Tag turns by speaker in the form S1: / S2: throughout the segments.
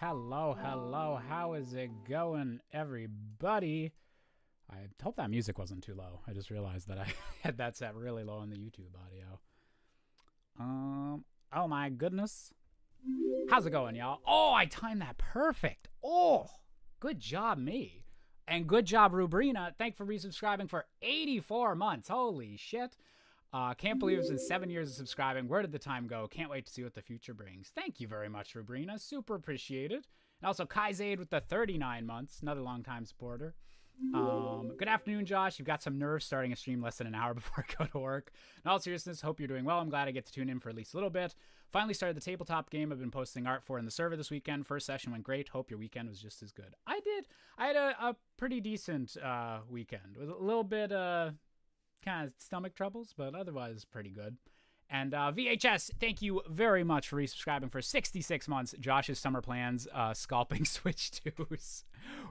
S1: Hello, hello. How is it going, everybody? I hope that music wasn't too low. I just realized that I had that set really low on the YouTube audio. Oh my goodness. How's it going, y'all? Oh, I timed that perfect. Oh, good job, me. And good job, Rubrina. Thanks for resubscribing for 84 months. Holy shit. Can't believe it's been 7 years of subscribing. Where did the time go? Can't wait to see what the future brings. Thank you very much, Rubrina. Super appreciated. And also Kaizade with the 39 months. Another long-time supporter. Good afternoon, Josh. You've got some nerves starting a stream less than an hour before I go to work. In all seriousness, hope you're doing well. I'm glad I get to tune in for at least a little bit. Finally started the tabletop game I've been posting art for in the server this weekend. First session went great. Hope your weekend was just as good. I had a pretty decent weekend with a little bit kind of stomach troubles, but otherwise pretty good. And VHS, thank you very much for resubscribing for 66 months. Josh's summer plans, scalping Switch 2s.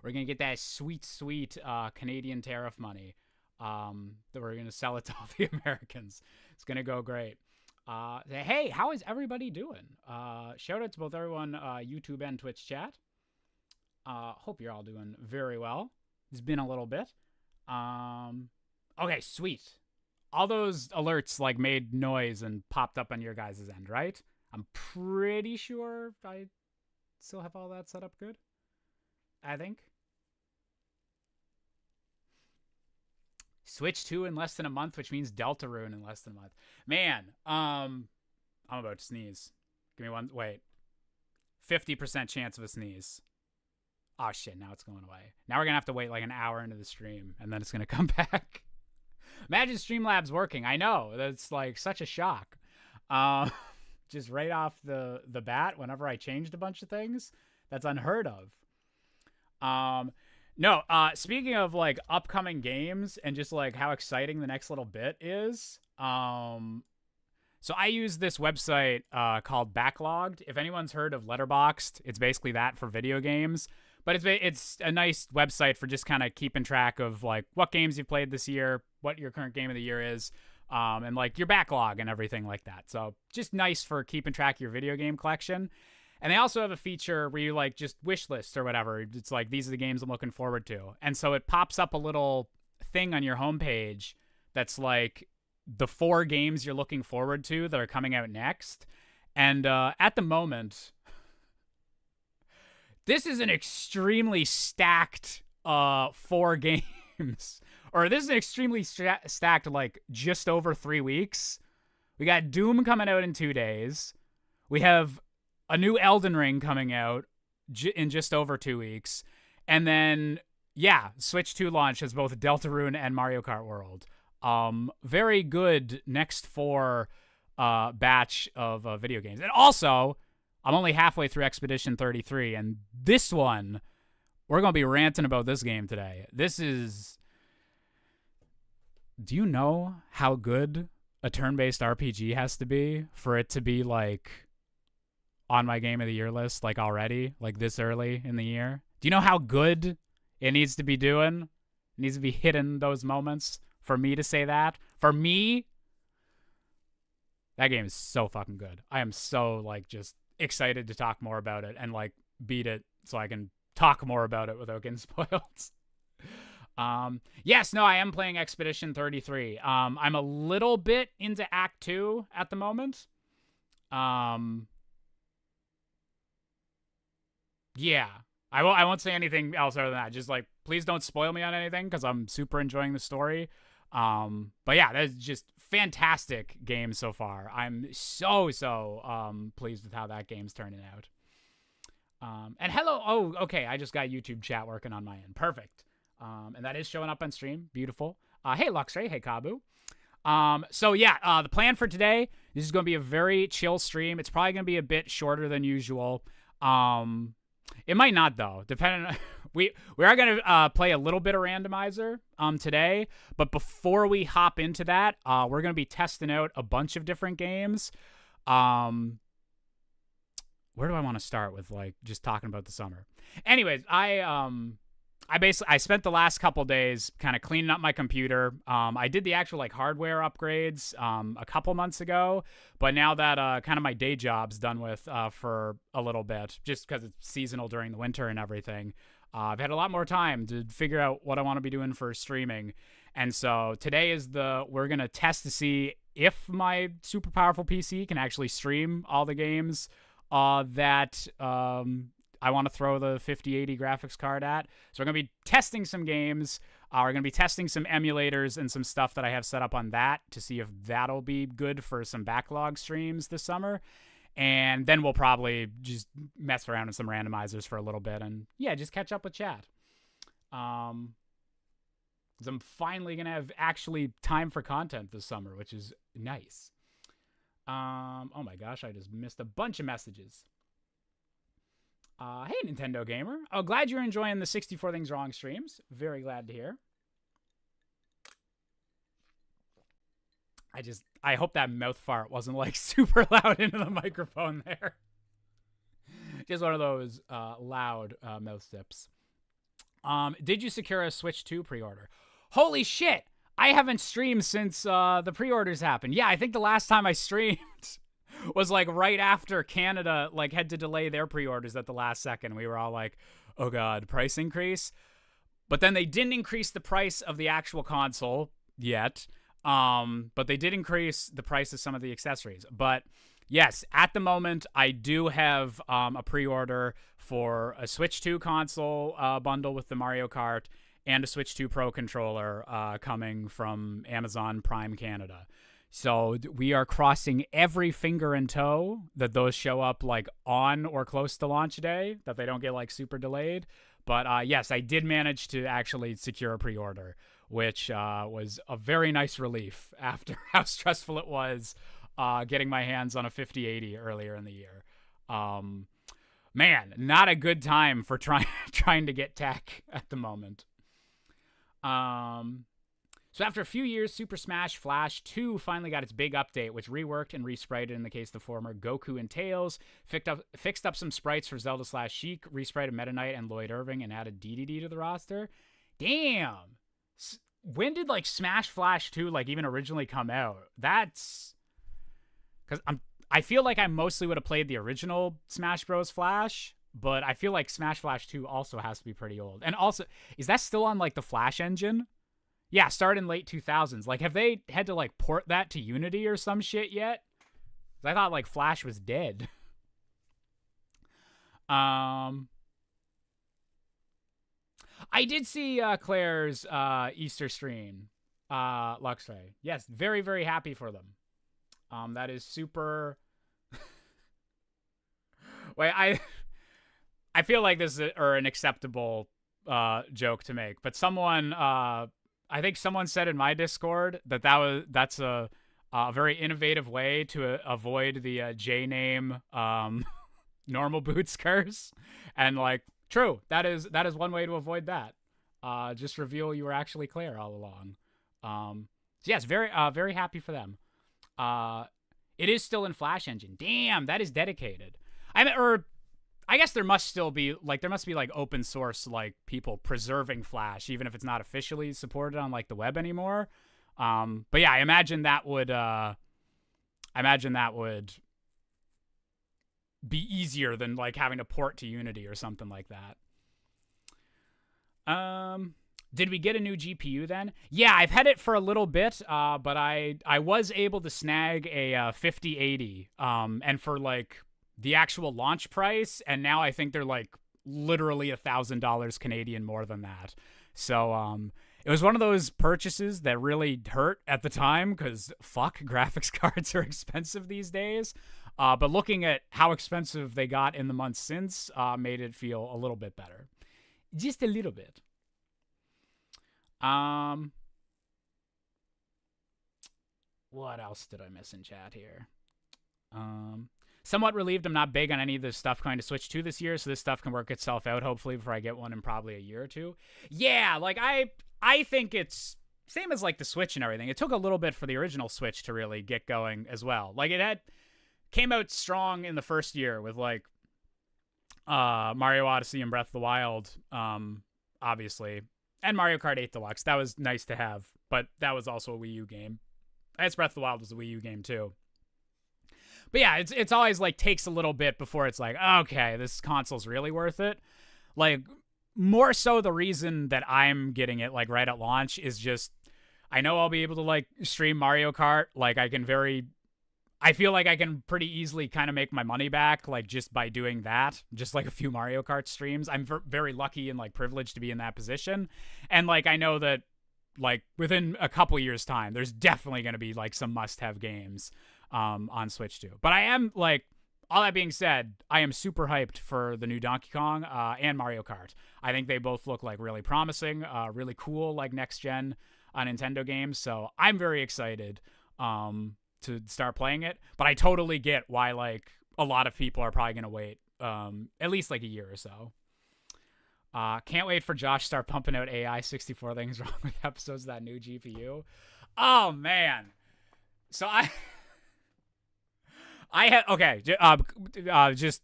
S1: We're going to get that sweet, sweet Canadian tariff money that we're going to sell it to all the Americans. It's going to go great. Hey, how is everybody doing? Shout out to both everyone, YouTube and Twitch chat. Hope you're all doing very well. It's been a little bit. Okay, sweet. All those alerts like made noise and popped up on your guys' end, right? I'm pretty sure I still have all that set up good. I think. Switch 2 in less than a month, which means Deltarune in less than a month. Man, I'm about to sneeze. Give me one. Wait. 50% chance of a sneeze. Oh, shit. Now it's going away. Now we're going to have to wait like an hour into the stream, and then it's going to come back. Imagine Streamlabs working. I know. That's like such a shock. Just right off the bat, whenever I changed a bunch of things, that's unheard of. No, speaking of like upcoming games and just like how exciting the next little bit is, so I use this website called Backlogged. If anyone's heard of Letterboxd, it's basically that for video games. But it's a nice website for just kind of keeping track of like what games you've played this year, what your current game of the year is, and like your backlog and everything like that. So just nice for keeping track of your video game collection. And they also have a feature where you like just wish lists or whatever. It's like, these are the games I'm looking forward to. And so it pops up a little thing on your homepage that's like the 4 games you're looking forward to that are coming out next. And at the moment, this is an extremely stacked 4 games. Or this is an extremely stacked, like, just over 3 weeks. We got Doom coming out in 2 days. We have a new Elden Ring coming out in just over 2 weeks. And then, yeah, Switch 2 launch has both Deltarune and Mario Kart World. Very good next 4 batch of video games. And also, I'm only halfway through Expedition 33, and this one, we're going to be ranting about this game today. This is... Do you know how good a turn-based RPG has to be for it to be, like, on my Game of the Year list, like, already? Like, this early in the year? Do you know how good it needs to be doing? It needs to be hitting those moments for me to say that? For me, that game is so fucking good. I am so, like, just excited to talk more about it and, like, beat it so I can talk more about it without getting spoiled. Yes, no, I am playing Expedition 33. I'm a little bit into Act 2 at the moment. Yeah, I won't say anything else other than that. Just, like, please don't spoil me on anything because I'm super enjoying the story. But yeah, that's just fantastic game so far. I'm so pleased with how that game's turning out. And hello. Oh, okay. I just got YouTube chat working on my end. Perfect. And that is showing up on stream. Beautiful. Hey, Luxray. Hey, Kabu. So yeah, the plan for today, this is going to be a very chill stream. It's probably going to be a bit shorter than usual. It might not though, depending on, we are going to play a little bit of randomizer today, but before we hop into that, we're going to be testing out a bunch of different games. Where do I want to start with, like, just talking about the summer? Anyways, I spent the last couple days kind of cleaning up my computer. I did the actual like hardware upgrades a couple months ago, but now that kind of my day job's done with for a little bit, just because it's seasonal during the winter and everything, I've had a lot more time to figure out what I want to be doing for streaming. And so today is we're gonna test to see if my super powerful PC can actually stream all the games that I want to throw the 5080 graphics card at. So we're going to be testing some games. We're going to be testing some emulators and some stuff that I have set up on that to see if that'll be good for some backlog streams this summer. And then we'll probably just mess around in some randomizers for a little bit and, yeah, just catch up with chat. 'Cause I'm finally going to have actually time for content this summer, which is nice. Oh my gosh, I just missed a bunch of messages. Hey, Nintendo Gamer. Oh, glad you're enjoying the 64 Things Wrong streams. Very glad to hear. I hope that mouth fart wasn't like super loud into the microphone there. Just one of those loud mouth sips. Did you secure a Switch 2 pre-order? Holy shit! I haven't streamed since the pre-orders happened. Yeah, I think the last time I streamed was like right after Canada like had to delay their pre-orders at the last second. We were all like, oh god, price increase. But then they didn't increase the price of the actual console yet. But they did increase the price of some of the accessories. But yes, at the moment, I do have a pre-order for a Switch 2 console bundle with the Mario Kart and a Switch 2 Pro controller coming from Amazon Prime Canada. So we are crossing every finger and toe that those show up like on or close to launch day, that they don't get like super delayed. But yes, I did manage to actually secure a pre-order, which was a very nice relief after how stressful it was getting my hands on a 5080 earlier in the year. Man, not a good time for trying to get tech at the moment. So after a few years, Super Smash Flash 2 finally got its big update, which reworked and resprited in the case of the former Goku and Tails, fixed up some sprites for Zelda / Sheik, resprited Meta Knight and Lloyd Irving, and added DDD to the roster. Damn! When did like Smash Flash 2 like even originally come out? That's because I feel like I mostly would have played the original Smash Bros. Flash, but I feel like Smash Flash 2 also has to be pretty old. And also, is that still on like the Flash engine? Yeah, started in late 2000s. Like, have they had to like port that to Unity or some shit yet? I thought like Flash was dead. I did see Claire's Easter stream, Luxray. Yes, very, very happy for them. That is super. Wait, I feel like this is an acceptable joke to make, but someone, I think someone said in my Discord that's a very innovative way to avoid the J name normal boots curse, and like true, that is one way to avoid that. Just reveal you were actually Claire all along. So yes, very happy for them. It is still in Flash engine. Damn, that is dedicated. I guess there must be like open source like people preserving Flash, even if it's not officially supported on like the web anymore. But yeah, I imagine that would be easier than like having to port to Unity or something like that. Did we get a new GPU then? Yeah, I've had it for a little bit, but I was able to snag a 5080, and for like the actual launch price, and now I think they're like literally $1,000 Canadian more than that. So it was one of those purchases that really hurt at the time because fuck, graphics cards are expensive these days. But looking at how expensive they got in the months since made it feel a little bit better. Just a little bit. What else did I miss in chat here? Somewhat relieved I'm not big on any of the stuff going to Switch 2 this year, so this stuff can work itself out, hopefully, before I get one in probably a year or two. Yeah, like, I think it's same as, like, the Switch and everything. It took a little bit for the original Switch to really get going as well. Like, it came out strong in the first year with, like, Mario Odyssey and Breath of the Wild obviously, and Mario Kart 8 Deluxe. That was nice to have, but that was also a Wii U game. I guess Breath of the Wild was a Wii U game too. But yeah, it's always like takes a little bit before it's like, okay, this console's really worth it. Like, more so the reason that I'm getting it like right at launch is just I know I'll be able to like stream Mario Kart. Like I feel like I can pretty easily kind of make my money back like just by doing that, just like a few Mario Kart streams. I'm very lucky and like privileged to be in that position. And like I know that like within a couple years time there's definitely going to be like some must-have games on Switch too. But I am like, all that being said, I am super hyped for the new Donkey Kong and Mario Kart. I think they both look like really promising, really cool, like next gen Nintendo games. So I'm very excited to start playing it. But I totally get why like a lot of people are probably gonna wait at least like a year or so. Can't wait for Josh to start pumping out AI 64 things wrong with episodes of that new GPU. Oh man. So I had okay. Just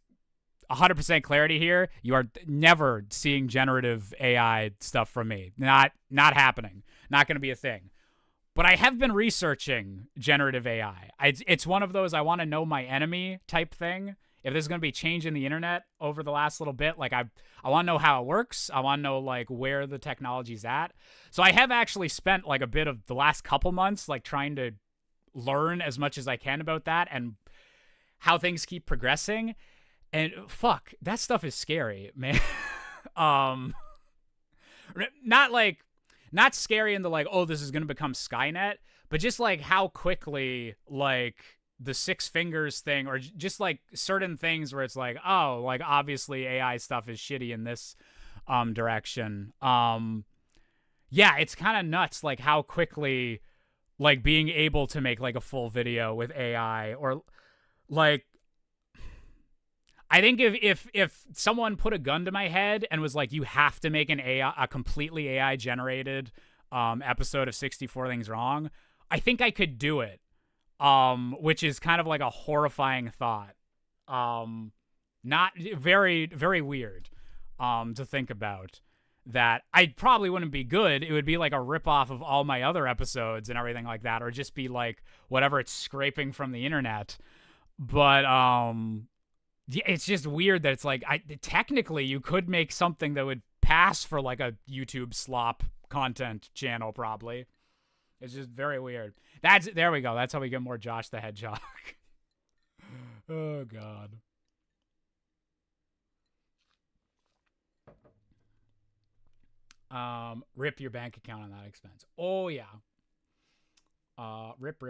S1: 100% clarity here. You are never seeing generative AI stuff from me. Not happening. Not going to be a thing. But I have been researching generative AI. It's one of those I want to know my enemy type thing. If there's going to be change in the internet over the last little bit, like I want to know how it works. I want to know like where the technology's at. So I have actually spent like a bit of the last couple months like trying to learn as much as I can about that and how things keep progressing. And fuck, that stuff is scary, man. Not scary in the like, oh, this is going to become Skynet, but just like how quickly like the six fingers thing or just like certain things where it's like, oh, like obviously AI stuff is shitty in this direction. Yeah, it's kind of nuts like how quickly like being able to make like a full video with AI or like I think if someone put a gun to my head and was like, you have to make a completely AI generated episode of 64 Things Wrong, I think I could do it. Which is kind of like a horrifying thought. Not very, very weird to think about. That I probably wouldn't be good. It would be like a ripoff of all my other episodes and everything like that, or just be like whatever it's scraping from the internet. But yeah, it's just weird that it's like technically you could make something that would pass for like a YouTube slop content channel probably. It's just very weird. There we go. That's how we get more Josh the Hedgehog. Oh god. Rip your bank account on that expense. Oh yeah. Rip.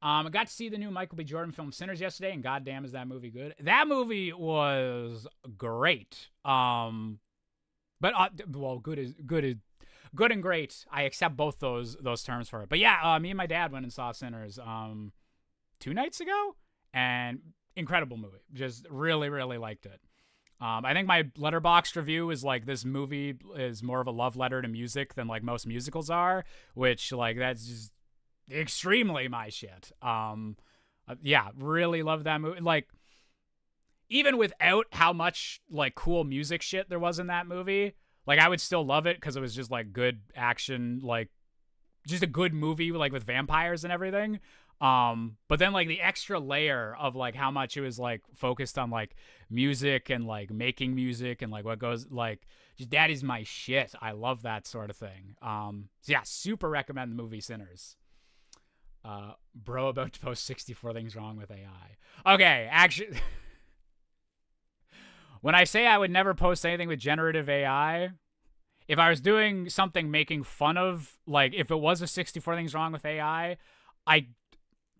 S1: I got to see the new Michael B. Jordan film Sinners yesterday, and goddamn is that movie good. That movie was great. But well, good and great. I accept both those terms for it. But yeah, me and my dad went and saw Sinners 2 nights ago, and incredible movie. Just really, really liked it. I think my Letterboxd review is like this movie is more of a love letter to music than like most musicals are, which like that's just extremely my shit. Yeah, really love that movie. Like even without how much like cool music shit there was in that movie, like I would still love it because it was just like good action, like just a good movie like with vampires and everything. But then like the extra layer of like how much it was like focused on like music and like making music and like what goes like just that is my shit. I love that sort of thing. So yeah, super recommend the movie Sinners. Bro about to post 64 things wrong with AI. Okay, actually when I say I would never post anything with generative AI, if I was doing something making fun of, like, if it was a 64 things wrong with AI, I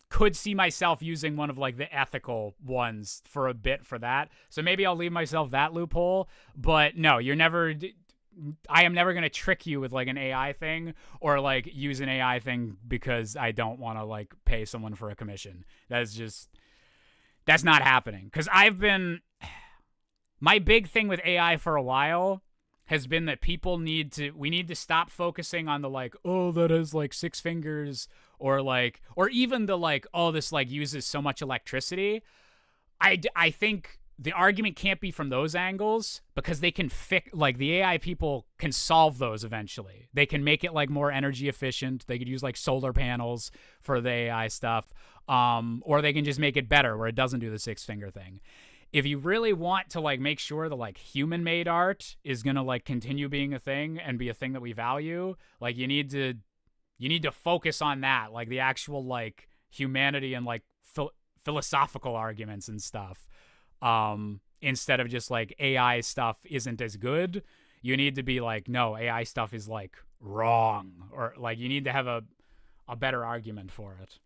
S1: could see myself using one of, like, the ethical ones for a bit for that. So maybe I'll leave myself that loophole. But no, I am never going to trick you with, like, an AI thing or, like, use an AI thing because I don't want to, like, pay someone for a commission. That's not happening. Because my big thing with AI for a while has been that we need to stop focusing on the like, oh, that has like 6 fingers or even the like, oh, this like uses so much electricity. I think the argument can't be from those angles because they can fix, like, the AI people can solve those eventually. They can make it like more energy efficient. They could use like solar panels for the AI stuff, or they can just make it better where it doesn't do the 6-finger thing. If you really want to like make sure the like human made art is gonna like continue being a thing and be a thing that we value, like you need to focus on that, like the actual like humanity and like philosophical arguments and stuff. Instead of just like AI stuff isn't as good, you need to be like, no, AI stuff is like wrong, or like you need to have a better argument for it.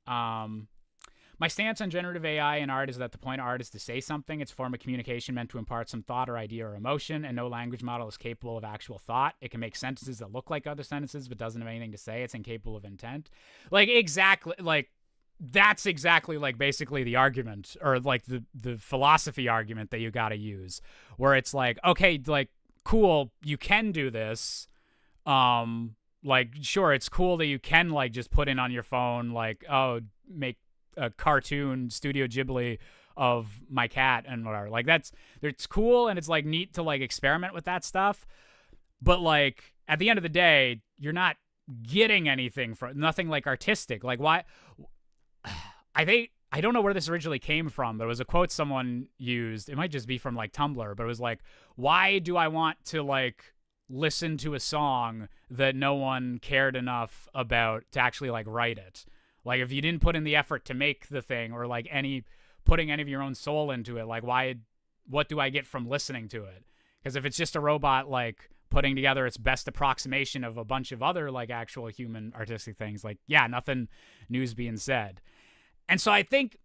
S1: My stance on generative AI in art is that the point of art is to say something. It's a form of communication meant to impart some thought or idea or emotion, and no language model is capable of actual thought. It can make sentences that look like other sentences but doesn't have anything to say. It's incapable of intent. Like, exactly, like, that's exactly like basically the argument, or like the philosophy argument that you got to use, where it's like, okay, like, cool, you can do this. Like, sure, it's cool that you can like just put in on your phone, like, oh, make a cartoon Studio Ghibli of my cat and whatever. Like, it's cool, and it's like neat to like experiment with that stuff. But like at the end of the day, you're not getting anything from, nothing like artistic. Like, why? I don't know where this originally came from, but it was a quote someone used. It might just be from like Tumblr, but it was like, why do I want to like listen to a song that no one cared enough about to actually like write it? Like, if you didn't put in the effort to make the thing, or like putting any of your own soul into it, like, what do I get from listening to it? Because if it's just a robot like putting together its best approximation of a bunch of other like actual human artistic things, like, yeah, nothing new's being said. And so I think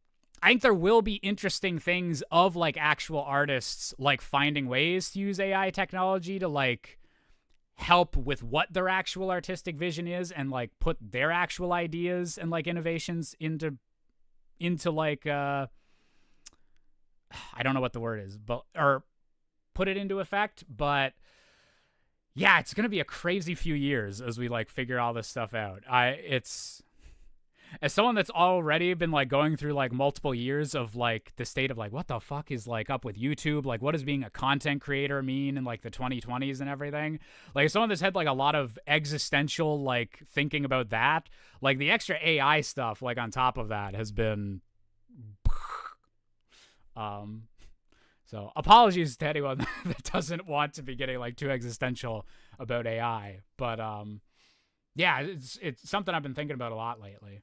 S1: there will be interesting things of like actual artists like finding ways to use AI technology to like help with what their actual artistic vision is, and like put their actual ideas and like innovations into like I don't know what the word is, but, or put it into effect. But yeah, it's gonna be a crazy few years as we like figure all this stuff out. As someone that's already been like going through like multiple years of like the state of like, what the fuck is like up with YouTube? Like, what does being a content creator mean in like the 2020s and everything? Like, someone that's had like a lot of existential like thinking about that, like the extra AI stuff like on top of that has been so apologies to anyone that doesn't want to be getting like too existential about AI, but yeah, it's something I've been thinking about a lot lately.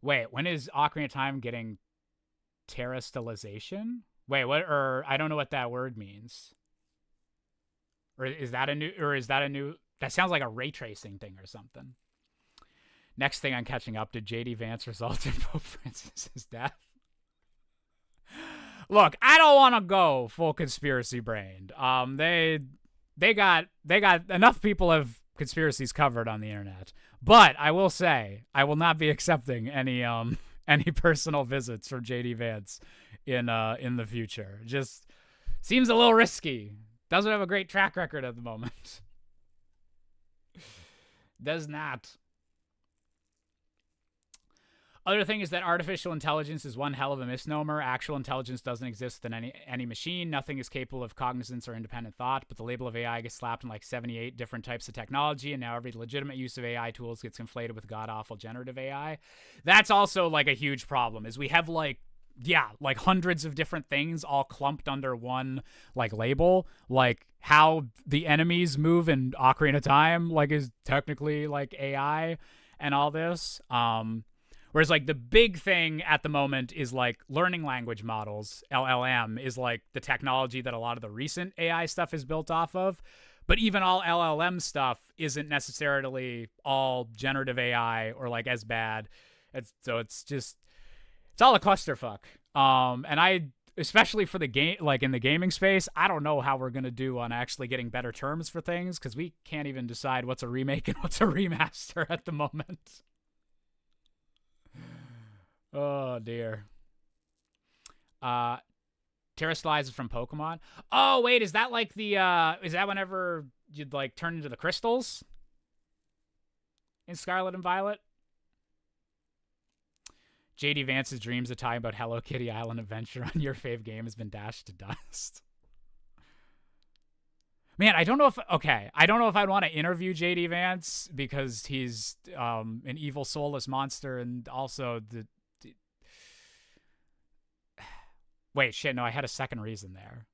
S1: Wait, when is Ocarina of Time getting terrestrialization? Wait, what? Or I don't know what that word means. Or is that a new? That sounds like a ray tracing thing or something. Next thing I'm catching up to, JD Vance result in Pope Francis's death. Look, I don't want to go full conspiracy brained. They got enough people have conspiracies covered on the internet. But I will say, I will not be accepting any personal visits from JD Vance in the future. Just seems a little risky. Doesn't have a great track record at the moment. Does not. Other thing is that artificial intelligence is one hell of a misnomer. Actual intelligence doesn't exist in any machine. Nothing is capable of cognizance or independent thought, but the label of AI gets slapped on like 78 different types of technology, and now every legitimate use of AI tools gets conflated with god-awful generative AI. That's also like a huge problem, is we have like hundreds of different things all clumped under one like label. Like how the enemies move in Ocarina of Time like is technically like AI and all this. Whereas like the big thing at the moment is like learning language models. LLM is like the technology that a lot of the recent AI stuff is built off of. But even all LLM stuff isn't necessarily all generative AI or like as bad. It's all a clusterfuck. And I, especially for the game, like in the gaming space, I don't know how we're going to do on actually getting better terms for things, because we can't even decide what's a remake and what's a remaster at the moment. Oh dear. Terrestrialize is from Pokemon. Oh, wait, is that like the, is that whenever you'd, like, turn into the crystals? In Scarlet and Violet? JD Vance's dreams of talking about Hello Kitty Island Adventure on your fave game has been dashed to dust. Man, I don't know if, okay, I don't know if I'd want to interview JD Vance because he's an evil soulless monster, and also wait, shit, no, I had a second reason there.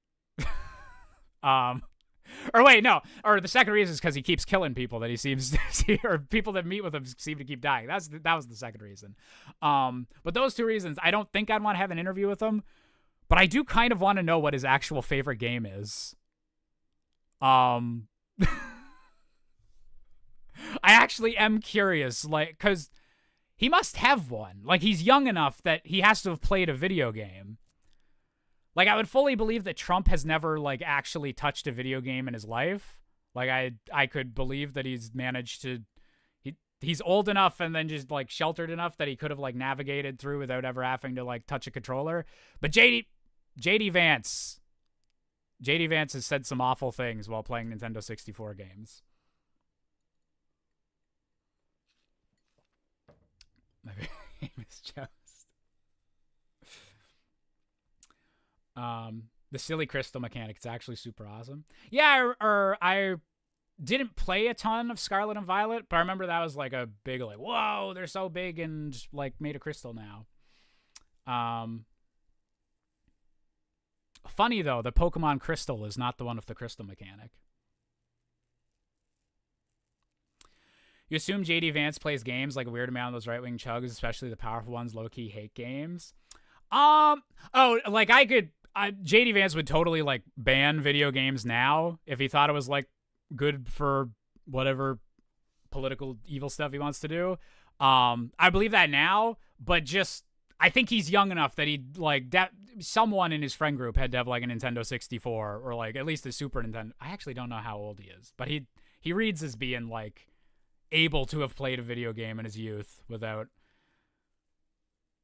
S1: Or wait, no, or the second reason is because he keeps killing people that he seems to see, or people that meet with him seem to keep dying. That was the second reason. But those two reasons, I don't think I'd want to have an interview with him, but I do kind of want to know what his actual favorite game is. I actually am curious, like, because he must have one. Like, he's young enough that he has to have played a video game. Like, I would fully believe that Trump has never, like, actually touched a video game in his life. Like, I could believe that he's managed to... He's old enough and then just, like, sheltered enough that he could have, like, navigated through without ever having to, like, touch a controller. But JD Vance has said some awful things while playing Nintendo 64 games. My famous joust. The silly crystal mechanic, it's actually super awesome. Yeah, or I didn't play a ton of Scarlet and Violet, but I remember that was like a big, like, whoa, they're so big and like made a crystal now. Funny though, the Pokemon Crystal is not the one with the crystal mechanic. You assume JD Vance plays games like a weird amount of those right-wing chugs, especially the powerful ones, low-key hate games. Oh, like JD Vance would totally like ban video games now if he thought it was like good for whatever political evil stuff he wants to do. I believe that now, but just I think he's young enough that he'd like that someone in his friend group had to have like a Nintendo 64 or like at least a Super Nintendo. I actually don't know how old he is, but he reads as being like able to have played a video game in his youth without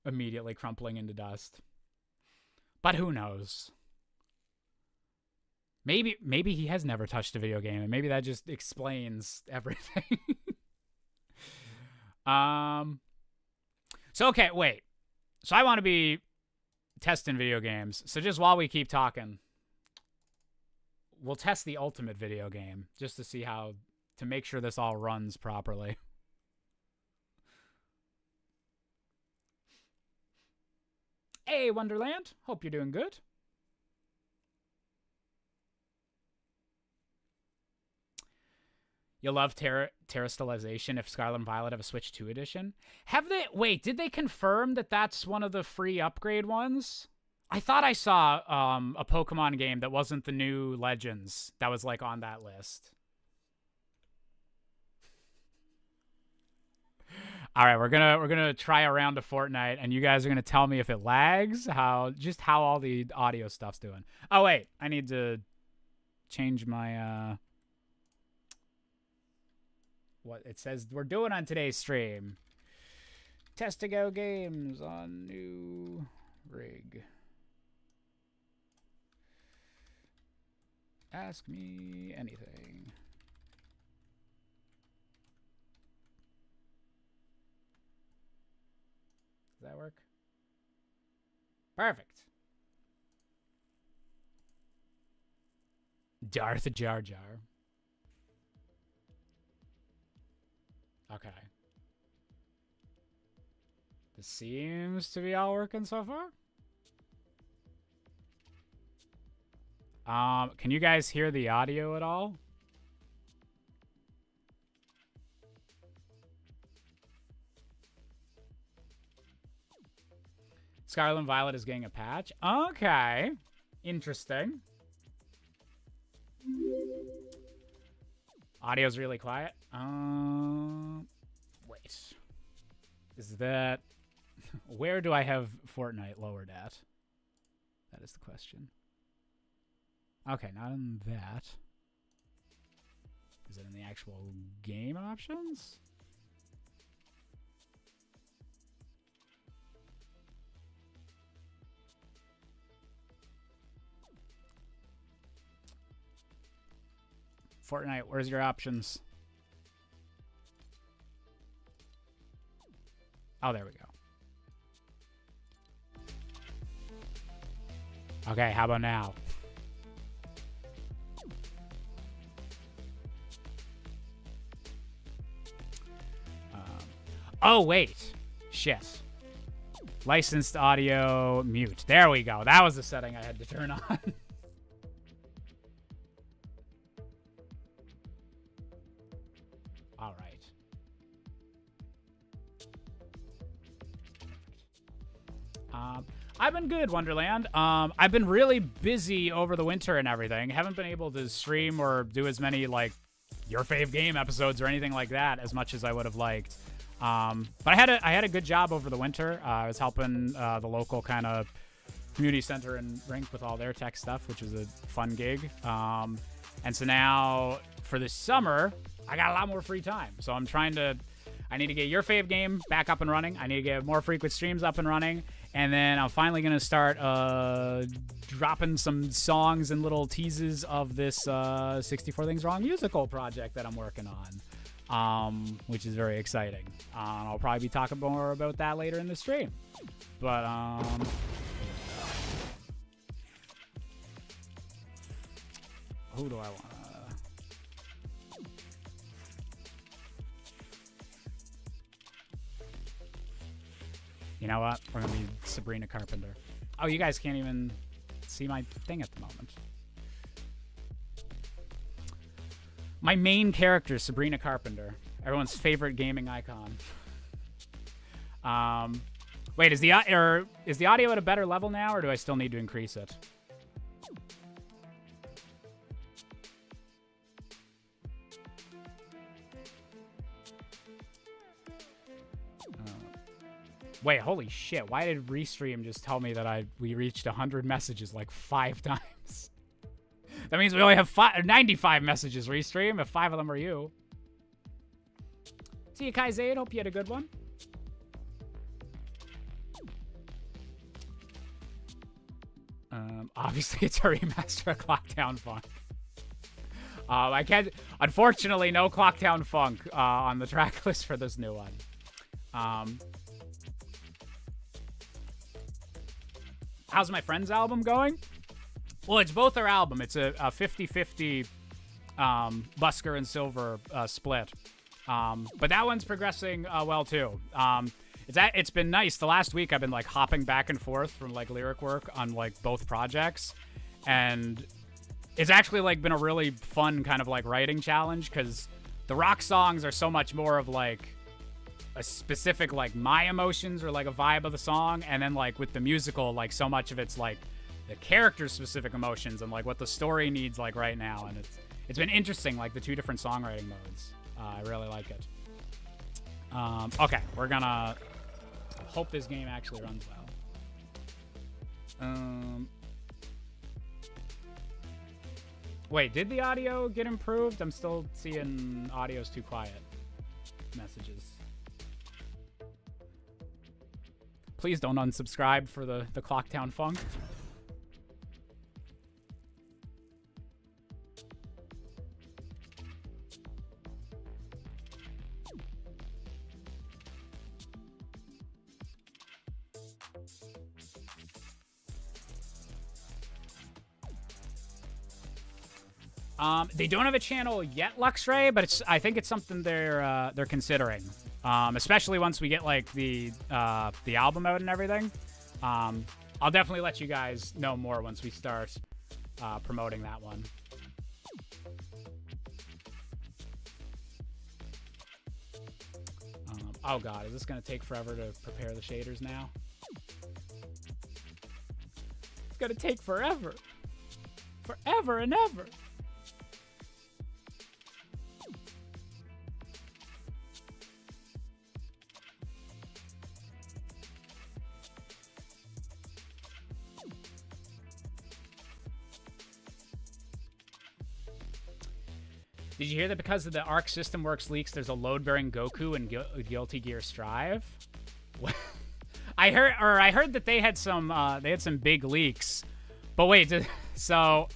S1: immediately crumpling into dust. But who knows? Maybe he has never touched a video game, and maybe that just explains everything. So okay, wait. So I want to be testing video games. So just while we keep talking, we'll test the ultimate video game just to see how to make sure this all runs properly. Hey, Wonderland. Hope you're doing good. You'll love Terrestrialization if Scarlet and Violet have a Switch 2 edition. Have they... Wait, did they confirm that that's one of the free upgrade ones? I thought I saw a Pokemon game that wasn't the new Legends that was, like, on that list. All right, we're gonna try a round of Fortnite, and you guys are gonna tell me if it lags, how all the audio stuff's doing. Oh wait, I need to change my what it says we're doing on today's stream. Testigo games on new rig. Ask me anything. Does that work? Perfect. Darth Jar Jar. Okay. This seems to be all working so far. Can you guys hear the audio at all? Scarlet and Violet is getting a patch. Okay. Interesting. Audio's really quiet. Wait. Is that... Where do I have Fortnite lowered at? That is the question. Okay, not in that. Is it in the actual game options? Fortnite, where's your options? Oh, there we go. Okay, how about now? Oh, wait. Shit. Licensed audio mute. There we go. That was the setting I had to turn on. All right. I've been good, Wonderland. I've been really busy over the winter and everything. Haven't been able to stream or do as many, like, your fave game episodes or anything like that as much as I would have liked. But I had a good job over the winter. I was helping the local kind of community center and rink with all their tech stuff, which was a fun gig. And so now for this summer, I got a lot more free time. So I need to get your fave game back up and running. I need to get more frequent streams up and running. And then I'm finally going to start dropping some songs and little teases of this 64 Things Wrong musical project that I'm working on, which is very exciting. I'll probably be talking more about that later in the stream. But, who do I want? You know what? We're going to be Sabrina Carpenter. Oh, you guys can't even see my thing at the moment. My main character, Sabrina Carpenter. Everyone's favorite gaming icon. Wait, is the audio at a better level now, or do I still need to increase it? Wait, holy shit. Why did Restream just tell me that we reached 100 messages like 5 times? That means we only have 95 messages, Restream, if 5 of them are you. See you, Kai Zaid. Hope you had a good one. Obviously, it's a remaster of Clocktown Funk. I can't... Unfortunately, no Clocktown Funk on the track list for this new one. How's my friend's album going? Well, it's both our album. It's a 50-50 Busker and Silver split. But that one's progressing well, too. It's been nice. The last week, I've been, like, hopping back and forth from, like, lyric work on, like, both projects. And it's actually, like, been a really fun kind of, like, writing challenge, because the rock songs are so much more of, like, a specific, like, my emotions or, like, a vibe of the song. And then, like, with the musical, like, so much of it's, like, the character's specific emotions and, like, what the story needs, like, right now. And it's been interesting, like, the 2 different songwriting modes. I really like it. Okay, we're gonna hope this game actually runs well. Wait, did the audio get improved? I'm still seeing audio's too quiet messages. Please don't unsubscribe for the Clocktown Funk. They don't have a channel yet, Luxray, but I think it's something they're considering. Especially once we get like the album out and everything. I'll definitely let you guys know more once we start promoting that one. Oh god, is this gonna take forever to prepare the shaders now? It's gonna take forever. Forever and ever. Did you hear that because of the Arc System Works leaks, there's a load-bearing Goku in Guilty Gear Strive? I heard that they had some big leaks. But wait, so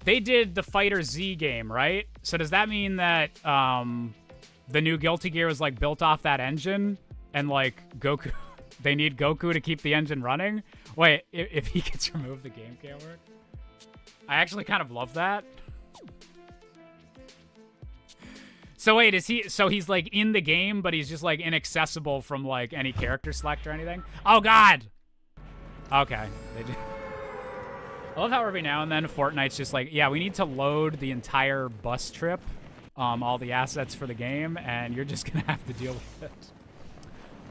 S1: they did the Fighter Z game, right? So does that mean that the new Guilty Gear was like built off that engine and like Goku, they need Goku to keep the engine running? Wait, if he gets removed, the game can't work? I actually kind of love that. So wait, is he, so he's like in the game, but he's just like inaccessible from like any character select or anything? Oh God. Okay. They do. I love how every now and then Fortnite's just like, yeah, we need to load the entire bus trip, all the assets for the game, and you're just gonna have to deal with it.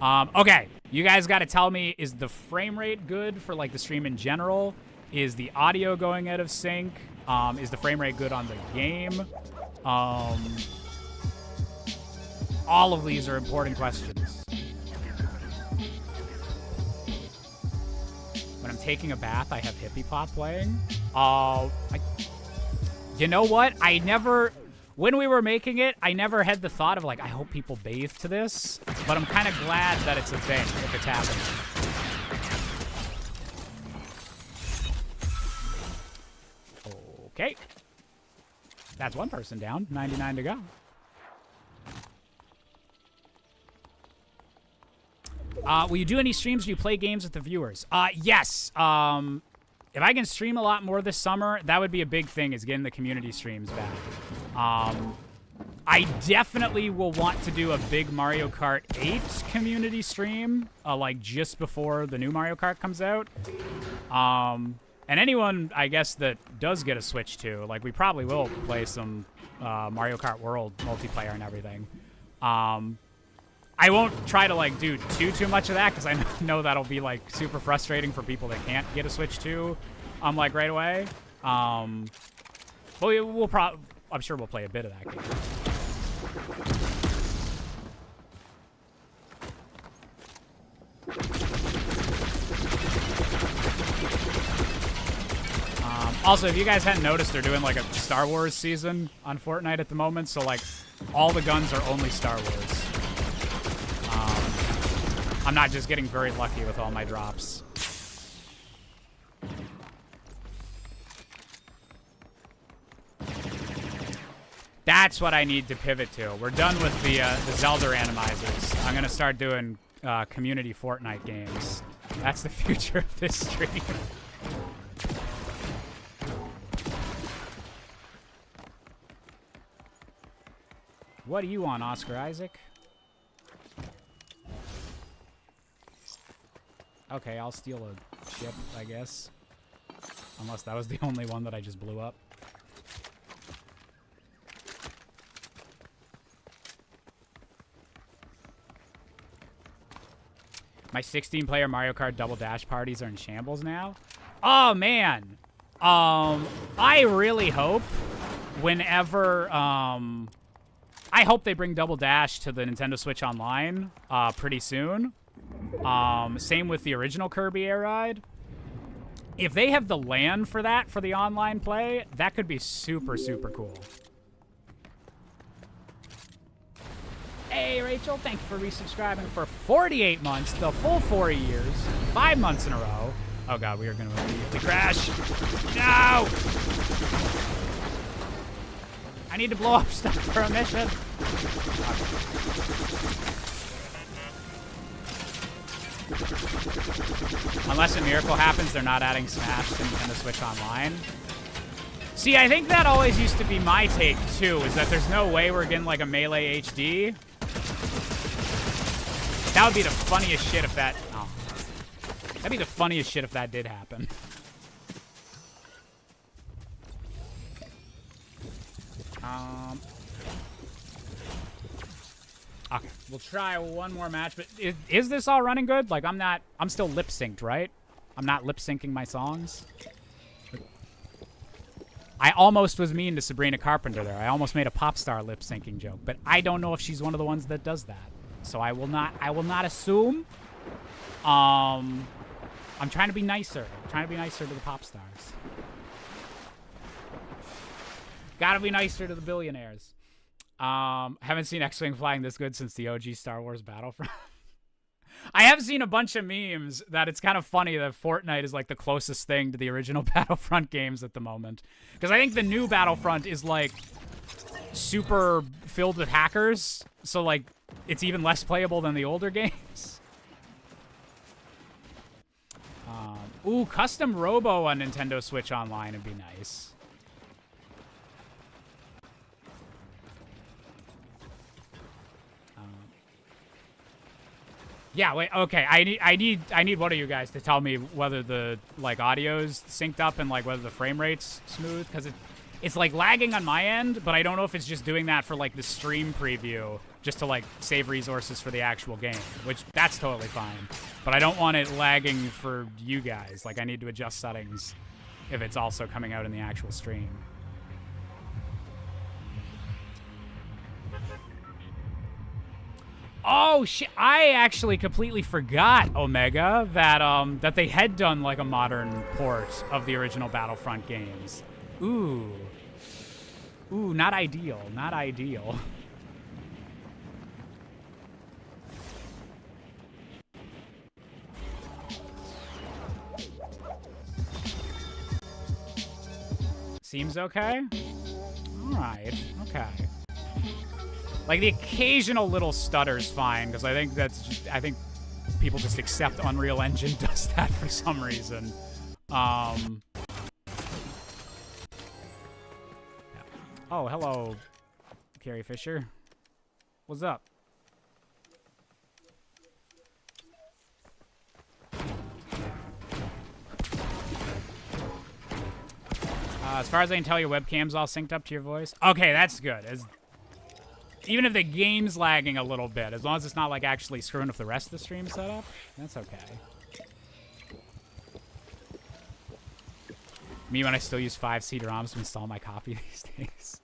S1: Okay, you guys got to tell me, is the frame rate good for like the stream in general? Is the audio going out of sync? Is the frame rate good on the game? All of these are important questions. When I'm taking a bath, I have Hippie Pop playing. You know what? I never, when we were making it, I never had the thought of like, I hope people bathe to this, but I'm kind of glad that it's a thing if it's happening. Okay. That's one person down, 99 to go. Will you do any streams? Do you play games with the viewers? Yes. If I can stream a lot more this summer, that would be a big thing, is getting the community streams back. I definitely will want to do a big Mario Kart 8 community stream, like just before the new Mario Kart comes out. And anyone, I guess, that does get a Switch too, like we probably will play some Mario Kart World multiplayer and everything. I won't try to like do too much of that because I know that'll be like super frustrating for people that can't get a Switch 2, like right away. But we'll I'm sure we'll play a bit of that game. Also, if you guys hadn't noticed, they're doing like a Star Wars season on Fortnite at the moment, so like all the guns are only Star Wars. I'm not just getting very lucky with all my drops. That's what I need to pivot to. We're done with the Zelda randomizers. I'm gonna start doing community Fortnite games. That's the future of this stream. What do you want, Oscar Isaac? Okay, I'll steal a ship, I guess. Unless that was the only one that I just blew up. My 16-player Mario Kart Double Dash parties are in shambles now. Oh, man. I really hope whenever... I hope they bring Double Dash to the Nintendo Switch Online pretty soon. Same with the original Kirby Air Ride. If they have the LAN for that, for the online play, that could be super, super cool. Hey, Rachel, thank you for resubscribing for 48 months, the full 4 years, 5 months in a row. Oh, God, we are going to immediately crash. No! I need to blow up stuff for a mission. Unless a miracle happens, they're not adding Smash to Nintendo Switch Online. See, I think that always used to be my take, too, is that there's no way we're getting, like, a Melee HD. That would be the funniest shit if that... Oh. That'd be the funniest shit if that did happen. Okay, we'll try one more match, but is this all running good? Like, I'm still lip-synced, right? I'm not lip-syncing my songs. I almost was mean to Sabrina Carpenter there. I almost made a pop star lip-syncing joke, but I don't know if she's one of the ones that does that. So I will not assume. I'm trying to be nicer. I'm trying to be nicer to the pop stars. Gotta be nicer to the billionaires. Haven't seen X-Wing flying this good since the OG Star Wars Battlefront. I have seen a bunch of memes that it's kind of funny that Fortnite is like the closest thing to the original Battlefront games at the moment. Because I think the new Battlefront is like super filled with hackers, so like it's even less playable than the older games. Ooh, custom Robo on Nintendo Switch Online would be nice. Yeah, wait, okay. I need one of you guys to tell me whether the like audio's synced up and like whether the frame rate's smooth, because it's like lagging on my end, but I don't know if it's just doing that for like the stream preview just to like save resources for the actual game, which that's totally fine. But I don't want it lagging for you guys. Like I need to adjust settings if it's also coming out in the actual stream. Oh shit! I actually completely forgot, Omega, that that they had done like a modern port of the original Battlefront games. Ooh, not ideal. Not ideal. Seems okay. All right. Okay. Like, the occasional little stutter's fine, because I think that's just, I think people just accept Unreal Engine does that for some reason. Yeah. Oh, hello, Carrie Fisher. What's up? As far as I can tell, your webcam's all synced up to your voice. Okay, that's good. Even if the game's lagging a little bit, as long as it's not like actually screwing with the rest of the stream setup, that's okay. Me when I still use 5 CD-ROMs to install my copy these days.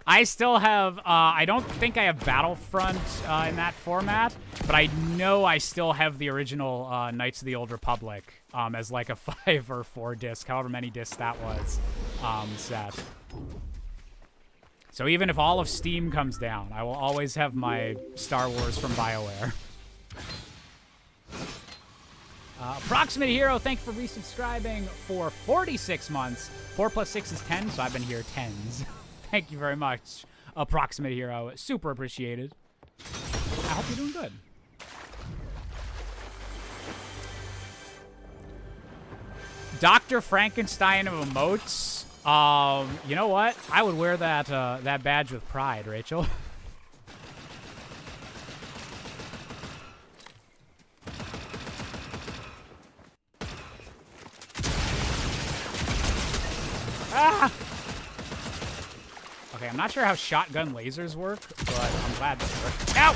S1: I still have, I don't think I have Battlefront in that format, but I know I still have the original Knights of the Old Republic as like a 5 or 4 disc, however many discs that was, set. So even if all of Steam comes down, I will always have my Star Wars from BioWare. Approximate Hero, thank you for resubscribing for 46 months. 4 plus 6 is 10, so I've been here 10s. Thank you very much, Approximate Hero. Super appreciated. I hope you're doing good. Dr. Frankenstein of emotes. You know what? I would wear that that badge with pride, Rachel. Ah! Okay, I'm not sure how shotgun lasers work, but I'm glad they work. Ow!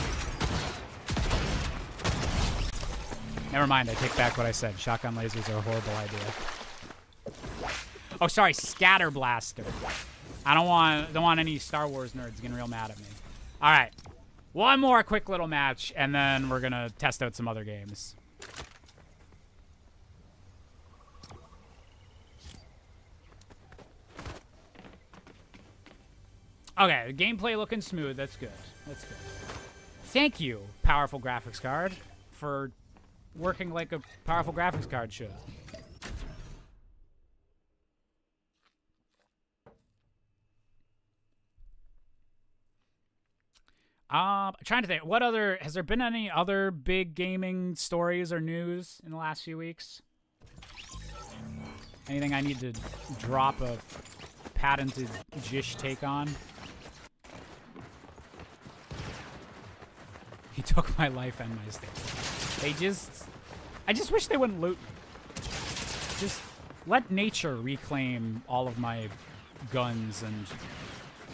S1: Never mind, I take back what I said. Shotgun lasers are a horrible idea. Oh, sorry, Scatter Blaster. I don't want any Star Wars nerds getting real mad at me. All right, one more quick little match, and then we're gonna test out some other games. Okay, the gameplay looking smooth. That's good. That's good. Thank you, powerful graphics card, for working like a powerful graphics card should. Trying to think, has there been any other big gaming stories or news in the last few weeks? Anything I need to drop a patented Jish take on? He took my life and my state. I just wish they wouldn't loot me. Just let nature reclaim all of my guns and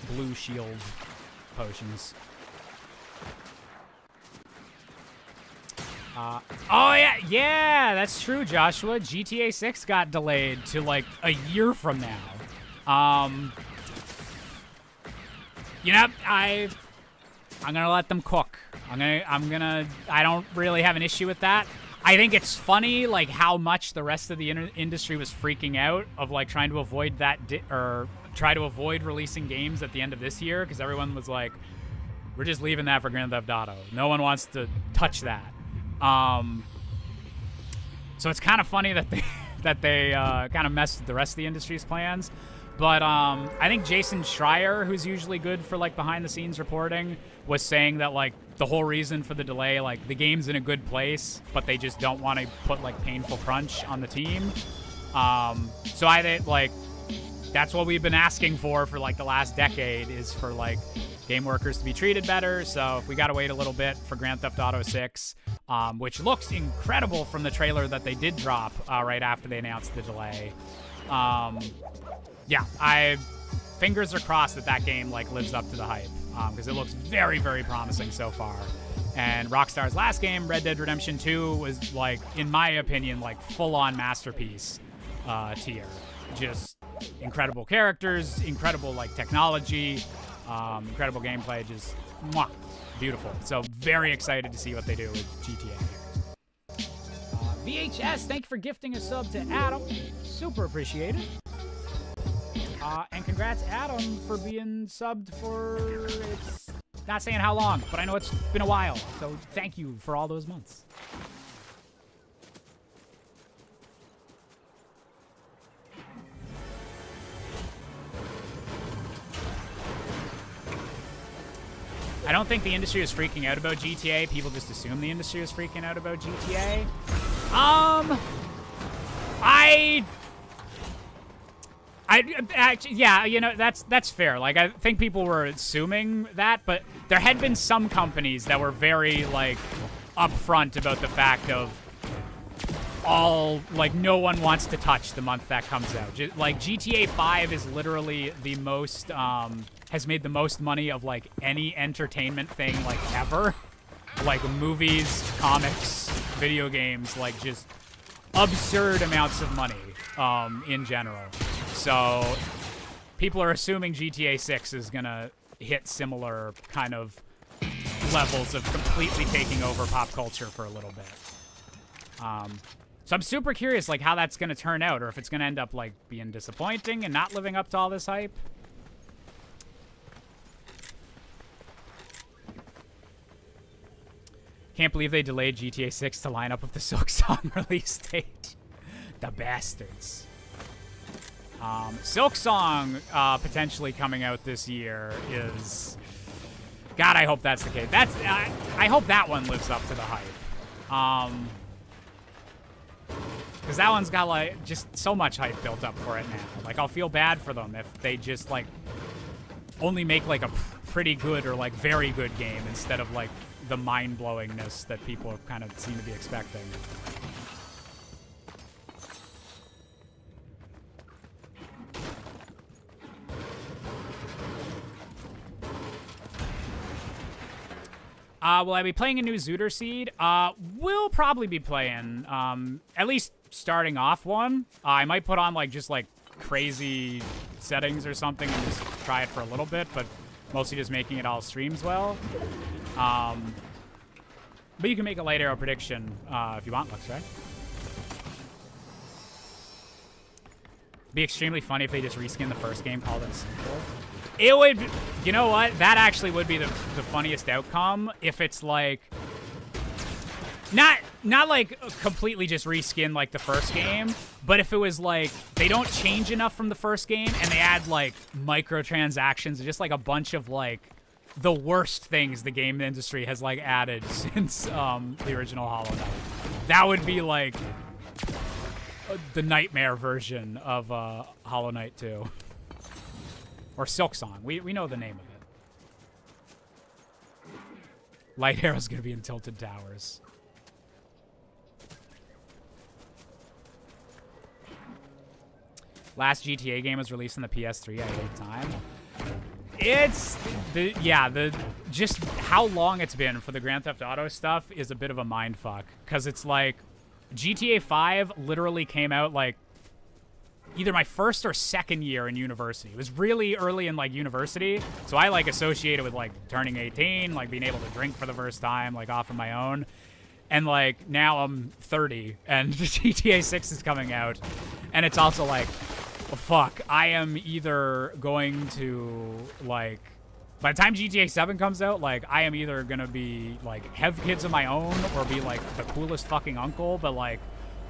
S1: blue shield potions. Oh yeah, that's true, Joshua. GTA 6 got delayed to like a year from now. You know, I'm gonna let them cook. I don't really have an issue with that. I think it's funny, like, how much the rest of the industry was freaking out of, like, trying to avoid that, try to avoid releasing games at the end of this year, because everyone was like, we're just leaving that for Grand Theft Auto. No one wants to touch that. So it's kind of funny that they kind of messed with the rest of the industry's plans. But I think Jason Schreier, who's usually good for like behind the scenes reporting, was saying that like the whole reason for the delay, like the game's in a good place, but they just don't want to put like painful crunch on the team. So I think like that's what we've been asking for like the last decade, is for like game workers to be treated better. So if we got to wait a little bit for Grand Theft Auto 6, which looks incredible from the trailer that they did drop right after they announced the delay. Yeah, fingers are crossed that game like lives up to the hype, because it looks very, very promising so far. And Rockstar's last game, Red Dead Redemption 2, was like, in my opinion, like full-on masterpiece tier. Just incredible characters, incredible like technology, incredible gameplay, just mwah, beautiful. So very excited to see what they do with GTA. VHS, thank you for gifting a sub to Adam. Super appreciated. And congrats, Adam, for being subbed for, it's not saying how long, but I know it's been a while. So thank you for all those months. I don't think the industry is freaking out about GTA. People just assume the industry is freaking out about GTA. Actually, yeah, you know, that's fair. Like, I think people were assuming that, but there had been some companies that were very, like, upfront about the fact of no one wants to touch the month that comes out. Like, GTA 5 is literally the most, has made the most money of, like, any entertainment thing, like, ever. Like, movies, comics, video games, like, just absurd amounts of money, in general. So, people are assuming GTA 6 is gonna hit similar kind of levels of completely taking over pop culture for a little bit. So I'm super curious, like, how that's gonna turn out, or if it's gonna end up, like, being disappointing and not living up to all this hype. Can't believe they delayed GTA 6 to line up with the Silk Song release date. The bastards. Silk Song potentially coming out this year is... God, I hope that's the case. I hope that one lives up to the hype. Because that one's got, like, just so much hype built up for it now. Like, I'll feel bad for them if they just, like, only make, like, a pretty good or, like, very good game instead of, like, the mind-blowingness that people kind of seem to be expecting. Will I be playing a new Zooter Seed? We'll probably be playing, at least starting off one. I might put on, like, just, like, crazy settings or something and just try it for a little bit, but mostly just making it all streams well. But you can make a light arrow prediction, if you want, Lux, right? Be extremely funny if they just reskin the first game, called it a sequel. It would, you know what? That actually would be the funniest outcome if it's like, not like completely just reskin like the first game, but if it was like they don't change enough from the first game and they add like microtransactions, just like a bunch of like the worst things the game industry has like added since the original Hollow Knight. That would be like the nightmare version of Hollow Knight 2. Or Silk Song. We know the name of it. Light Arrow's gonna be in Tilted Towers. Last GTA game was released on the PS3 at 8 time. It's just how long it's been for the Grand Theft Auto stuff is a bit of a mindfuck. Cause it's like GTA 5 literally came out like either my first or second year in university. It was really early in, like, university, so I, like, associated with, like, turning 18, like, being able to drink for the first time, like, off of my own. And, like, now I'm 30, and GTA 6 is coming out, and it's also, like, oh, fuck, I am either going to, like, By the time GTA 7 comes out, like, I am either gonna be, like, have kids of my own or be, like, the coolest fucking uncle, but, like,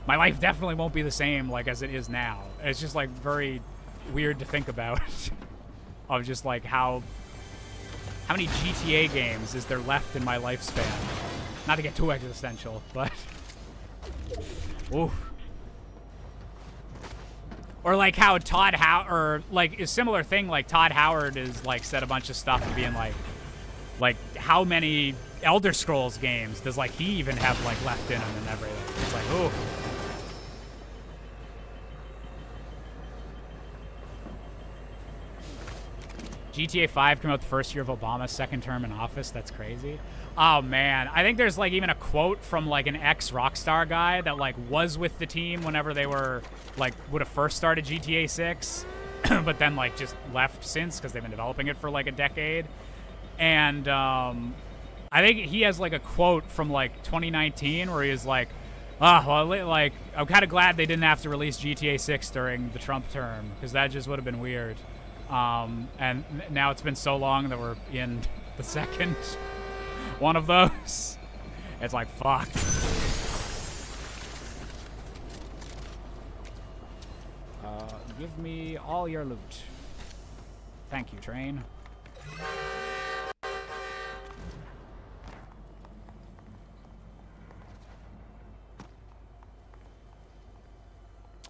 S1: my life definitely won't be the same, like, as it is now. It's just, like, very weird to think about of just, like, how many GTA games is there left in my lifespan? Not to get too existential, but... Oof. Or like how Todd Howard, or like a similar thing, like Todd Howard is like said a bunch of stuff and being like how many Elder Scrolls games does like he even have like left in him and everything? It's like, ooh. GTA 5 came out the first year of Obama's second term in office. That's crazy. Oh, man. I think there's, like, even a quote from, like, an ex-Rockstar guy that, like, was with the team whenever they were, like, would have first started GTA 6, but then, like, just left since because they've been developing it for, like, a decade. And I think he has, like, a quote from, like, 2019 where he was like, well, like, I'm kind of glad they didn't have to release GTA 6 during the Trump term because that just would have been weird. And now it's been so long that we're in the second one of those. It's like, fuck. Give me all your loot. Thank you, train.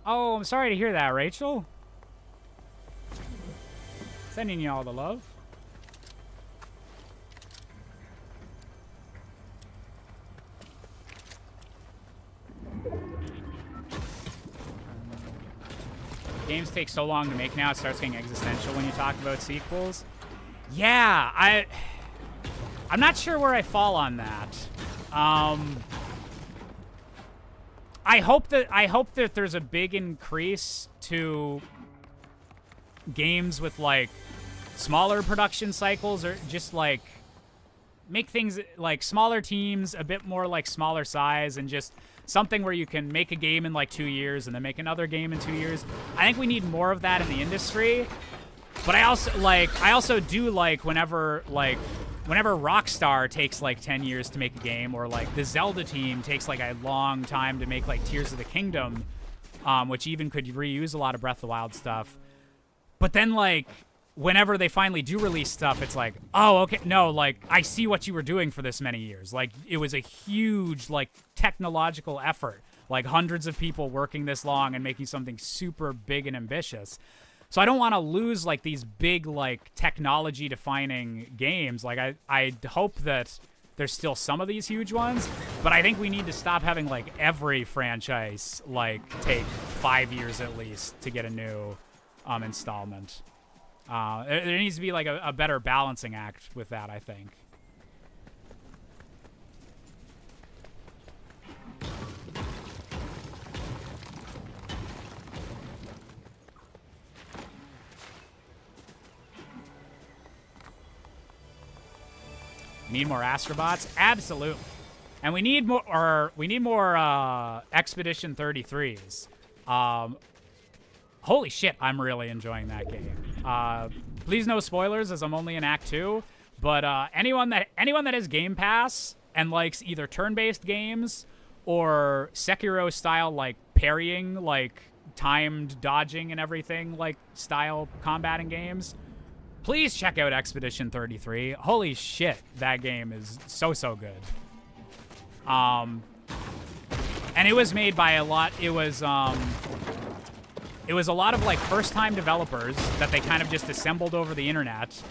S1: Oh, I'm sorry to hear that, Rachel. Sending you all the love. Games take so long to make now, it starts getting existential when you talk about sequels. Yeah, I'm not sure where I fall on that. I hope that there's a big increase to games with like smaller production cycles, or just like make things like smaller teams, a bit more like smaller size, and just something where you can make a game in like 2 years and then make another game in 2 years. I think we need more of that in the industry. But I also do like whenever Rockstar takes like 10 years to make a game, or like the Zelda team takes like a long time to make like Tears of the Kingdom, which even could reuse a lot of Breath of the Wild stuff. But then, like, whenever they finally do release stuff, it's like, oh, okay, no, like, I see what you were doing for this many years. Like, it was a huge, like, technological effort. Like, hundreds of people working this long and making something super big and ambitious. So I don't want to lose, like, these big, like, technology-defining games. Like, I hope that there's still some of these huge ones, but I think we need to stop having, like, every franchise, like, take 5 years at least to get a new installment. There needs to be like a better balancing act with that, I think. Need more Astrobots? Absolutely. And we need more Expedition 33s. Holy shit, I'm really enjoying that game. Please no spoilers, as I'm only in Act 2. But anyone that has Game Pass and likes either turn-based games or Sekiro-style, like, parrying, like, timed dodging and everything, like, style combating games, please check out Expedition 33. Holy shit, that game is so good. And it was made by a lot of, like, first-time developers that they kind of just assembled over the internet,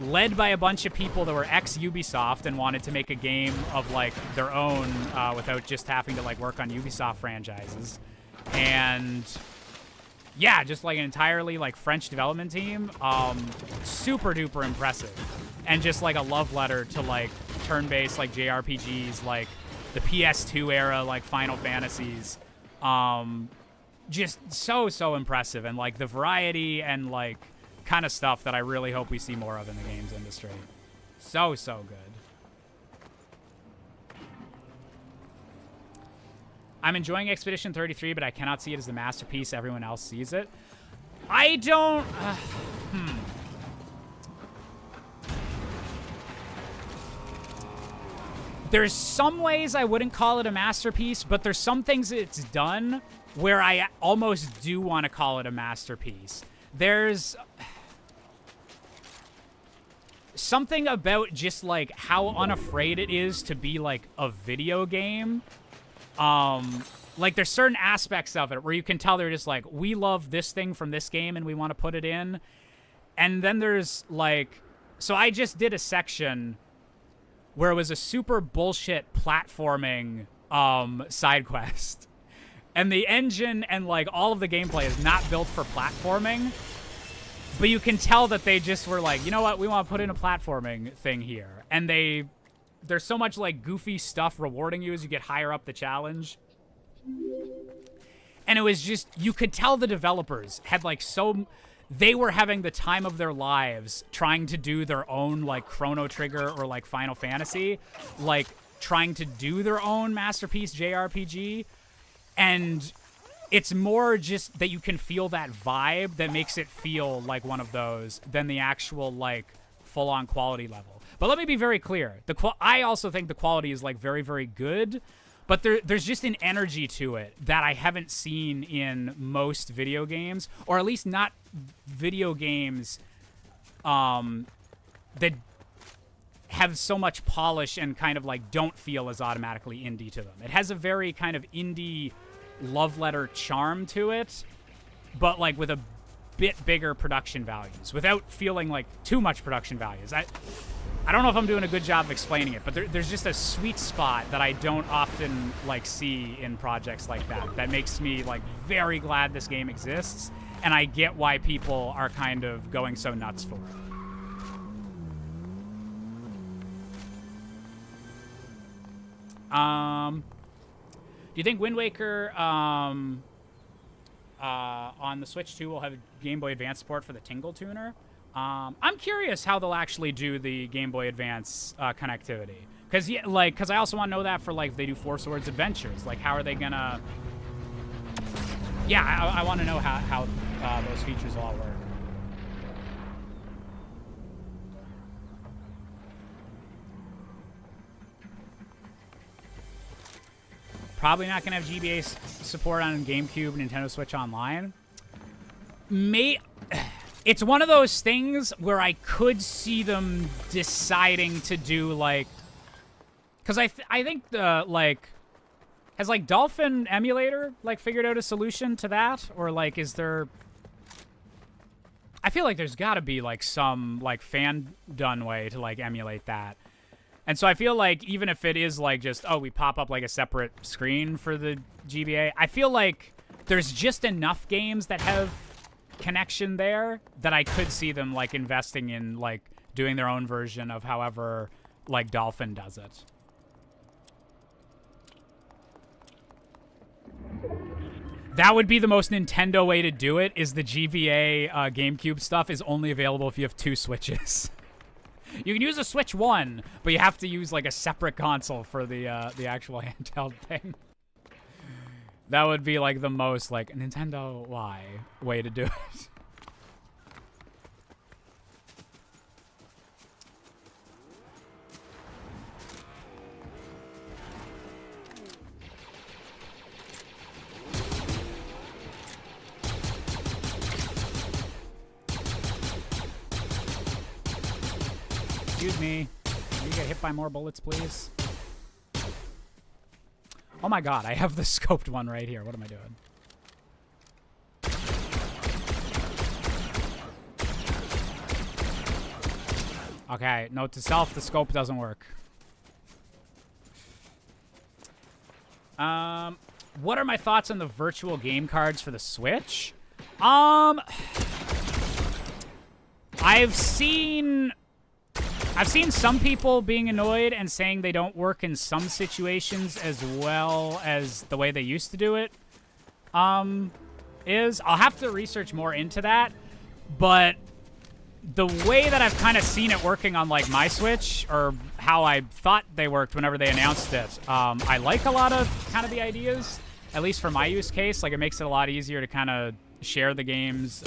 S1: led by a bunch of people that were ex-Ubisoft and wanted to make a game of, like, their own without just having to, like, work on Ubisoft franchises. And, yeah, just, like, an entirely, like, French development team. Super-duper impressive. And just, like, a love letter to, like, turn-based, like, JRPGs, like, the PS2 era, like, Final Fantasies. Just so impressive, and like the variety and like kind of stuff that I really hope we see more of in the games industry. So good. I'm enjoying Expedition 33, but I cannot see it as the masterpiece everyone else sees it. I don't There's some ways I wouldn't call it a masterpiece, but there's some things it's done where I almost do want to call it a masterpiece. There's something about just, like, how unafraid it is to be, like, a video game. Like, there's certain aspects of it where you can tell they're just like, we love this thing from this game and we want to put it in. And then there's, like... So I just did a section where it was a super bullshit platforming side quest. And the engine and, like, all of the gameplay is not built for platforming. But you can tell that they just were like, you know what, we want to put in a platforming thing here. And there's so much, like, goofy stuff rewarding you as you get higher up the challenge. And it was just, you could tell the developers had, like, they were having the time of their lives trying to do their own, like, Chrono Trigger or, like, Final Fantasy. Like, trying to do their own masterpiece JRPG. And it's more just that you can feel that vibe that makes it feel like one of those than the actual, like, full-on quality level. But let me be very clear. I also think the quality is, like, very, very good. But there's just an energy to it that I haven't seen in most video games. Or at least not video games that have so much polish and kind of, like, don't feel as automatically indie to them. It has a very kind of indie love letter charm to it, but, like, with a bit bigger production values without feeling like too much production values. I don't know if I'm doing a good job of explaining it, but there's just a sweet spot that I don't often, like, see in projects like that makes me, like, very glad this game exists, and I get why people are kind of going so nuts for it. Do you think Wind Waker on the Switch 2 will have Game Boy Advance support for the Tingle Tuner? I'm curious how they'll actually do the Game Boy Advance connectivity. Because I also want to know that for, like, if they do Four Swords Adventures. Like, how are they gonna... Yeah, I want to know how those features will all work. Probably not going to have GBA support on GameCube, Nintendo Switch Online. It's one of those things where I could see them deciding to do, like... Because I think the, like... Has, like, Dolphin Emulator, like, figured out a solution to that? Or, like, is there... I feel like there's got to be, like, some, like, fan-done way to, like, emulate that. And so I feel like even if it is, like, just, oh, we pop up, like, a separate screen for the GBA, I feel like there's just enough games that have connection there that I could see them, like, investing in, like, doing their own version of however, like, Dolphin does it. That would be the most Nintendo way to do it, is the GBA GameCube stuff is only available if you have 2 Switches. You can use a Switch 1, but you have to use, like, a separate console for the actual handheld thing. That would be, like, the most, like, Nintendo why way to do it. Excuse me. Can you get hit by more bullets, please? Oh my god, I have the scoped one right here. What am I doing? Okay, note to self, the scope doesn't work. What are my thoughts on the virtual game cards for the Switch? I've seen some people being annoyed and saying they don't work in some situations as well as the way they used to do it. I'll have to research more into that, but the way that I've kind of seen it working on, like, my Switch, or how I thought they worked whenever they announced it, I like a lot of kind of the ideas, at least for my use case. Like, it makes it a lot easier to kind of share the games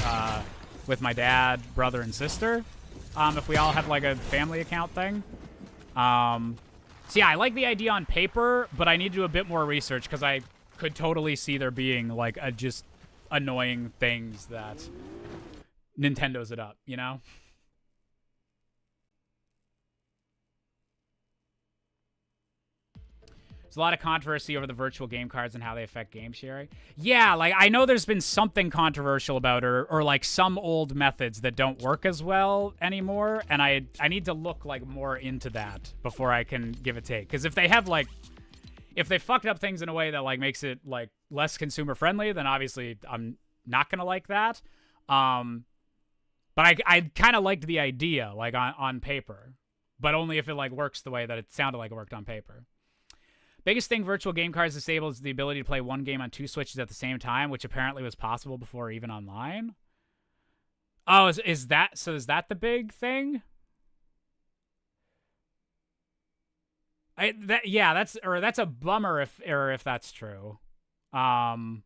S1: with my dad, brother, and sister. If we all have, like, a family account thing. So yeah, I like the idea on paper, but I need to do a bit more research because I could totally see there being like a just annoying things that Nintendo's it up, you know? There's a lot of controversy over the virtual game cards and how they affect game sharing. Yeah, like I know there's been something controversial about or like some old methods that don't work as well anymore, and I need to look like more into that before I can give a take. Because if they have like if they fucked up things in a way that like makes it like less consumer friendly, then obviously I'm not gonna like that. But I kind of liked the idea like on paper, but only if it like works the way that it sounded like it worked on paper. Biggest thing virtual game cards disable is the ability to play one game on 2 Switches at the same time, which apparently was possible before even online. Oh, is that the big thing? That's a bummer if that's true. My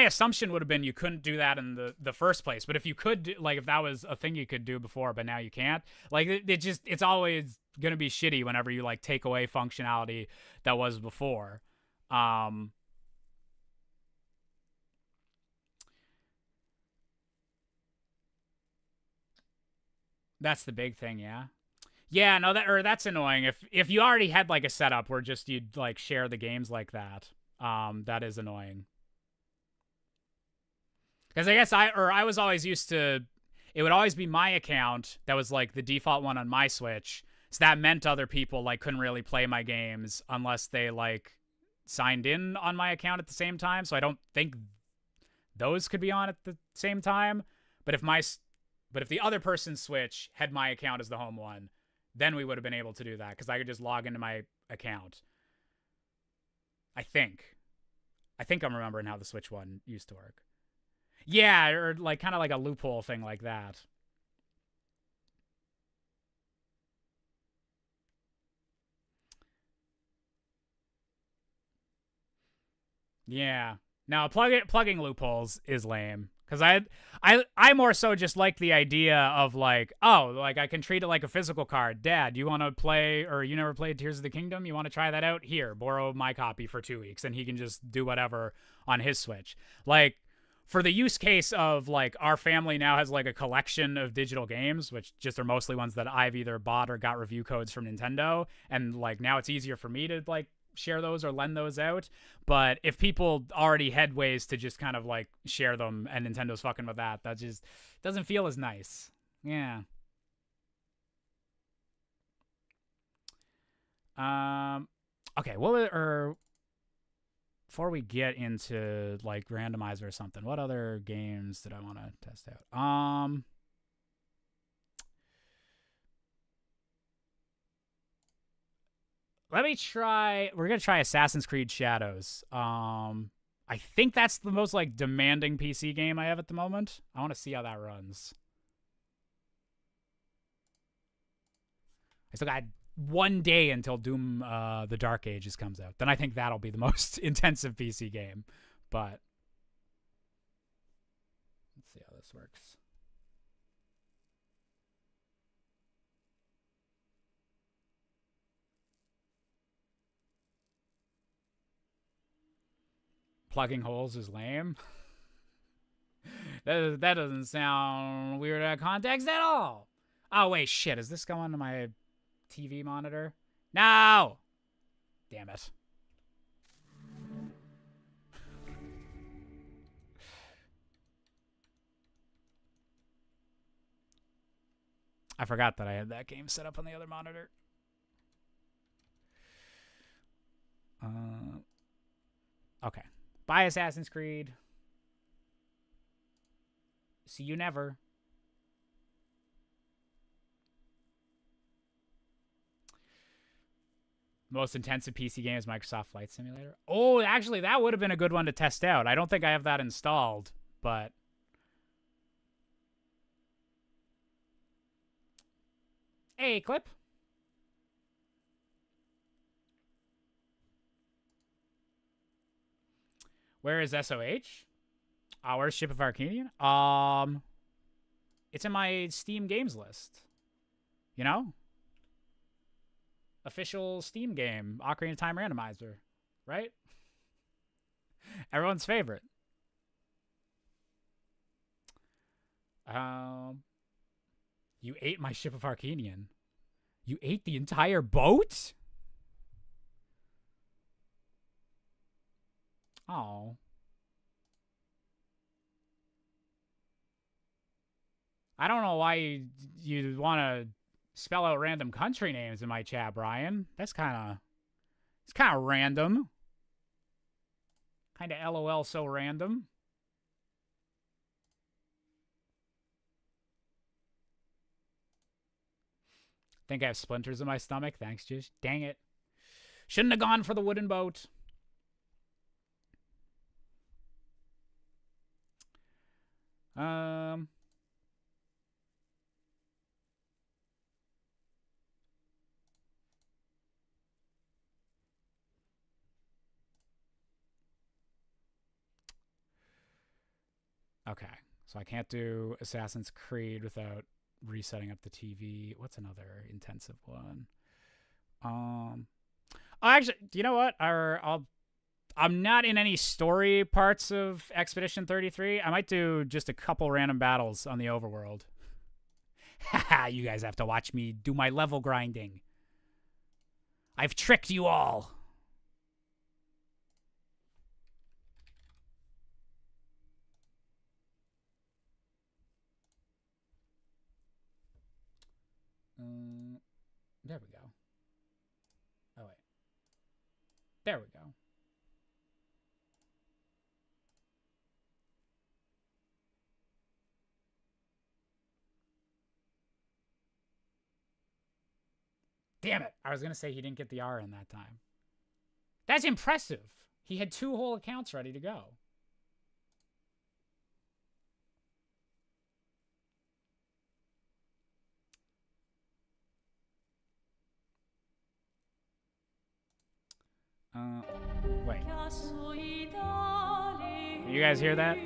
S1: assumption would have been you couldn't do that in the first place, but if you could do, like if that was a thing you could do before but now you can't, like it's always gonna be shitty whenever you like take away functionality that was before. That's the big thing, yeah. Yeah, no, that's annoying. If you already had like a setup where just you'd like share the games like that, that is annoying. Because I guess I was always used to, it would always be my account that was like the default one on my Switch. So that meant other people like couldn't really play my games unless they like signed in on my account at the same time. So I don't think those could be on at the same time. But if the other person's Switch had my account as the home one, then we would have been able to do that because I could just log into my account. I think I'm remembering how the Switch one used to work. Yeah, or like kind of like a loophole thing like that. Yeah. Now plugging loopholes is lame because I more so just like the idea of like, oh, like I can treat it like a physical card. Dad, you want to play, or you never played Tears of the Kingdom? You want to try that out? Here, borrow my copy for 2 weeks, and he can just do whatever on his Switch. Like for the use case of like our family now has like a collection of digital games, which just are mostly ones that I've either bought or got review codes from Nintendo, and like now it's easier for me to like share those or lend those out. But if people already had ways to just kind of like share them and Nintendo's fucking with that just doesn't feel as nice. Yeah. Okay, before we get into like randomizer or something, what other games did I want to test out? Let me try. We're gonna try Assassin's Creed Shadows. I think that's the most like demanding PC game I have at the moment. I want to see how that runs. I still got 1 day until Doom the Dark Ages comes out. Then I think that'll be the most intensive PC game. But let's see how this works. Plugging holes is lame. that doesn't sound weird out of context at all. Oh wait, shit. Is this going to my TV monitor? No! Damn it. I forgot that I had that game set up on the other monitor. Okay. Bye, Assassin's Creed. See you never. Most intensive PC game is Microsoft Flight Simulator. Oh, actually, that would have been a good one to test out. I don't think I have that installed, but hey, clip. Where is SOH? Where's Ship of Arcadian? It's in my Steam games list. You know? official Steam game, Ocarina of Time Randomizer, right? Everyone's favorite. You ate my ship of Arcanian. You ate the entire boat? Oh. I don't know why you'd want to spell out random country names in my chat, Brian. It's kind of random. Kind of LOL so random. Think I have splinters in my stomach. Thanks, Jish. Dang it. Shouldn't have gone for the wooden boat. Okay, so I can't do Assassin's Creed without resetting up the TV. What's another intensive one? Actually, you know what? I'm not in any story parts of Expedition 33. I might do just a couple random battles on the overworld. Haha, you guys have to watch me do my level grinding. I've tricked you all. There we go. Oh, wait. There we go. Damn it. I was going to say he didn't get the R in that time. That's impressive. He had 2 whole accounts ready to go. Wait. Can you guys hear that?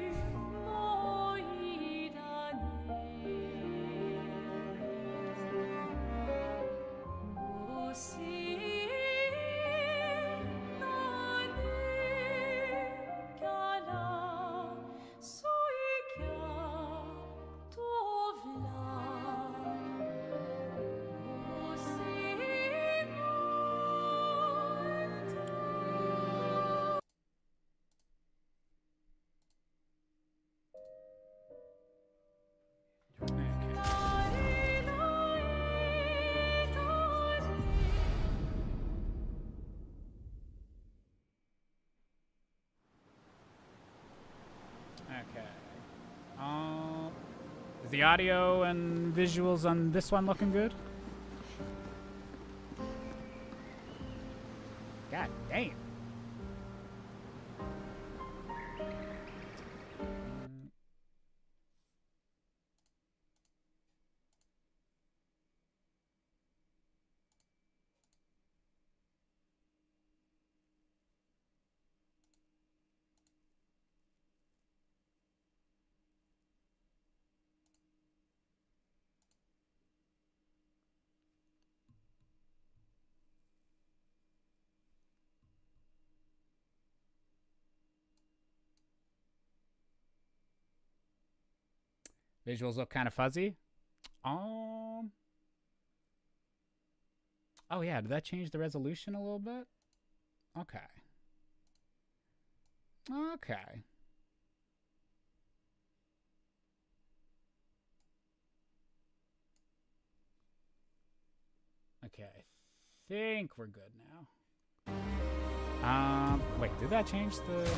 S1: Is the audio and visuals on this one looking good? God damn. Visuals look kind of fuzzy. Oh yeah, did that change the resolution a little bit? Okay. Okay. Okay, I think we're good now. Wait, did that change the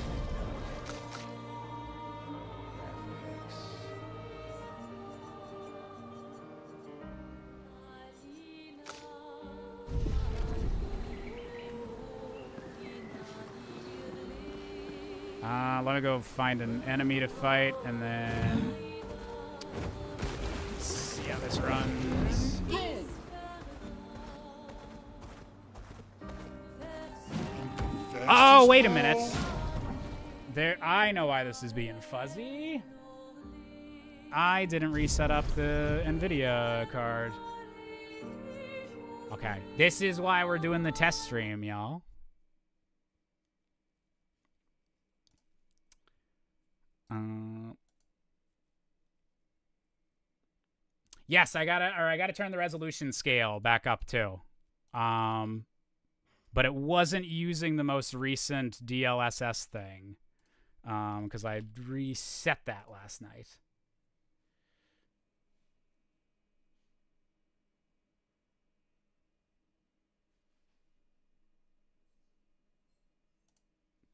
S1: let me go find an enemy to fight, and then let's see how this runs. Oh, wait a minute. I know why this is being fuzzy. I didn't reset up the NVIDIA card. Okay, this is why we're doing the test stream, y'all. Yes, I gotta turn the resolution scale back up too. But it wasn't using the most recent DLSS thing, because I reset that last night.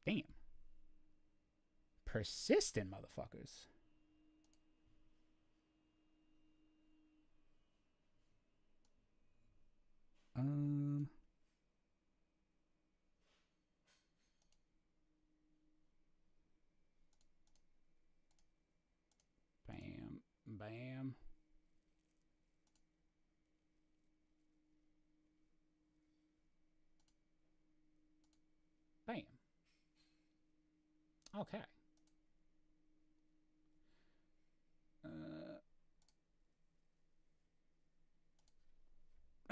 S1: Damn. Persistent motherfuckers. Bam. Bam. Bam. Okay.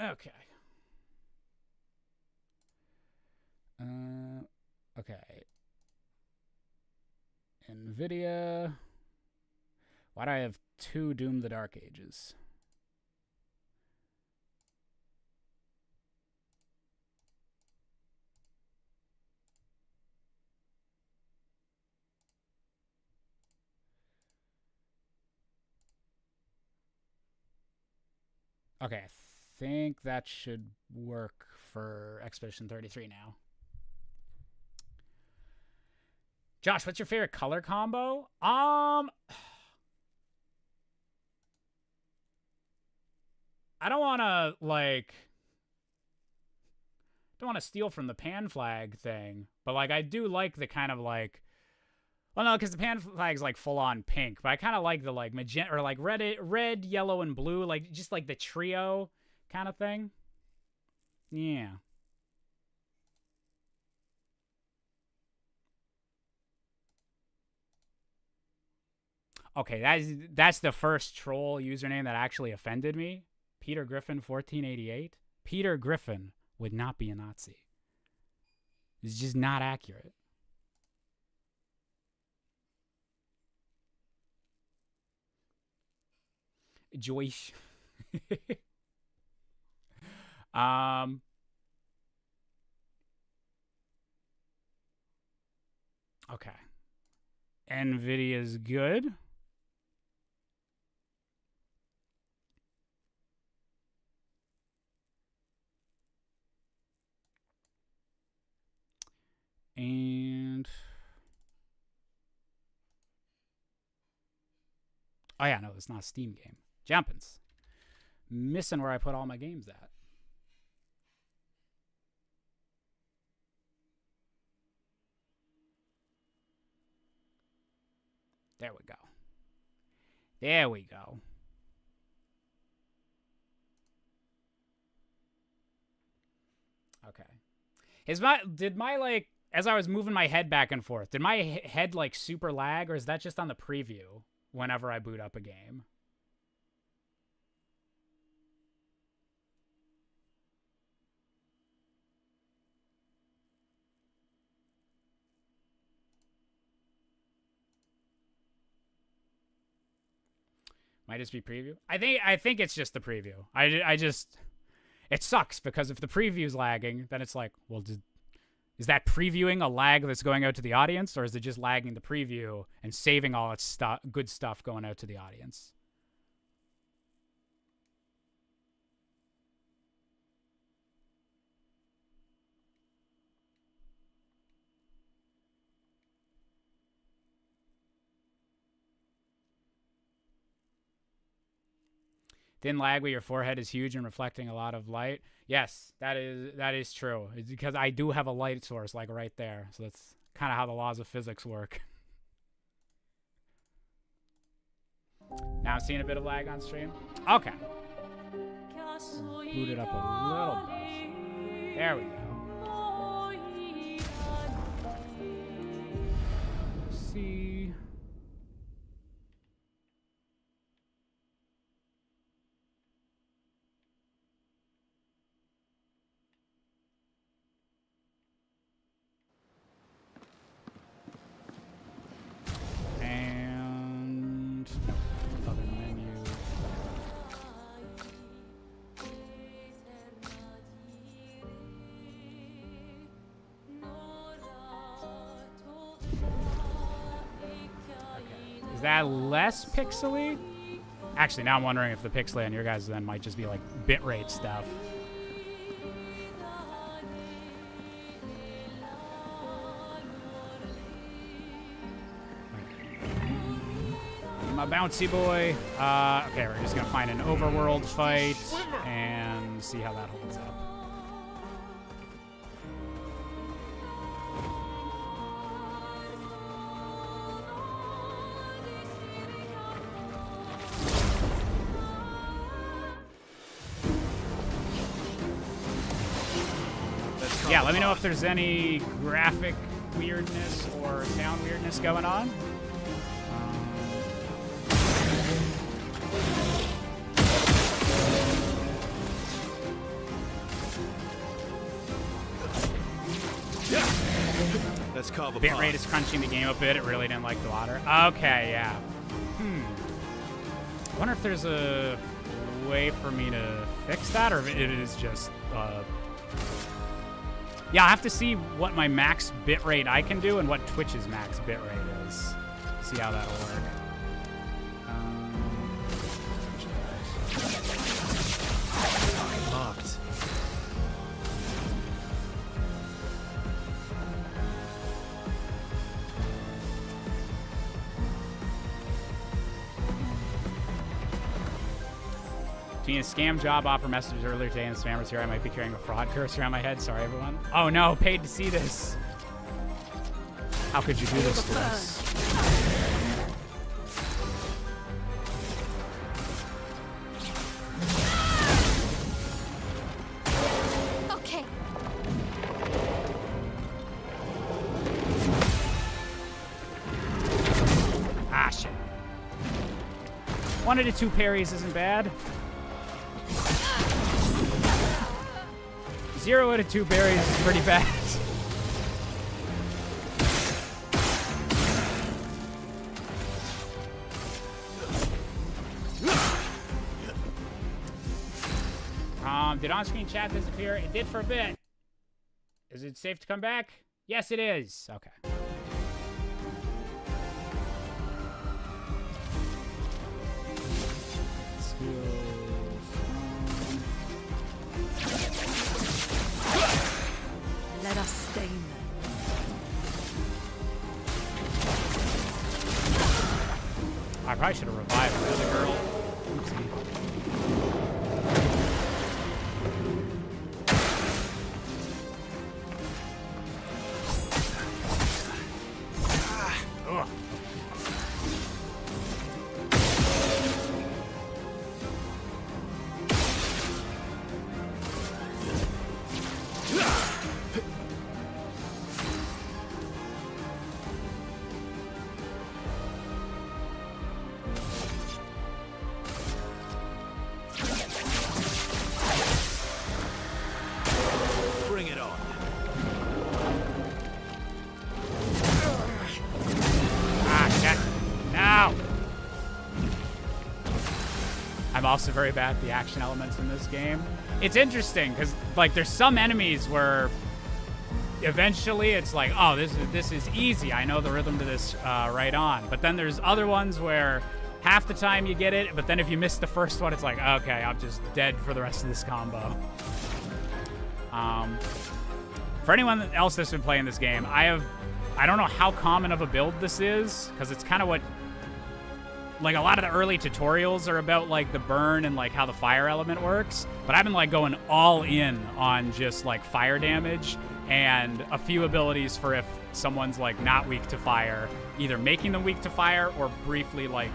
S1: Okay. Okay. NVIDIA. Why do I have 2 Doom the Dark Ages? Okay, I think that should work for Expedition 33 now. Josh, what's your favorite color combo? I don't want to steal from the pan flag thing, but like I do like the kind of like, well, no, because the pan flag's like full on pink, but I kind of like the like magenta or like red, yellow, and blue, like just like the trio kind of thing. Yeah. Okay, that's the first troll username that actually offended me. Peter Griffin 1488. Peter Griffin would not be a Nazi. It's just not accurate. Joyce. Okay. NVIDIA's good. And oh yeah, no, it's not a Steam game. Jumpins. Missing where I put all my games at. There we go. There we go. Okay. Did my like, as I was moving my head back and forth, did my head like super lag, or is that just on the preview whenever I boot up a game? Might just be preview. I think it's just the preview. I just it sucks because if the preview's lagging, then it's like, well, is that previewing a lag that's going out to the audience, or is it just lagging the preview and saving all its good stuff going out to the audience? Thin lag where your forehead is huge and reflecting a lot of light. Yes, that is true. It's because I do have a light source like right there. So that's kind of how the laws of physics work. Now I'm seeing a bit of lag on stream. Okay. Boot it up a little bit. There we go. Let's see. that less pixely? Actually, now I'm wondering if the pixely on your guys then might just be like bitrate stuff. My bouncy boy. Okay, we're just gonna find an overworld fight and see how that holds up. Yeah, let me know if there's any graphic weirdness or sound weirdness going on.
S2: Let's call the
S1: bitrate is crunching the game a bit. It really didn't like the water. Okay, yeah. I wonder if there's a way for me to fix that, or if it is just... Yeah, I have to see what my max bitrate I can do and what Twitch's max bitrate is. See how that'll work.
S2: Locked.
S1: Doing a scam job offer messages earlier today, and the spammers here. I might be carrying a fraud curse around my head. Sorry, everyone. Oh no, paid to see this. How could you do this to us?
S3: Okay.
S1: Ah, shit. 1 out of 2 parries isn't bad. 0 out of 2 berries is pretty bad. Did on-screen chat disappear? It did for a bit. Is it safe to come back? Yes, it is. Okay.
S3: Let us stay there.
S1: I probably should have revived the other girl. Oopsie. Ugh.
S2: Bring it on.
S1: Ah, shit. No! I'm also very bad at the action elements in this game. It's interesting, because, like, there's some enemies where eventually it's like, oh, this is easy. I know the rhythm to this right on. But then there's other ones where half the time you get it, but then if you miss the first one, it's like, okay, I'm just dead for the rest of this combo. For anyone else that's been playing this game, I don't know how common of a build this is, because it's kind of what, like, a lot of the early tutorials are about, like, the burn and, like, how the fire element works, but I've been, like, going all in on just, like, fire damage and a few abilities for if someone's, like, not weak to fire, either making them weak to fire or briefly, like,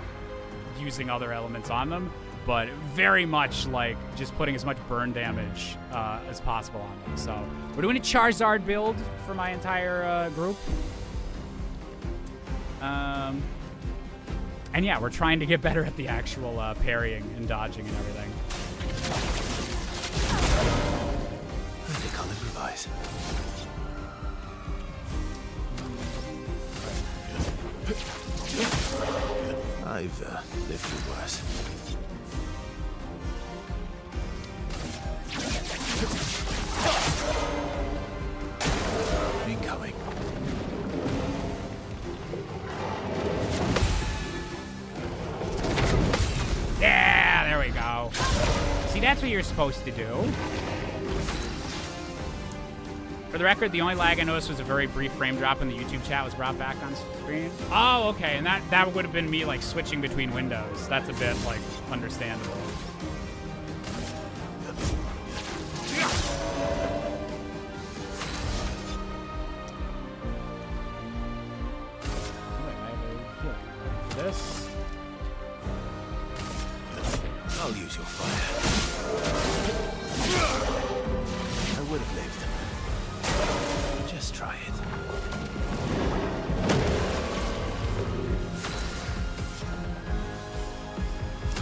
S1: using other elements on them. But very much like just putting as much burn damage as possible on them. So we're doing a Charizard build for my entire group. And yeah, we're trying to get better at the actual parrying and dodging and everything.
S2: I think I'll improvise. I've lived through worse. Incoming.
S1: See, that's what you're supposed to do. For the record, the only lag I noticed was a very brief frame drop when the YouTube chat was brought back on screen. Oh, okay, and that would have been me, like, switching between windows. That's a bit, like, understandable. This.
S2: I'll use your fire. I would have lived. Just try it.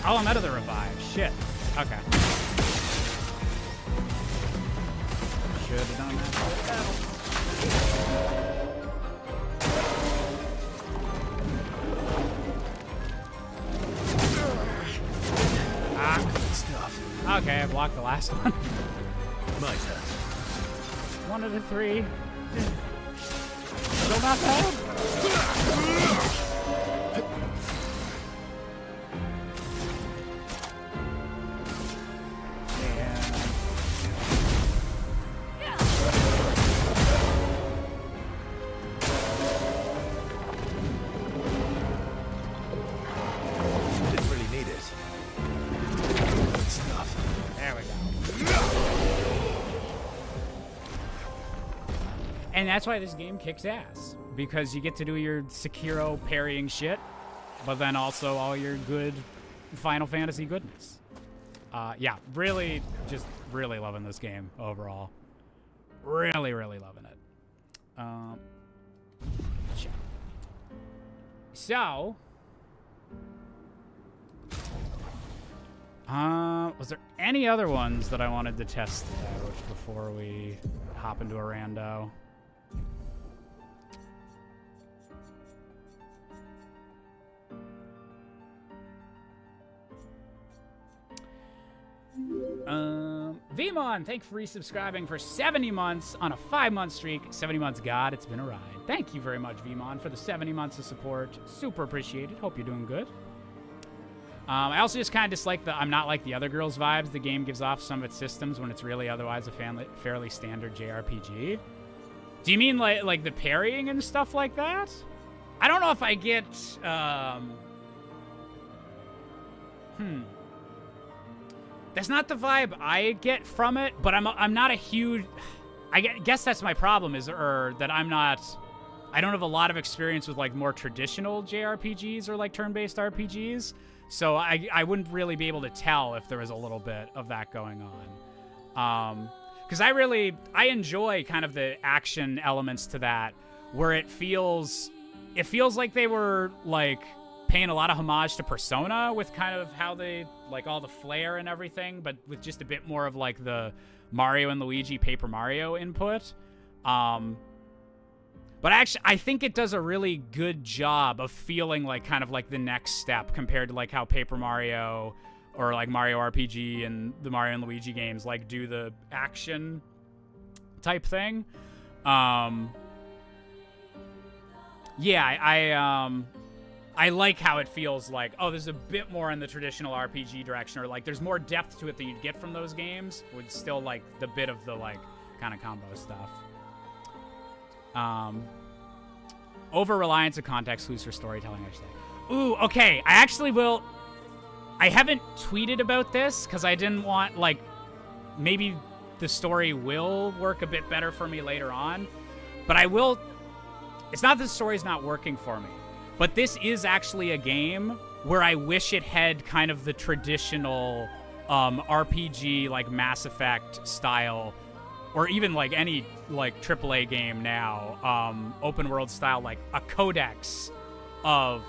S1: Oh, I'm out of the revive. Shit. Okay. Should have done that.
S2: Stuff.
S1: Okay, I blocked the last one.
S2: My turn.
S1: 1 out of 3. Still not bad.
S2: Didn't really need it. Good stuff.
S1: There we go. And that's why this game kicks ass. Because you get to do your Sekiro parrying shit, but then also all your good Final Fantasy goodness. Yeah, really, just really loving this game overall. Really, really loving it. Shit. So, was there any other ones that I wanted to test out before we hop into a rando? Vmon, thank you for resubscribing for 70 months on a 5-month streak. 70 months, God, it's been a ride. Thank you very much, Vmon, for the 70 months of support. Super appreciated. Hope you're doing good. I also just kind of dislike the I'm not like the other girls vibes the game gives off some of its systems when it's really otherwise a fairly standard JRPG. Do you mean like the parrying and stuff like that? I don't know if I get, That's not the vibe I get from it, but I'm not a huge... I guess that's my problem, is that I don't have a lot of experience with, like, more traditional JRPGs or, like, turn-based RPGs, so I wouldn't really be able to tell if there was a little bit of that going on. Because I enjoy kind of the action elements to that, where it feels like they were, like, paying a lot of homage to Persona with kind of how they, like, all the flair and everything, but with just a bit more of, like, the Mario and Luigi Paper Mario input. But actually, I think it does a really good job of feeling like kind of like the next step compared to, like, how Paper Mario or, like, Mario RPG and the Mario and Luigi games, like, do the action type thing. Yeah, I like how it feels like, oh, there's a bit more in the traditional RPG direction, or, like, there's more depth to it than you'd get from those games, with still, like, the bit of the, like, kind of combo stuff. Over-reliance of context clues for storytelling, I should say. Ooh, okay, I actually will... I haven't tweeted about this, because I didn't want, like, maybe the story will work a bit better for me later on, but I will... It's not that the story's not working for me. But this is actually a game where I wish it had kind of the traditional RPG, like Mass Effect style, or even like any like AAA game now, open world style, like a codex of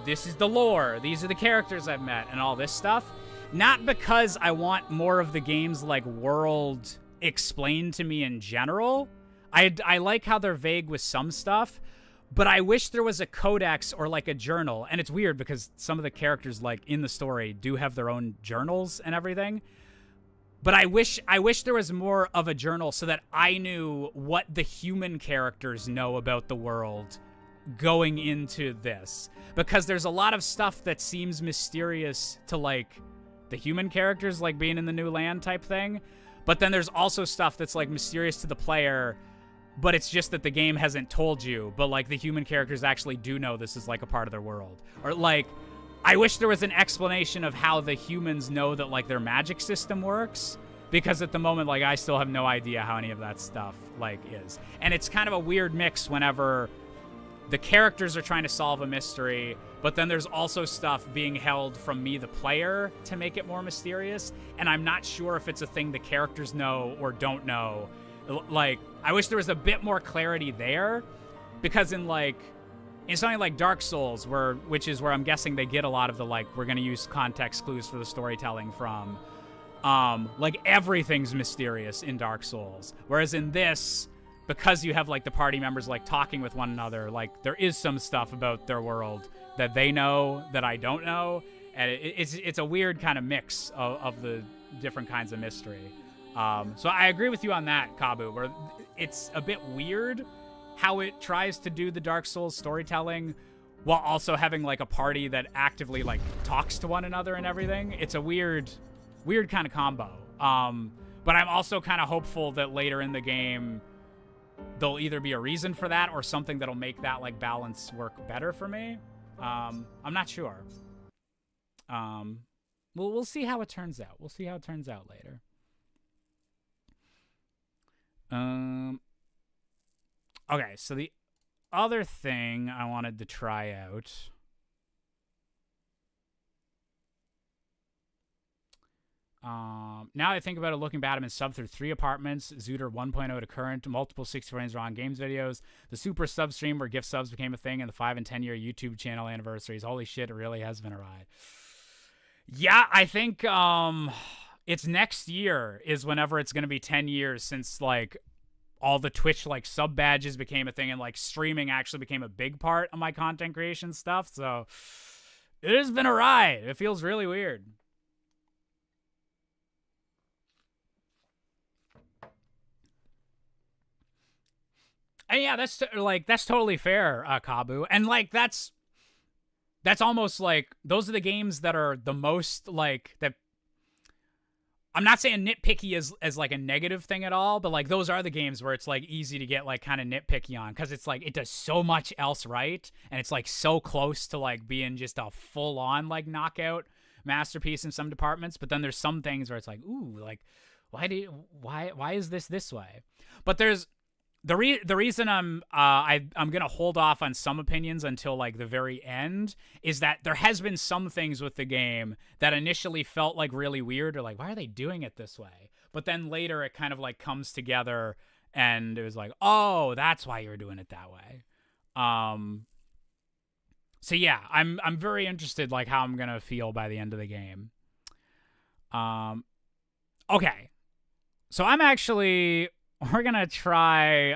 S1: this is the lore, these are the characters I've met, and all this stuff. Not because I want more of the game's like world explained to me in general. I like how they're vague with some stuff. But I wish there was a codex or, like, a journal. And it's weird because some of the characters, like, in the story do have their own journals and everything. But I wish there was more of a journal so that I knew what the human characters know about the world going into this. Because there's a lot of stuff that seems mysterious to, like, the human characters like being in the new land type thing. But then there's also stuff that's like mysterious to the player, but it's just that the game hasn't told you, but like the human characters actually do know this is like a part of their world. Or like, I wish there was an explanation of how the humans know that like their magic system works, because at the moment, like, I still have no idea how any of that stuff like is. And it's kind of a weird mix whenever the characters are trying to solve a mystery, but then there's also stuff being held from me, the player, to make it more mysterious. And I'm not sure if it's a thing the characters know or don't know. Like, I wish there was a bit more clarity there, because in something like Dark Souls, which is where I'm guessing they get a lot of the, like, we're going to use context clues for the storytelling from, like, everything's mysterious in Dark Souls. Whereas in this, because you have, like, the party members, like, talking with one another, like, there is some stuff about their world that they know that I don't know. And it's a weird kind of mix of the different kinds of mystery. So I agree with you on that, Kabu, where it's a bit weird how it tries to do the Dark Souls storytelling while also having, like, a party that actively, like, talks to one another and everything. It's a weird kind of combo. But I'm also kind of hopeful that later in the game, there'll either be a reason for that or something that'll make that, like, balance work better for me. I'm not sure. We'll see how it turns out. We'll see how it turns out later. Okay, so the other thing I wanted to try out. Now I think about it, looking back, I'm in sub through 3 apartments, Zooter 1.0 to current, multiple 60 frames raw games videos, the super sub stream where gift subs became a thing, and the 5 and 10 year YouTube channel anniversaries. Holy shit, it really has been a ride. Yeah, I think it's next year is whenever it's going to be 10 years since, like, all the Twitch, like, sub badges became a thing, and, like, streaming actually became a big part of my content creation stuff. So it has been a ride. It feels really weird. And yeah, that's totally fair, Kabu. And, like, that's almost like, those are the games that are the most, like, that I'm not saying nitpicky as like a negative thing at all, but, like, those are the games where it's, like, easy to get, like, kind of nitpicky on, because it's like it does so much else right, and it's, like, so close to, like, being just a full on, like, knockout masterpiece in some departments. But then there's some things where it's like, ooh, like, why is this way? But there's the reason I'm gonna hold off on some opinions until, like, the very end is that there has been some things with the game that initially felt, like, really weird, or like, why are they doing it this way? But then later it kind of, like, comes together, and it was like, oh, that's why you're doing it that way. So yeah, I'm very interested, like, how I'm gonna feel by the end of the game. Okay, so we're gonna try,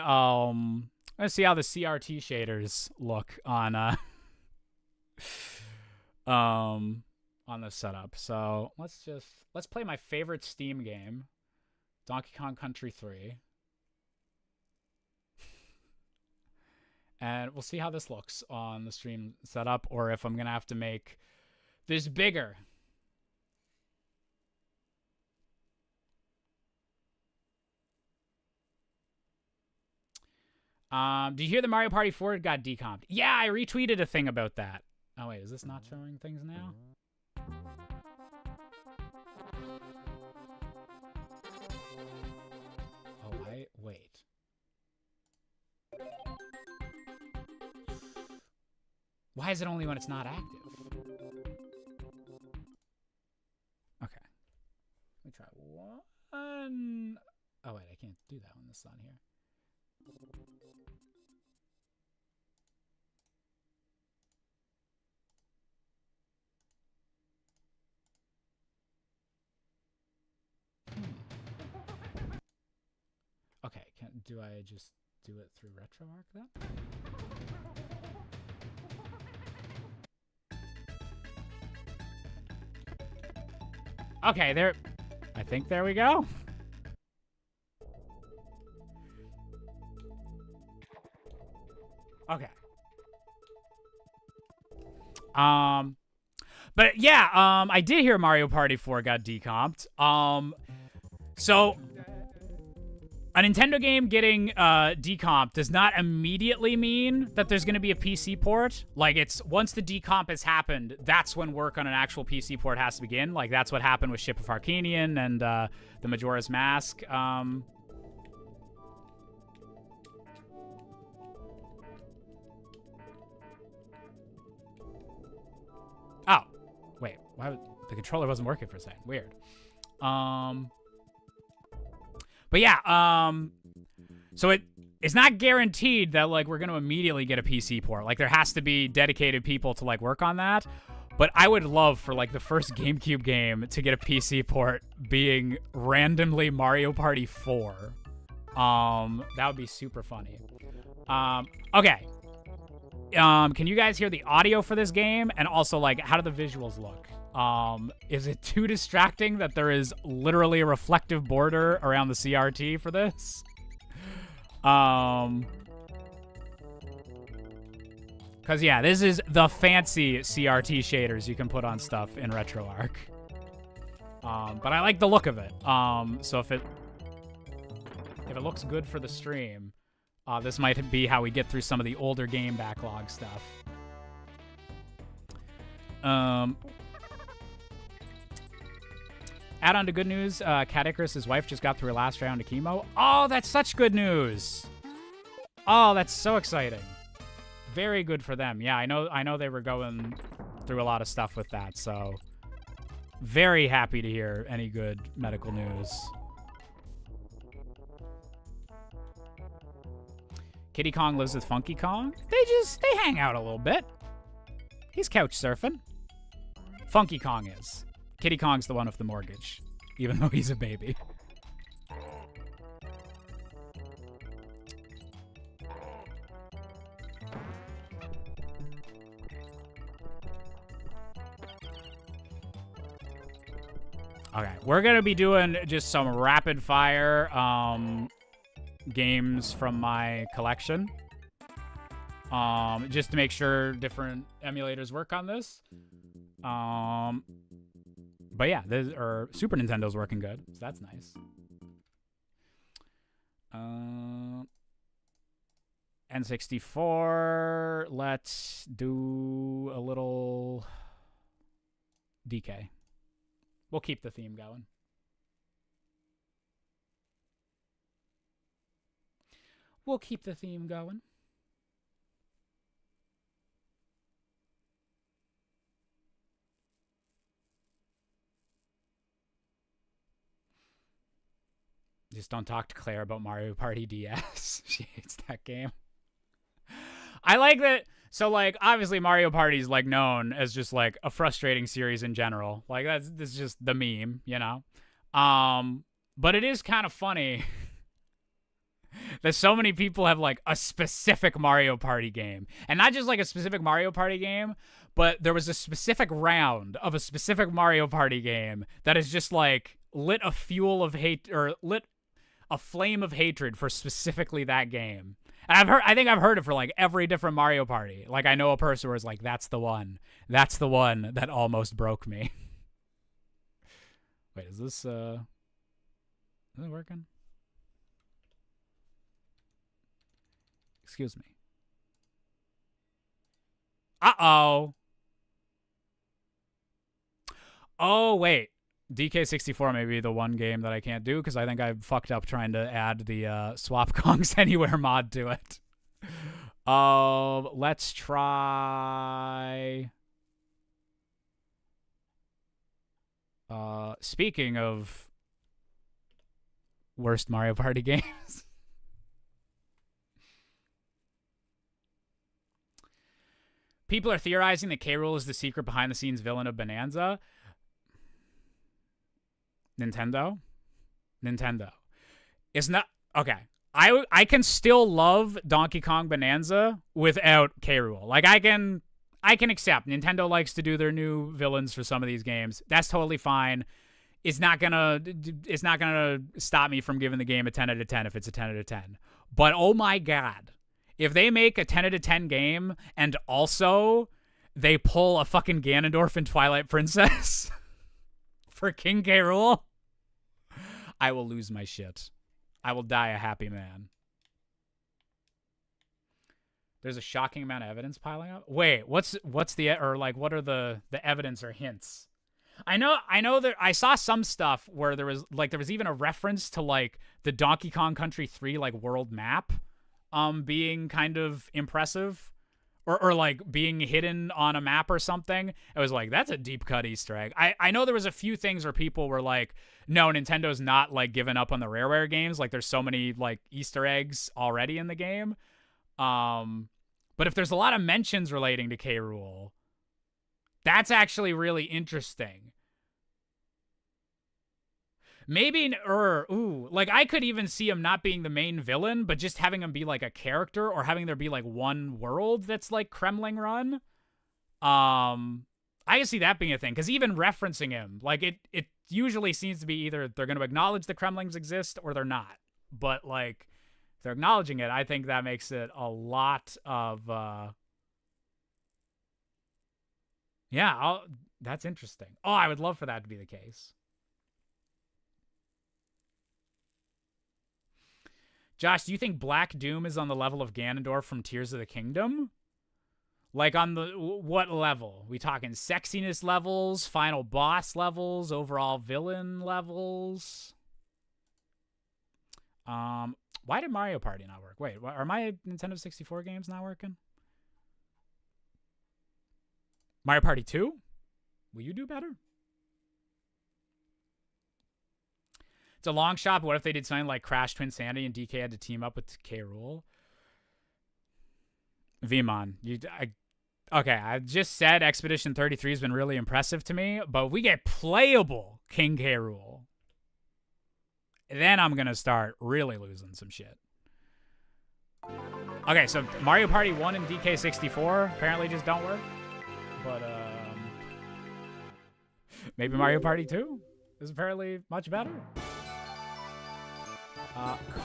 S1: let's see how the CRT shaders look on the setup. So let's play my favorite Steam game, Donkey Kong Country 3. And we'll see how this looks on the stream setup, or if I'm gonna have to make this bigger. Do you hear the Mario Party 4 got decomped? Yeah, I retweeted a thing about that. Oh, wait, is this not showing things now? Oh, wait. Why is it only when it's not active? Okay. Let me try one. Oh, wait, I can't do that when this is on here. Okay, do I just do it through RetroArch then? Okay, I think there we go. Okay. But yeah, I did hear Mario Party 4 got decomped. So a Nintendo game getting decomped does not immediately mean that there's going to be a PC port. Like, it's once the decomp has happened, that's when work on an actual PC port has to begin. Like, that's what happened with Ship of Arcanian and the Majora's Mask. Oh, wait. Why would, the controller wasn't working for a second. Weird. But yeah, so it's not guaranteed that, like, we're going to immediately get a PC port. Like, there has to be dedicated people to, like, work on that. But I would love for, like, the first GameCube game to get a PC port being randomly Mario Party 4. That would be super funny. Okay. Can you guys hear the audio for this game? And also, like, how do the visuals look? Is it too distracting that there is literally a reflective border around the CRT for this? Cause yeah, this is the fancy CRT shaders you can put on stuff in RetroArch. But I like the look of it. So if it looks good for the stream, this might be how we get through some of the older game backlog stuff. Add on to good news, Cat Icarus' wife just got through her last round of chemo. Oh, that's such good news. Oh, that's so exciting. Very good for them. Yeah, I know they were going through a lot of stuff with that, so very happy to hear any good medical news. Kitty Kong lives with Funky Kong. They hang out a little bit. He's couch surfing. Funky Kong is. Kitty Kong's the one with the mortgage, even though he's a baby. Okay, we're going to be doing just some rapid fire games from my collection. Just to make sure different emulators work on this. But yeah, Super Nintendo's working good, so that's nice. N64, let's do a little DK. We'll keep the theme going. We'll keep the theme going. Just don't talk to Claire about Mario Party DS. She hates that game. I like that. So, like, obviously Mario Party is, like, known as just, like, a frustrating series in general. Like, this is just the meme, you know? But it is kind of funny that so many people have, like, a specific Mario Party game. And not just, like, a specific Mario Party game, but there was a specific round of a specific Mario Party game that is just, like, lit a fuel of hate, or lit a flame of hatred for specifically that game. And I think I've heard it for, like, every different Mario Party. Like, I know a person who was like, that's the one that almost broke me. Wait, is it working? Excuse me. Uh-oh. Oh, wait. DK64 may be the one game that I can't do because I think I fucked up trying to add the Swap Kongs Anywhere mod to it. Let's try... speaking of worst Mario Party games... People are theorizing that K. Rool is the secret behind-the-scenes villain of Bonanza. Nintendo. It's not... Okay. I can still love Donkey Kong Bonanza without K. Rool. Like, I can accept. Nintendo likes to do their new villains for some of these games. That's totally fine. It's not gonna stop me from giving the game a 10 out of 10 if it's a 10 out of 10. But, oh my god. If they make a 10 out of 10 game and also they pull a fucking Ganondorf and Twilight Princess for King K. Rool, I will lose my shit. I will die a happy man. There's a shocking amount of evidence piling up. Wait, what's the, or like, what are the evidence or hints? I know that I saw some stuff where there was even a reference to like the Donkey Kong Country 3 like world map being kind of impressive or like being hidden on a map or something. It was like, that's a deep cut Easter egg. I know there was a few things where people were like, no, Nintendo's not like giving up on the Rareware games. Like there's so many like Easter eggs already in the game. But if there's a lot of mentions relating to K. Rool, that's actually really interesting. Maybe, like I could even see him not being the main villain, but just having him be like a character or having there be like one world that's like Kremling run. I can see that being a thing, because even referencing him, like it usually seems to be either they're going to acknowledge the Kremlings exist or they're not. But like, if they're acknowledging it, I think that makes it a lot of, yeah, that's interesting. Oh, I would love for that to be the case. Josh, do you think Black Doom is on the level of Ganondorf from Tears of the Kingdom? Like on the, what level? We talking sexiness levels, final boss levels, overall villain levels? Why did Mario Party not work? Wait, are my Nintendo 64 games not working? Mario Party 2? Will you do better? It's a long shot, but what if they did something like Crash Twinsanity and DK had to team up with K. Rool? Vmon, okay, I just said Expedition 33 has been really impressive to me, but we get playable King K. Rool, then I'm going to start really losing some shit. Okay, so Mario Party 1 and DK64 apparently just don't work. But, maybe Mario Party 2 is apparently much better.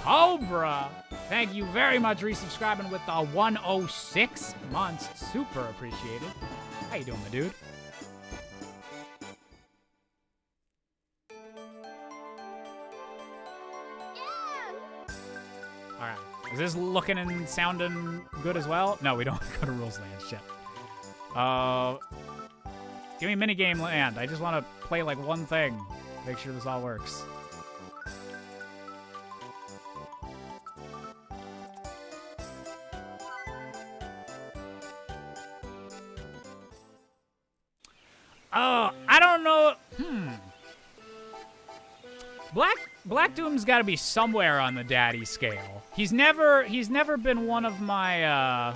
S1: Cobra, thank you very much for resubscribing with the 106 months. Super appreciated. How you doing, my dude? Alright. Is this looking and sounding good as well? No, we don't go to Rules Land. Shit. Give me Minigame Land. I just want to play like one thing. Make sure this all works. Oh, I don't know. Black Doom's got to be somewhere on the daddy scale. He's never been one of my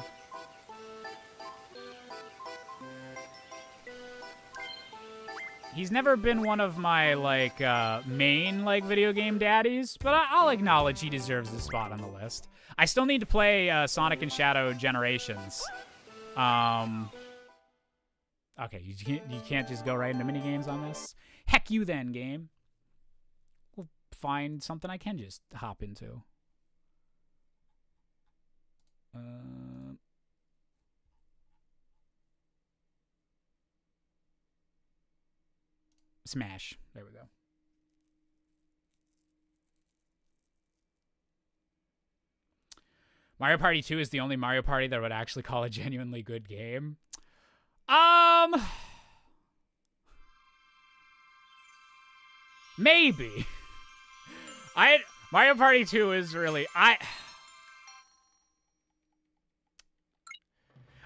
S1: he's never been one of my like main like video game daddies, but I'll acknowledge he deserves a spot on the list. I still need to play Sonic and Shadow Generations. Okay, you can't just go right into minigames on this? Heck you then, game. We'll find something I can just hop into. Smash. There we go. Mario Party 2 is the only Mario Party that I would actually call a genuinely good game. Maybe. Mario Party 2 is really, I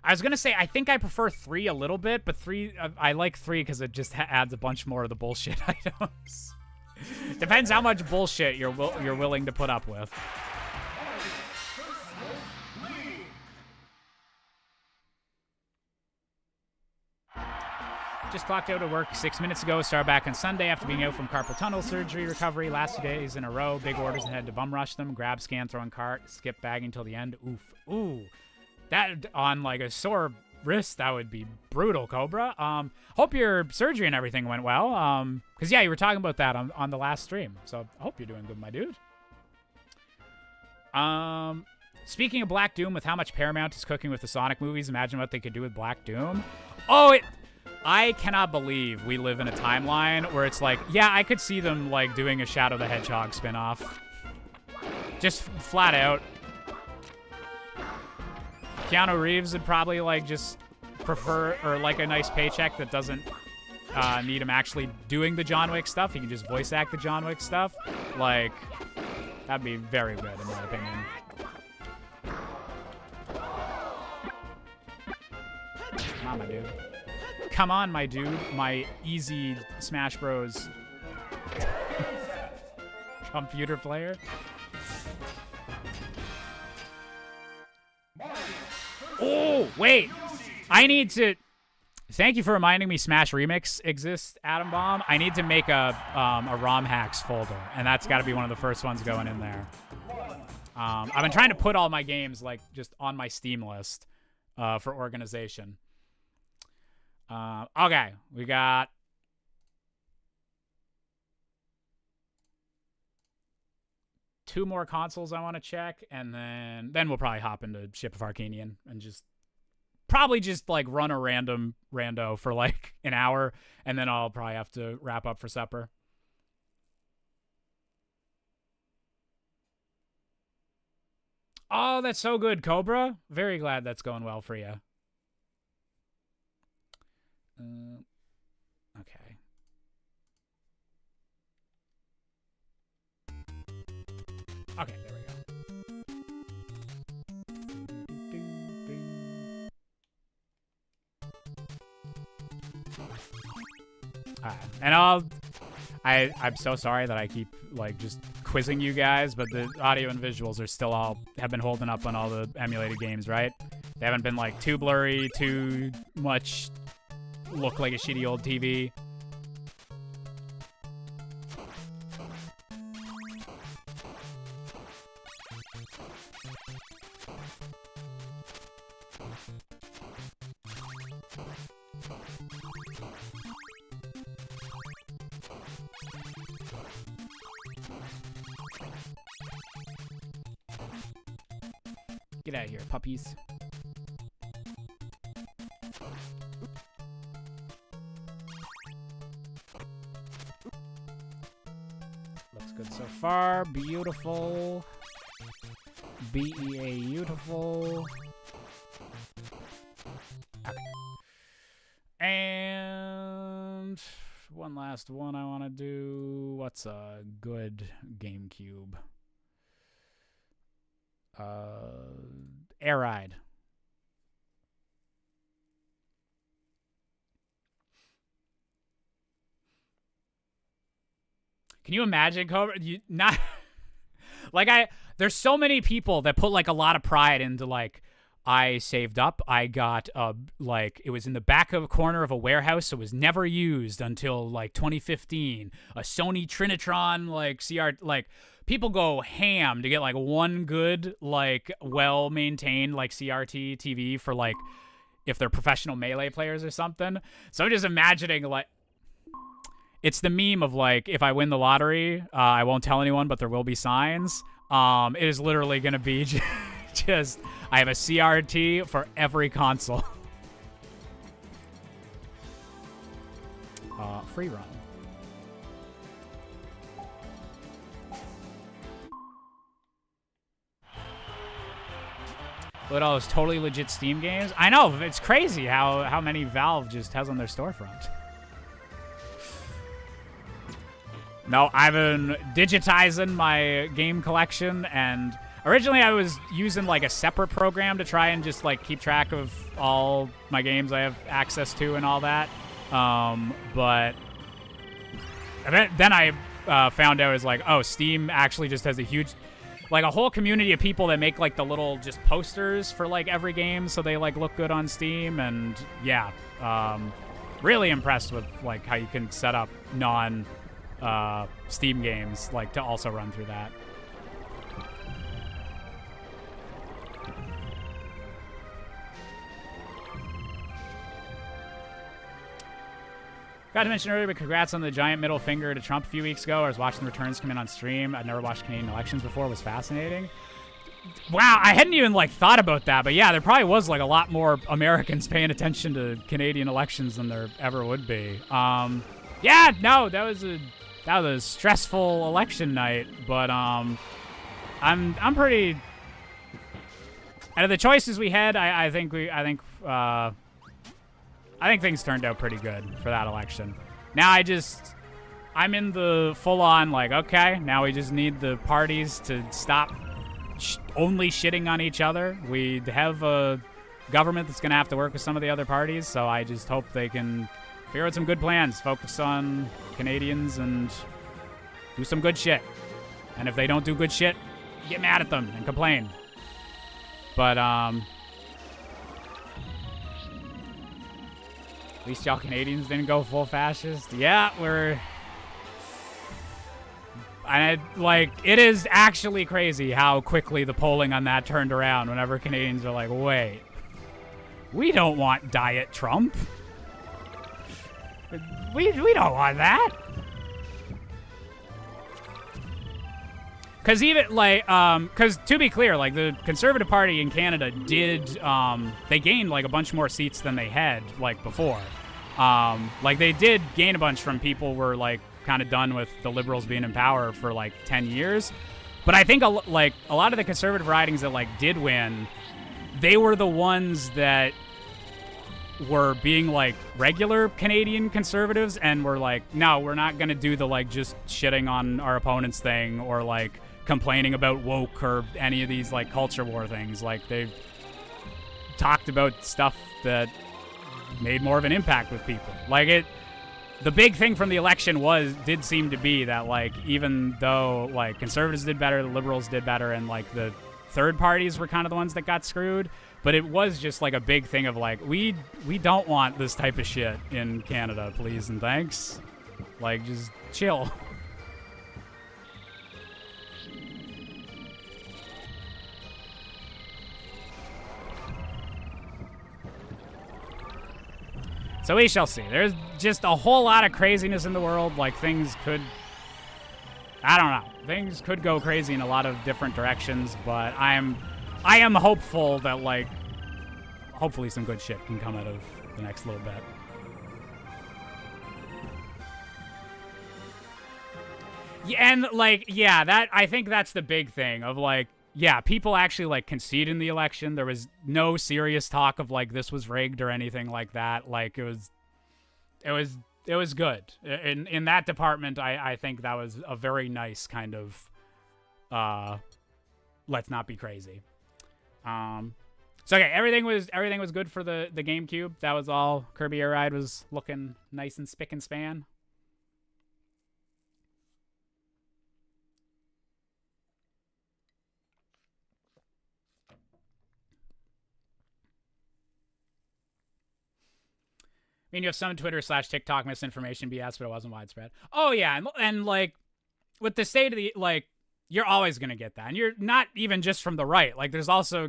S1: was gonna say, I think I prefer 3 a little bit, but 3, I like 3 because it just adds a bunch more of the bullshit items. Depends how much bullshit you're willing to put up with. Just clocked out of work 6 minutes ago. Started back on Sunday after being out from carpal tunnel surgery recovery. Last 2 days in a row. Big orders and had to bum rush them. Grab, scan, throw in cart. Skip bagging till the end. Oof. Ooh. That on like a sore wrist, that would be brutal, Cobra. Hope your surgery and everything went well. Because yeah, you were talking about that on the last stream. So I hope you're doing good, my dude. Speaking of Black Doom, with how much Paramount is cooking with the Sonic movies, imagine what they could do with Black Doom. Oh, I cannot believe we live in a timeline where it's like, yeah, I could see them like doing a Shadow the Hedgehog spinoff. Just flat out. Keanu Reeves would probably like just prefer or like a nice paycheck that doesn't need him actually doing the John Wick stuff. He can just voice act the John Wick stuff. Like, that'd be very good in my opinion. Come on, my dude. Come on, my dude. My easy Smash Bros. Computer player. Oh, wait. I need to... Thank you for reminding me Smash Remix exists, Atom Bomb. I need to make a ROM hacks folder, and that's got to be one of the first ones going in there. I've been trying to put all my games like just on my Steam list for organization. Okay, we got... two more consoles I want to check, and then we'll probably hop into Ship of Arcanian and just probably just like run a random rando for like an hour, and then I'll probably have to wrap up for supper. Oh, that's so good, Cobra. Very glad that's going well for you. Okay. Okay, there we go. And I'm so sorry that I keep like just quizzing you guys, but the audio and visuals are still have been holding up on all the emulated games, right? They haven't been like too blurry, too much look like a shitty old TV. Get out of here, puppies. Looks good so far. Beautiful. BEA beautiful. Okay. And one last one I want to do. What's a good GameCube? Air Ride. Can you imagine, Cobra? Not like there's so many people that put like a lot of pride into like, I saved up. I got like it was in the back of a corner of a warehouse, so it was never used until like 2015. A Sony Trinitron like CR like. People go ham to get like one good, like well-maintained like CRT TV for like if they're professional Melee players or something. So I'm just imagining like it's the meme of like if I win the lottery, I won't tell anyone, but there will be signs. It is literally gonna be just I have a CRT for every console. Free run. Look at all those totally legit Steam games. I know, it's crazy how many Valve just has on their storefront. No, I've been digitizing my game collection, and originally I was using like a separate program to try and just like keep track of all my games I have access to and all that. But then I found out it's like, oh, Steam actually just has a huge... like a whole community of people that make like the little just posters for like every game so they like look good on Steam. And yeah, really impressed with like how you can set up non Steam games like to also run through that. Got to mention earlier, but congrats on the giant middle finger to Trump a few weeks ago. I was watching the returns come in on stream. I'd never watched Canadian elections before. It was fascinating. Wow, I hadn't even like thought about that, but yeah, there probably was like a lot more Americans paying attention to Canadian elections than there ever would be. Yeah, no, that was a stressful election night, but I'm pretty. Out of the choices we had, I think things turned out pretty good for that election. Now I'm in the full-on like, okay, now we just need the parties to stop only shitting on each other. We have a government that's going to have to work with some of the other parties, so I just hope they can figure out some good plans, focus on Canadians, and do some good shit. And if they don't do good shit, get mad at them and complain. But, at least y'all Canadians didn't go full fascist. Yeah, it is actually crazy how quickly the polling on that turned around whenever Canadians are like, wait, we don't want Diet Trump. We don't want that. Because even, because to be clear, like, the Conservative Party in Canada did, they gained, like, a bunch more seats than they had, like, before. Like, they did gain a bunch from people who were, like, kind of done with the Liberals being in power for, like, 10 years. But I think, a lot of the Conservative ridings that, like, did win, they were the ones that were being, like, regular Canadian Conservatives and were like, no, we're not going to do the, like, just shitting on our opponents thing or, like, complaining about woke or any of these, like, culture war things. Like, they've talked about stuff that made more of an impact with people. Like, the big thing from the election did seem to be that, like, even though, like, Conservatives did better, the Liberals did better, and, like, the third parties were kind of the ones that got screwed, but it was just, like, a big thing of, like, we don't want this type of shit in Canada, please and thanks. Like, just chill. So we shall see. There's just a whole lot of craziness in the world. Like, things could go crazy in a lot of different directions, but I am hopeful that, like, hopefully some good shit can come out of the next little bit. Yeah, and, like, yeah, I think that's the big thing of, like, yeah, people actually, like, concede in the election. There was no serious talk of, like, this was rigged or anything like that. Like, it was good. In that department, I think that was a very nice kind of, let's not be crazy. So, okay, everything was good for the GameCube. That was all. Kirby Air Ride was looking nice and spick and span. I mean, you have some Twitter/TikTok misinformation BS, but it wasn't widespread. Oh, yeah. And like, with the state of the, like, you're always going to get that. And you're not even just from the right. Like, there's also,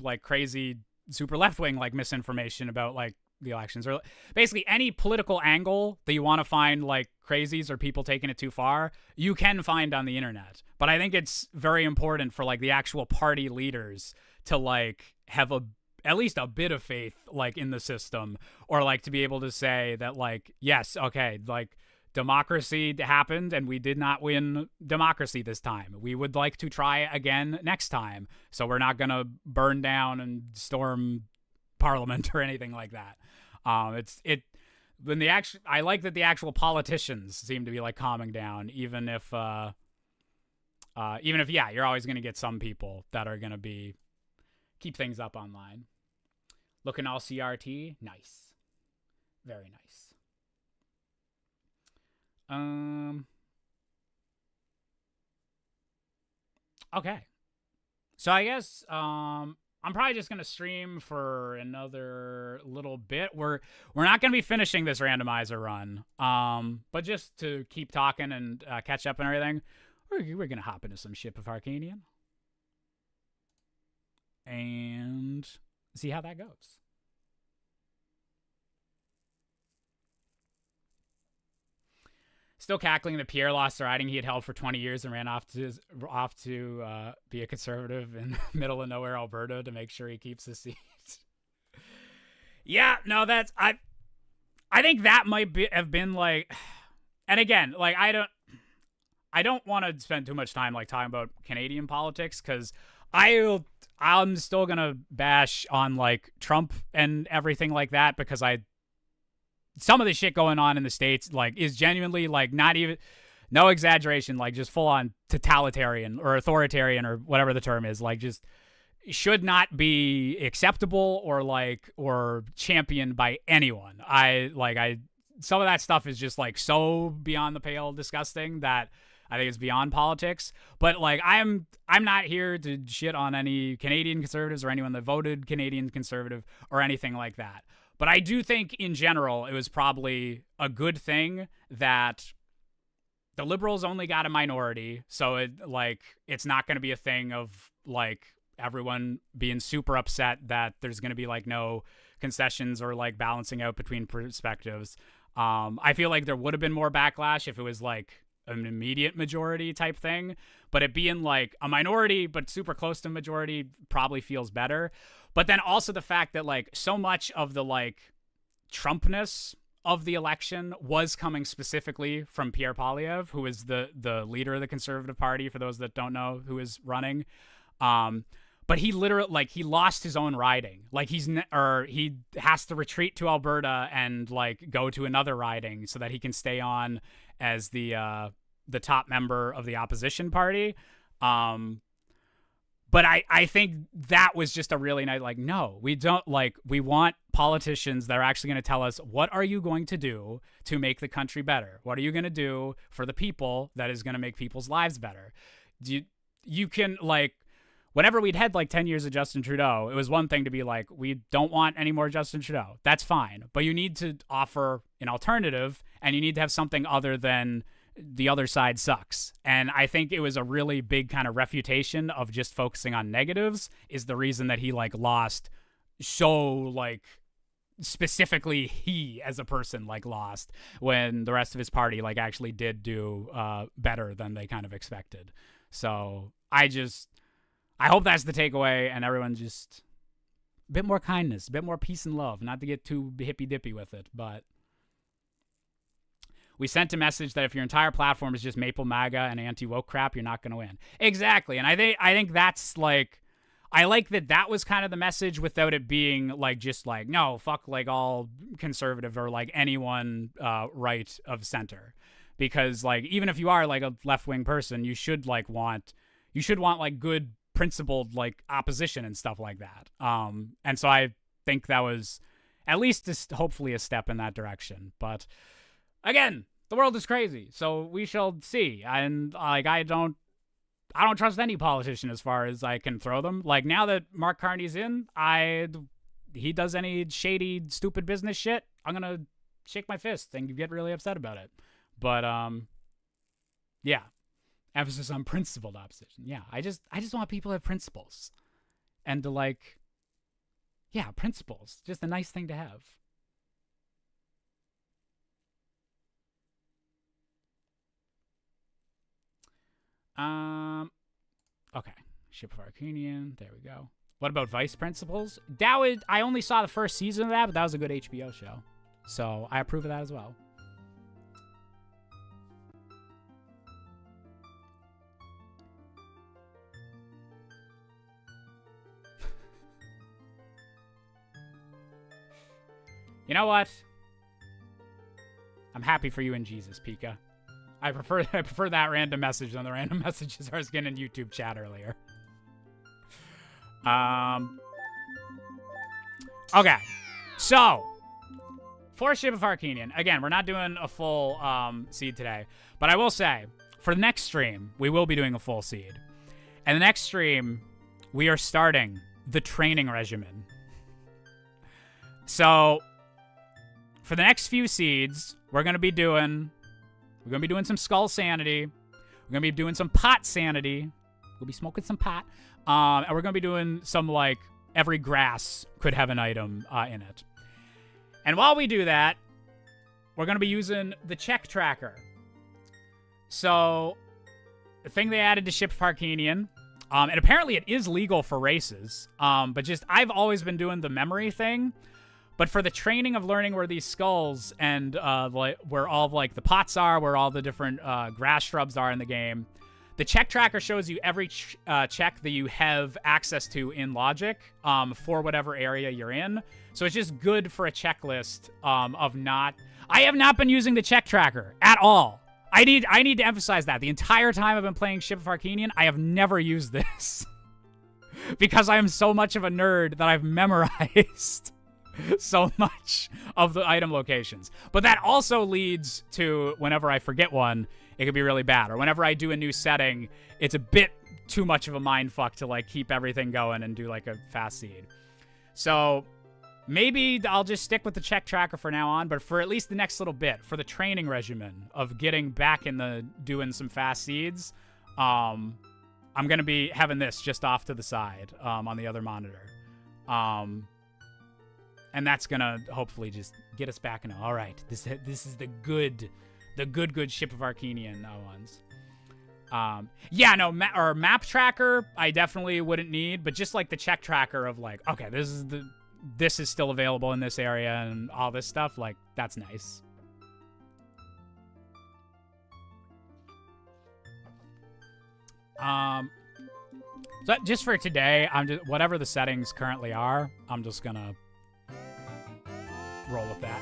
S1: like, crazy super left-wing, like, misinformation about, like, the elections. Or basically any political angle that you want to find, like, crazies or people taking it too far, you can find on the internet. But I think it's very important for, like, the actual party leaders to, like, have at least a bit of faith, like, in the system, or, like, to be able to say that, like, yes, okay, like, democracy happened and we did not win democracy this time. We would like to try again next time. So we're not going to burn down and storm parliament or anything like that. I like that the actual politicians seem to be, like, calming down, even if, yeah, you're always going to get some people that are going to keep things up online. Looking all CRT. Nice. Very nice. Okay. So I guess I'm probably just gonna stream for another little bit. We're not gonna be finishing this randomizer run. But just to keep talking and catch up and everything, we're gonna hop into some Ship of Arcanian and see how that goes. Still cackling that Pierre lost the riding he had held for 20 years and ran off to be a conservative in middle of nowhere Alberta to make sure he keeps his seat. Yeah, no, I think that might have been like, and again, like I don't want to spend too much time like talking about Canadian politics because I'm still gonna bash on like Trump and everything like that because some of the shit going on in the States like is genuinely like not even, no exaggeration, like just full on totalitarian or authoritarian or whatever the term is, like just should not be acceptable or championed by anyone. Some of that stuff is just like so beyond the pale disgusting that I think it's beyond politics. But like I'm not here to shit on any Canadian conservatives or anyone that voted Canadian conservative or anything like that. But I do think in general it was probably a good thing that the Liberals only got a minority, so it's not going to be a thing of like everyone being super upset that there's going to be like no concessions or like balancing out between perspectives. I feel like there would have been more backlash if it was like an immediate majority type thing, but it being like a minority but super close to majority probably feels better. But then also the fact that like so much of the like Trumpness of the election was coming specifically from Pierre Poilievre, who is the leader of the Conservative Party, for those that don't know who is running. But he literally, like, he lost his own riding. Like, he has to retreat to Alberta and like go to another riding so that he can stay on as the top member of the opposition party. But I think that was just a really nice, like, no, we don't, like, we want politicians that are actually going to tell us, what are you going to do to make the country better? What are you going to do for the people that is going to make people's lives better? You can, like, whenever we'd had, like, 10 years of Justin Trudeau, it was one thing to be like, we don't want any more Justin Trudeau. That's fine. But you need to offer an alternative, and you need to have something other than the other side sucks. And I think it was a really big kind of refutation of just focusing on negatives is the reason that he like lost so like specifically he as a person like lost when the rest of his party like actually did do better than they kind of expected. So I hope that's the takeaway and everyone just a bit more kindness, a bit more peace and love, not to get too hippy dippy with it, but we sent a message that if your entire platform is just Maple MAGA and anti-woke crap, you're not going to win. Exactly. And I think that's like, I like that was kind of the message without it being like, just like, no, fuck like all conservative or like anyone right of center. Because like, even if you are like a left-wing person, you should want like good principled like opposition and stuff like that. And so I think that was at least hopefully a step in that direction. But again, the world is crazy, so we shall see. And like, I don't trust any politician as far as I can throw them. Like now that Mark Carney's in, he does any shady, stupid business shit, I'm gonna shake my fist and get really upset about it. But yeah, emphasis on principled opposition. Yeah, I just want people to have principles, and to like, yeah, principles, just a nice thing to have. Okay. Ship of Arcanian. There we go. What about Vice Principals? I only saw the first season of that, but that was a good HBO show. So I approve of that as well. You know what? I'm happy for you in Jesus, Pika. I prefer that random message than the random messages I was getting in YouTube chat earlier. Okay. So, for Ship of Arcanian, again, we're not doing a full seed today, but I will say, for the next stream, we will be doing a full seed. And the next stream, we are starting the training regimen. So, for the next few seeds, we're going to be doing some skull sanity. We're going to be doing some pot sanity. We'll be smoking some pot. And we're going to be doing some, like, every grass could have an item in it. And while we do that, we're going to be using the check tracker. So, the thing they added to Ship of Arcanian, and apparently it is legal for races, but just, I've always been doing the memory thing, but for the training of learning where these skulls and like where all of, like, the pots are, where all the different grass shrubs are in the game, the check tracker shows you every check that you have access to in Logic for whatever area you're in. So it's just good for a checklist of not... I have not been using the check tracker at all. I need to emphasize that. The entire time I've been playing Ship of Arcanian, I have never used this. Because I am so much of a nerd that I've memorized so much of the item locations. But that also leads to, whenever I forget one, it could be really bad. Or whenever I do a new setting, it's a bit too much of a mindfuck to, like, keep everything going and do, like, a fast seed. So maybe I'll just stick with the check tracker for now on, but for at least the next little bit, for the training regimen of getting back in the doing some fast seeds, I'm going to be having this just off to the side on the other monitor. And that's going to hopefully just get us back into, all right, this is the good Ship of Arcanian ones. Yeah, no, map tracker, I definitely wouldn't need, but just like the check tracker of like, okay, this is still available in this area and all this stuff, like, that's nice. So just for today, whatever the settings currently are, I'm just gonna roll with that.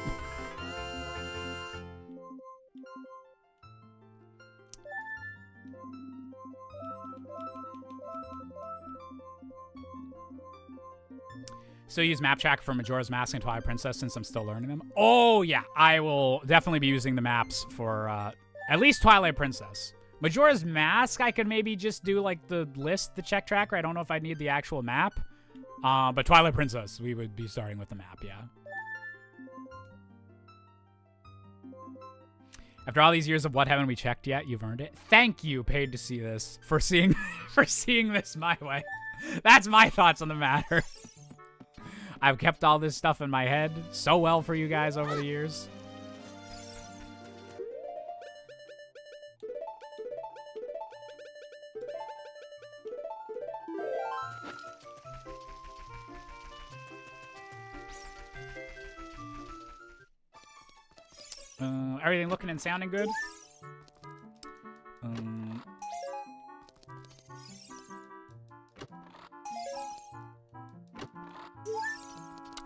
S1: Still use map track for Majora's Mask and Twilight Princess since I'm still learning them. Oh yeah, I will definitely be using the maps for at least Twilight Princess. Majora's Mask, I could maybe just do like the check tracker. I don't know if I'd need the actual map. But Twilight Princess, we would be starting with the map, yeah. After all these years of what haven't we checked yet, you've earned it. Thank you, Paid to See This, for seeing this my way. That's my thoughts on the matter. I've kept all this stuff in my head so well for you guys over the years. Everything looking and sounding good?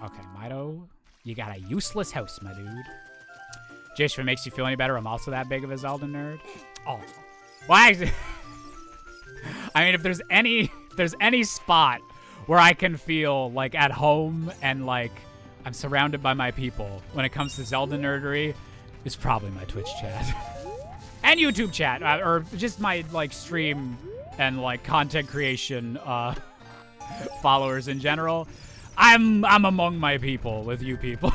S1: Okay, Mido, you got a useless house, my dude. Jish, if it makes you feel any better, I'm also that big of a Zelda nerd. Oh. Well, actually, I mean, if there's any spot where I can feel, like, at home and, like, I'm surrounded by my people when it comes to Zelda nerdery, it's probably my Twitch chat. And YouTube chat, or just my, like, stream and, like, content creation followers in general. I'm among my people with you people.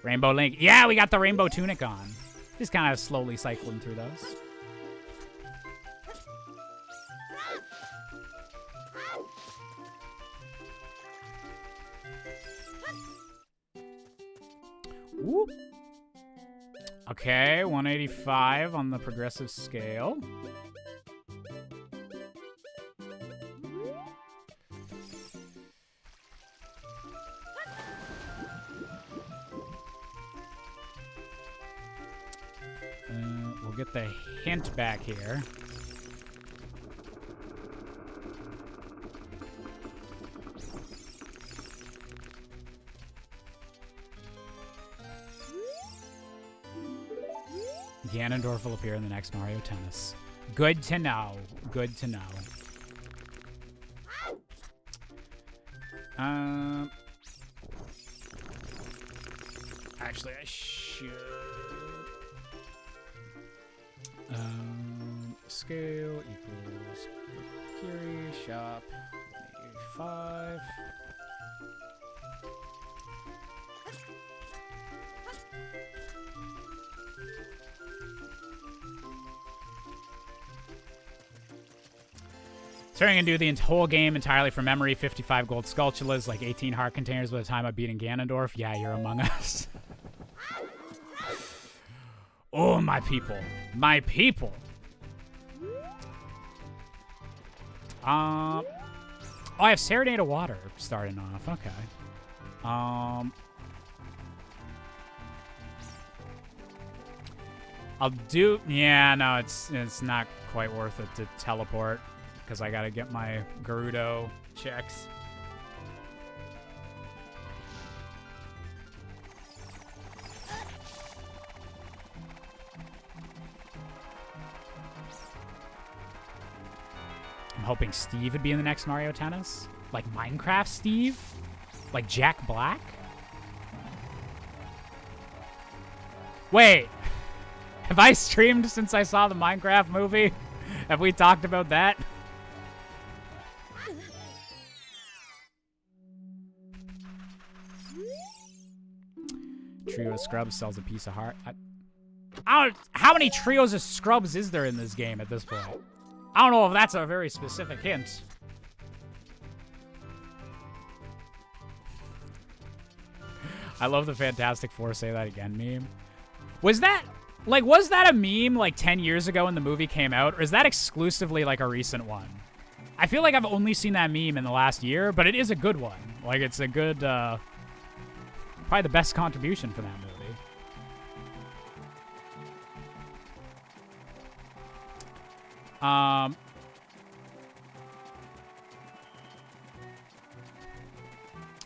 S1: Rainbow Link. Yeah, we got the rainbow tunic on. Just kind of slowly cycling through those. Whoop. Okay, 185 on the progressive scale. We'll get the hint back here. Ganondorf will appear in the next Mario Tennis. Good to know. Good to know. Actually, I should. Scale equals Kiri shop 5. So I'm going to do the whole game entirely from memory. 55 gold Skulltulas, like 18 heart containers by the time I'm beating Ganondorf. Yeah, you're among us. Oh, my people. My people. Oh, I have Serenade of Water starting off. Okay. I'll do... Yeah, no, it's not quite worth it to teleport because I got to get my Gerudo checks. I'm hoping Steve would be in the next Mario Tennis. Like Minecraft Steve? Like Jack Black? Wait. Have I streamed since I saw the Minecraft movie? Have we talked about that? Trio of Scrubs sells a piece of heart. I don't... How many trios of Scrubs is there in this game at this point? I don't know if that's a very specific hint. I love the Fantastic Four Say That Again meme. Was that a meme like 10 years ago when the movie came out, or is that exclusively like a recent one? I feel like I've only seen that meme in the last year, but it is a good one. Like, it's a good, probably the best contribution for that movie.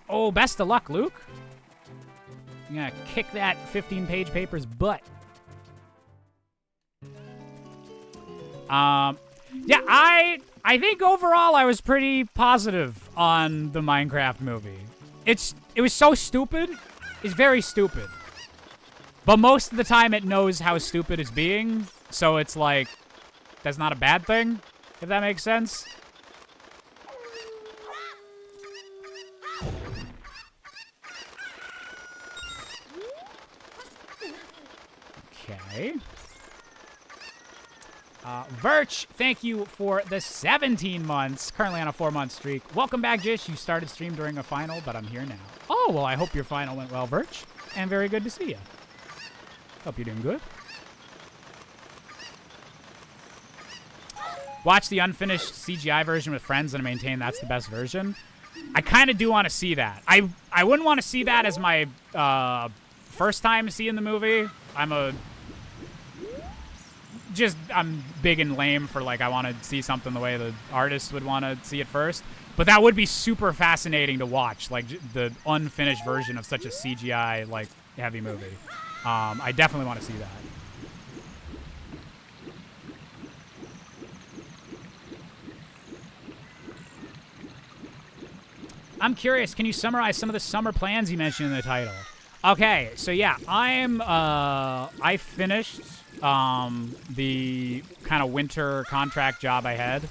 S1: Oh, best of luck, Luke. I'm gonna kick that 15-page paper's butt. Yeah, I think overall I was pretty positive on the Minecraft movie. It was so stupid. It's very stupid. But most of the time it knows how stupid it's being, so it's like, that's not a bad thing, if that makes sense. Okay. Virch, thank you for the 17 months. Currently on a 4-month streak. Welcome back, Jish. You started stream during a final, but I'm here now. Oh, well, I hope your final went well, Virch. And very good to see you. Hope you're doing good. Watch the unfinished CGI version with friends and maintain that's the best version. I kind of do want to see that. I wouldn't want to see that as my first time seeing the movie. I'm big and lame for, like, I want to see something the way the artist would want to see it first. But that would be super fascinating to watch, like, the unfinished version of such a CGI, like, heavy movie. I definitely want to see that. I'm curious, can you summarize some of the summer plans you mentioned in the title? Okay, so yeah, I finished the kind of winter contract job I had.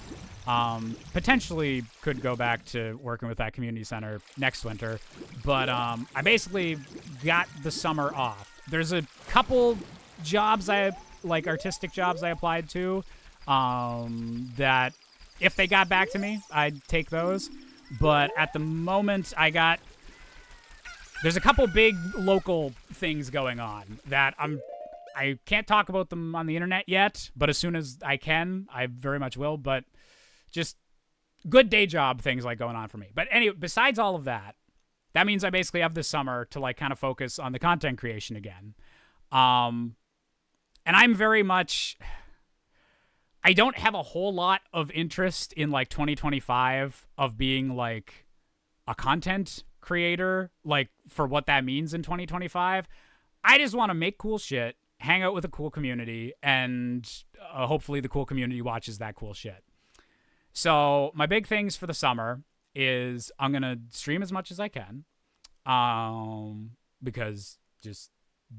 S1: Potentially could go back to working with that community center next winter, but I basically got the summer off. There's a couple jobs like artistic jobs I applied to that if they got back to me, I'd take those. But at the moment, there's a couple big local things going on that I can't talk about them on the internet yet, but as soon as I can, I very much will. But just good day job things like going on for me. But anyway, besides all of that, that means I basically have this summer to like kind of focus on the content creation again. And I'm very much... I don't have a whole lot of interest in like 2025 of being like a content creator, like for what that means in 2025. I just want to make cool shit, hang out with a cool community, and hopefully the cool community watches that cool shit. So my big things for the summer is I'm going to stream as much as I can because just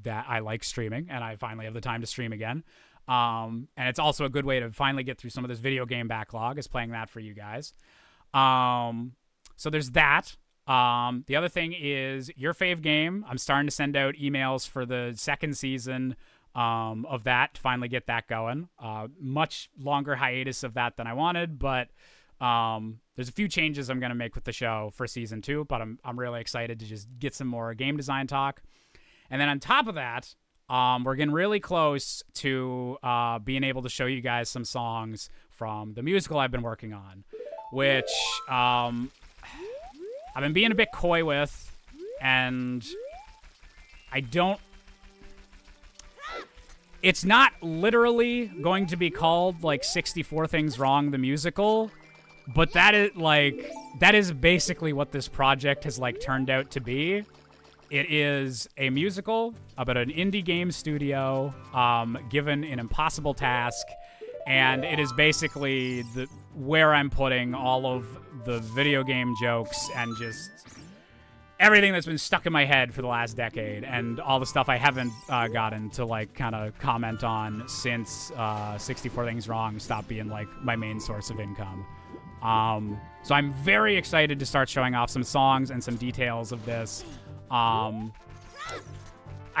S1: that I like streaming and I finally have the time to stream again. And it's also a good way to finally get through some of this video game backlog is playing that for you guys. So there's that. The other thing is your fave game. I'm starting to send out emails for the second season of that to finally get that going. Much longer hiatus of that than I wanted, but There's a few changes I'm gonna make with the show for season 2, but I'm really excited to just get some more game design talk. And then on top of that, we're getting really close to being able to show you guys some songs from the musical I've been working on, which I've been being a bit coy with, and it's not literally going to be called like 64 Things Wrong the musical, but that is basically what this project has like turned out to be. It is a musical about an indie game studio given an impossible task, and it is basically where I'm putting all of the video game jokes and just everything that's been stuck in my head for the last decade, and all the stuff I haven't gotten to like kind of comment on since 64 Things Wrong stopped being like my main source of income. So I'm very excited to start showing off some songs and some details of this. I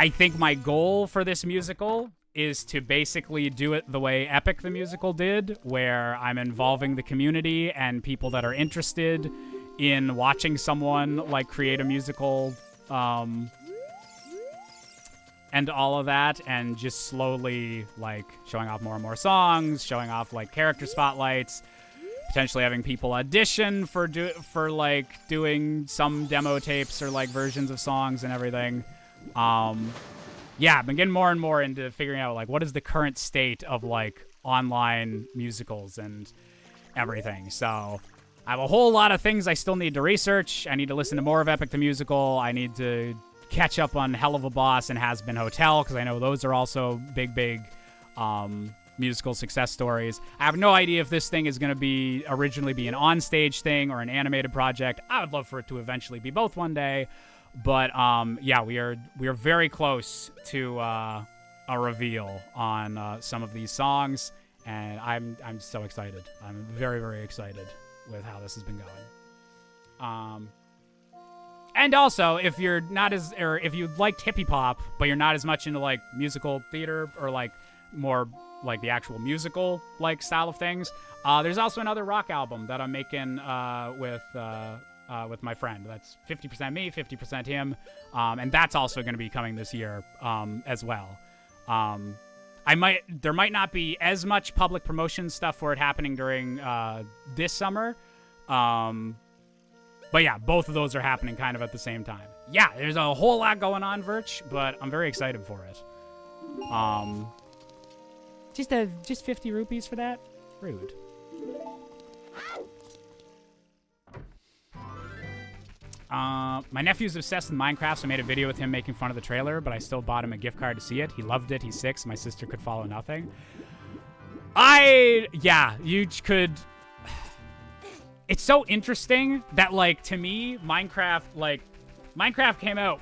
S1: think my goal for this musical is to basically do it the way Epic the Musical did, where I'm involving the community and people that are interested in watching someone like create a musical, and all of that, and just slowly like showing off more and more songs, showing off like character spotlights, potentially having people audition for like doing some demo tapes or like versions of songs and everything. Yeah, I've been getting more and more into figuring out like what is the current state of like online musicals and everything. So I have a whole lot of things I still need to research. I need to listen to more of Epic the Musical. I need to catch up on Hell of a Boss and Has Been Hotel, because I know those are also big musical success stories. I have no idea if this thing is going to originally be an on-stage thing or an animated project. I would love for it to eventually be both one day. But yeah, we are very close to a reveal on some of these songs, and I'm so excited. I'm very, very excited with how this has been going. And also, if you're not if you liked hippie pop, but you're not as much into like musical theater or like more like the actual musical like style of things, there's also another rock album that I'm making with my friend. That's 50% me, 50% him, and that's also going to be coming this year as well. There might not be as much public promotion stuff for it happening during this summer, but yeah, both of those are happening kind of at the same time. Yeah, there's a whole lot going on, Virch, but I'm very excited for it. Just 50 rupees for that? Rude. My nephew's obsessed with Minecraft, so I made a video with him making fun of the trailer, but I still bought him a gift card to see it. He loved it. He's 6. My sister could follow nothing. Yeah, you could... It's so interesting that, like, to me, Minecraft came out,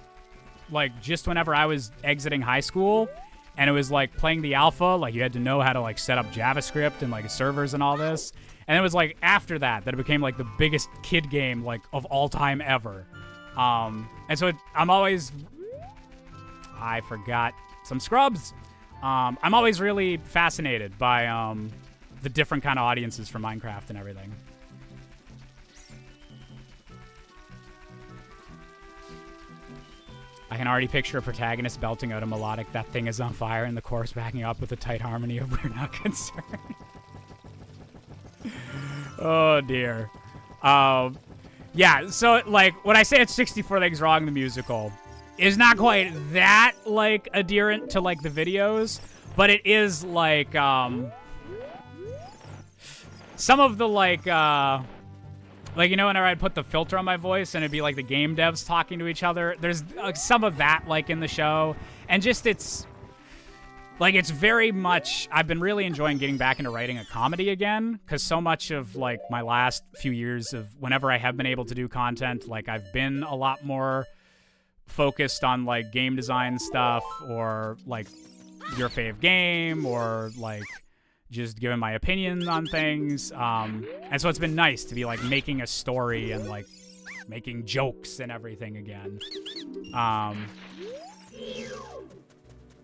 S1: like, just whenever I was exiting high school, and it was, like, playing the alpha. Like, you had to know how to, like, set up JavaScript and, like, servers and all this. And it was, like, after that it became, like, the biggest kid game, like, of all time ever. And so I forgot some scrubs. I'm always really fascinated by, the different kind of audiences for Minecraft and everything. I can already picture a protagonist belting out a melodic "That Thing Is on Fire" and the chorus backing up with a tight harmony of "We're Not Concerned." Oh, dear. Yeah, so, like, when I say it's 64 Things Wrong, the musical, is not quite that, like, adherent to, like, the videos, but it is, like, some of the, like, you know, whenever I'd put the filter on my voice and it'd be, like, the game devs talking to each other, there's some of that, like, in the show, and just it's... Like, it's very much... I've been really enjoying getting back into writing a comedy again, because so much of, like, my last few years of whenever I have been able to do content, like, I've been a lot more focused on, like, game design stuff, or, like, your fave game, or, like, just giving my opinion on things. And so it's been nice to be, like, making a story and, like, making jokes and everything again.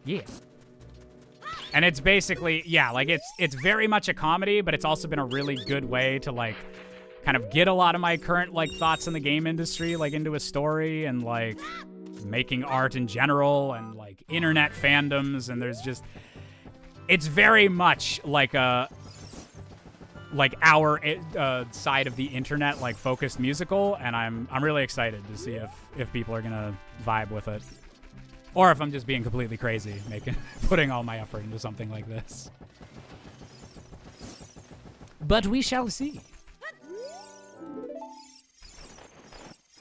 S1: Yeah. And it's basically, yeah, like, it's very much a comedy, but it's also been a really good way to, like, kind of get a lot of my current like thoughts in the game industry like into a story, and like making art in general, and like internet fandoms, and there's just, it's very much like a our side of the internet like focused musical, and I'm really excited to see if people are gonna vibe with it, or if I'm just being completely crazy putting all my effort into something like this. But we shall see.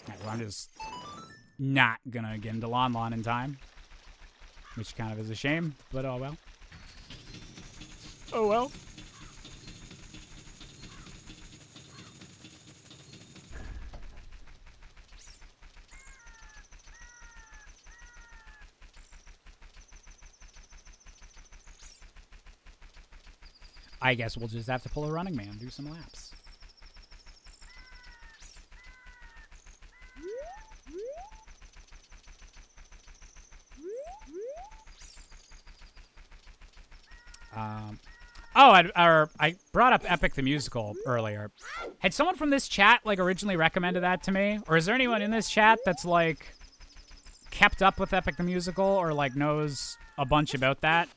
S1: Right, well, I'm just not gonna get into Lon Lon in time, which kind of is a shame, but oh well. Oh well. I guess we'll just have to pull a Running Man, do some laps. I brought up Epic the Musical earlier. Had someone from this chat like originally recommended that to me? Or is there anyone in this chat that's like kept up with Epic the Musical or like knows a bunch about that?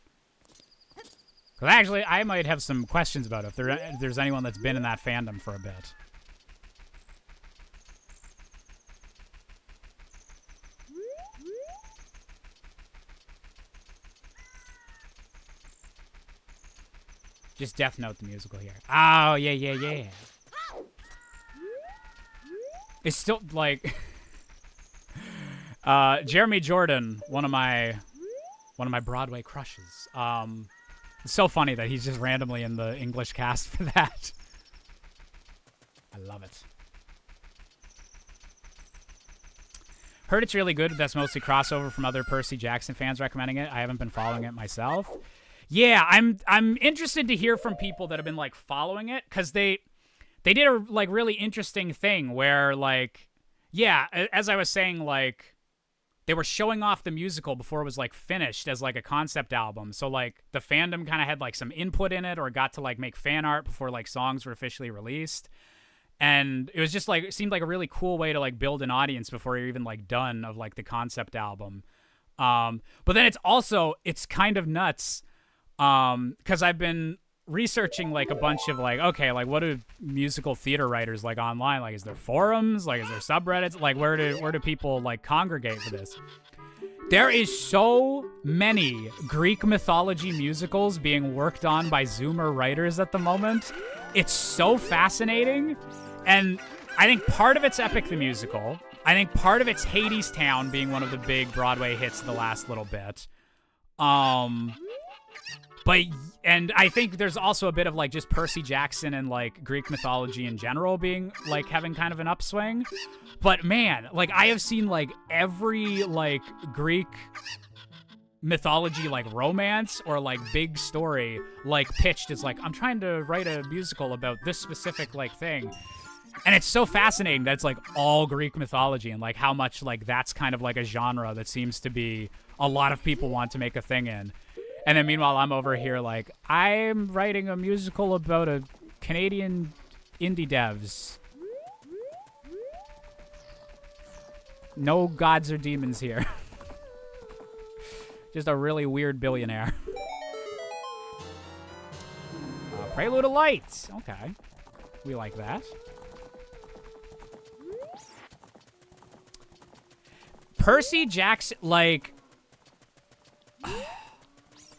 S1: Because actually, I might have some questions about it if there's anyone that's been in that fandom for a bit. Just Death Note the musical here. Oh, yeah. It's still, like... Jeremy Jordan, one of my Broadway crushes. It's so funny that he's just randomly in the English cast for that. I love it. Heard it's really good. That's mostly crossover from other Percy Jackson fans recommending it. I haven't been following it myself. Yeah, I'm interested to hear from people that have been like following it, because they did a like really interesting thing where like, yeah, as I was saying, like they were showing off the musical before it was like finished as like a concept album. So like the fandom kind of had like some input in it, or got to like make fan art before like songs were officially released. And it was just like, it seemed like a really cool way to like build an audience before you're even like done of like the concept album. But then it's kind of nuts. Because I've been researching like a bunch of like, okay, like what do musical theater writers like online? Like, is there forums? Like, is there subreddits? Like, where do people like congregate for this? There is so many Greek mythology musicals being worked on by Zoomer writers at the moment. It's so fascinating. And I think part of it's Epic the Musical. I think part of it's Hades Town being one of the big Broadway hits of the last little bit. And I think there's also a bit of like just Percy Jackson and like Greek mythology in general being like having kind of an upswing. But man, like I have seen like every like Greek mythology like romance or like big story like pitched as like, I'm trying to write a musical about this specific like thing. And it's so fascinating that it's like all Greek mythology, and like how much like that's kind of like a genre that seems to be a lot of people want to make a thing in. And then meanwhile, I'm over here like, I'm writing a musical about a Canadian indie devs. No gods or demons here. Just a really weird billionaire. Prelude of Light. Okay. We like that. Percy Jackson, like...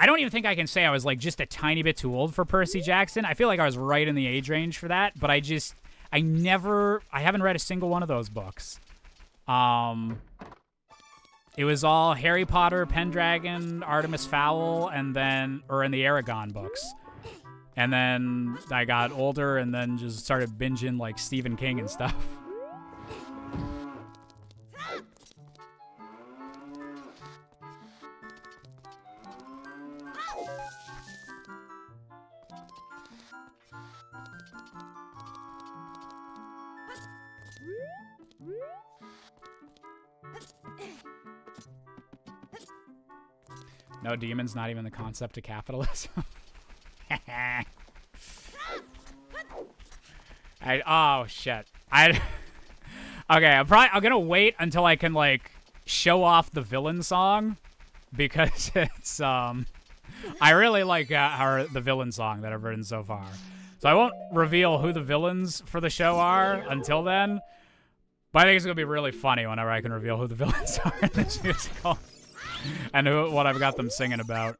S1: I don't even think I can say I was like just a tiny bit too old for Percy Jackson. I feel like I was right in the age range for that, but I haven't read a single one of those books. It was all Harry Potter, Pendragon, Artemis Fowl, and then, or in the Aragon books. And then I got older and then just started binging like Stephen King and stuff. No demons, not even the concept of capitalism. Oh shit. Okay, I'm gonna wait until I can like show off the villain song because it's I really like the villain song that I've written so far. So I won't reveal who the villains for the show are until then. But I think it's gonna be really funny whenever I can reveal who the villains are in this musical and what I've got them singing about.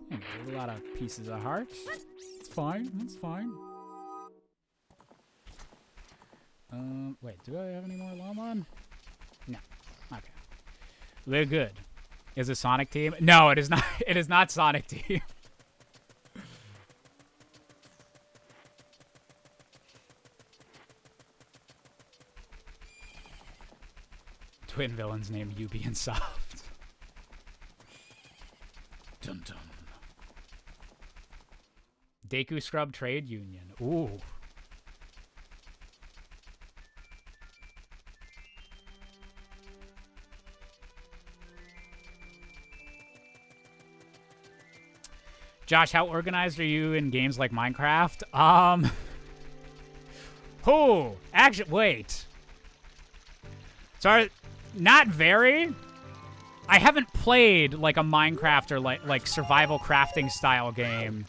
S1: There's a lot of pieces of heart. It's fine. It's fine. Wait, do I have any more Lomon? No. Okay. They're good. Is it Sonic Team? No, it is not. It is not Sonic Team. Twin villains named Yubi and Soft. Dum dum. Deku Scrub Trade Union. Ooh. Josh, how organized are you in games like Minecraft? Actually, wait. Sorry, not very. I haven't played like a Minecraft or like survival crafting style game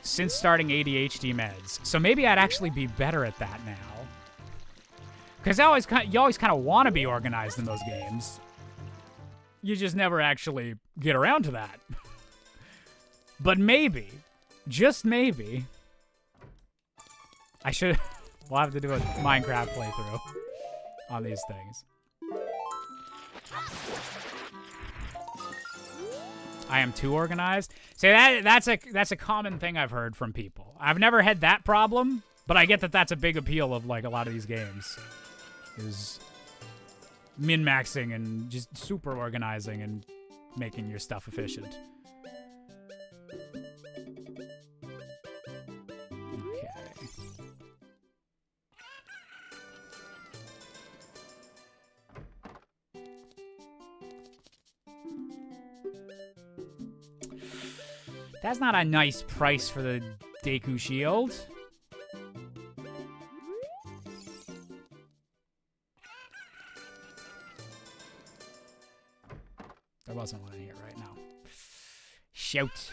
S1: since starting ADHD meds. So maybe I'd actually be better at that now. Because you always kind of want to be organized in those games. You just never actually get around to that. But maybe, just maybe, we'll have to do a Minecraft playthrough on these things. I am too organized. See, that's a common thing I've heard from people. I've never had that problem, but I get that that's a big appeal of like a lot of these games. Is min-maxing and just super organizing and making your stuff efficient. That's not a nice price for the Deku Shield. There wasn't one in here right now. Shout.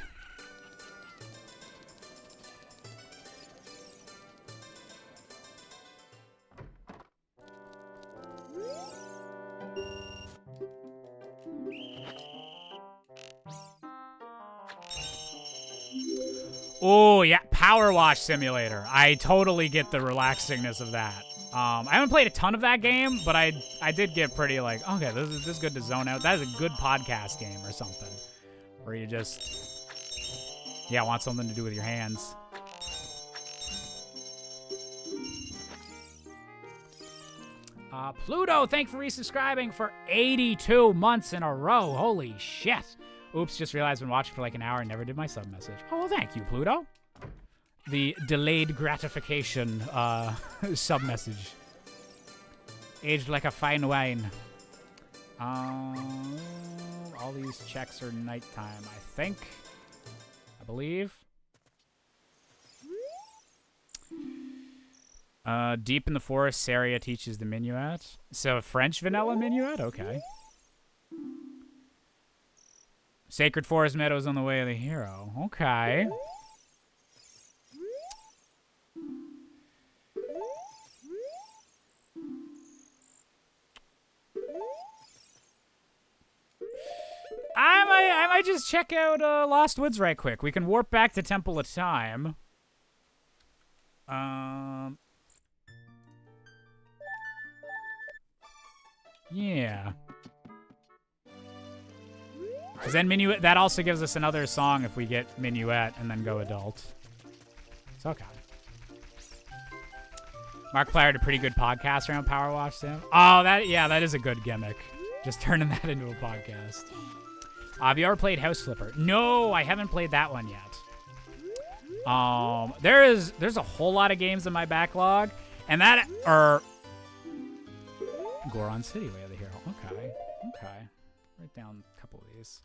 S1: Oh, yeah, Power Wash Simulator. I totally get the relaxingness of that. I haven't played a ton of that game, but I did get pretty like, okay, this is good to zone out. That is a good podcast game or something. Where you just, yeah, want something to do with your hands. Pluto, thanks for resubscribing for 82 months in a row. Holy shit. Oops, just realized I've been watching for like an hour and never did my sub message. Oh, well, thank you, Pluto. The delayed gratification sub message. Aged like a fine wine. All these checks are nighttime, I think. I believe. Deep in the forest, Saria teaches the minuet. So French vanilla minuet? Okay. Sacred Forest Meadows on the way of the hero. Okay. I might just check out Lost Woods right quick. We can warp back to Temple of Time. Yeah. Because then Minuet, that also gives us another song if we get Minuet and then go adult. It's okay. Markiplier had a pretty good podcast around Power Wash Sim. Oh, that is a good gimmick. Just turning that into a podcast. Have you ever played House Flipper? No, I haven't played that one yet. There's a whole lot of games in my backlog, and that are Goron City, Way of the Hero. Okay. Okay. Write down a couple of these.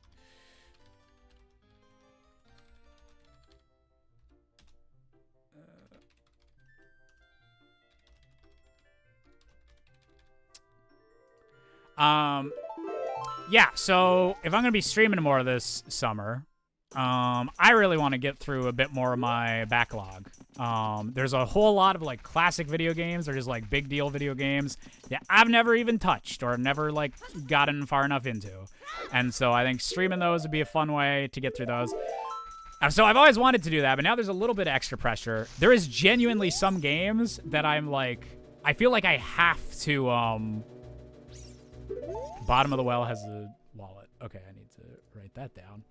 S1: Yeah, so if I'm going to be streaming more this summer, I really want to get through a bit more of my backlog. There's a whole lot of, like, classic video games or just, like, big deal video games that I've never even touched or never, like, gotten far enough into. And so I think streaming those would be a fun way to get through those. So I've always wanted to do that, but now there's a little bit of extra pressure. There is genuinely some games that I'm, like, I feel like I have to, Bottom of the Well has a wallet. Okay, I need to write that down.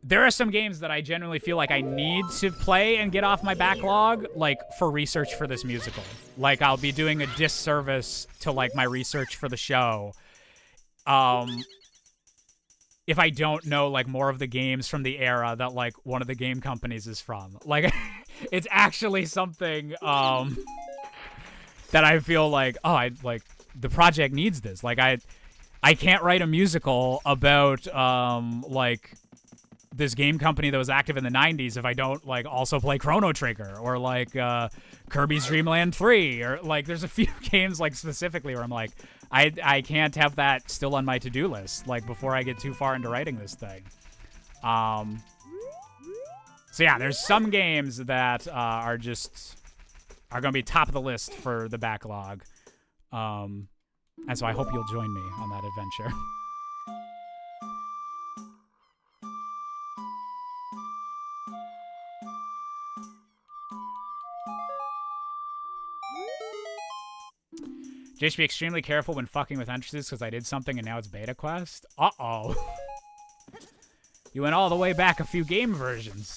S1: There are some games that I genuinely feel like I need to play and get off my backlog, like, for research for this musical. Like, I'll be doing a disservice to, like, my research for the show. If I don't know, like, more of the games from the era that, like, one of the game companies is from. Like, it's actually something, that I feel like, oh, the project needs this. Like, I can't write a musical about, like, this game company that was active in the 90s if I don't, like, also play Chrono Trigger or, like, Kirby's Dream Land 3 or, like, there's a few games, like, specifically where I'm like, I can't have that still on my to-do list, like, before I get too far into writing this thing. So yeah, there's some games that are gonna be top of the list for the backlog. And so I hope you'll join me on that adventure. Just be extremely careful when fucking with entrances because I did something and now it's beta quest. Uh-oh. You went all the way back a few game versions.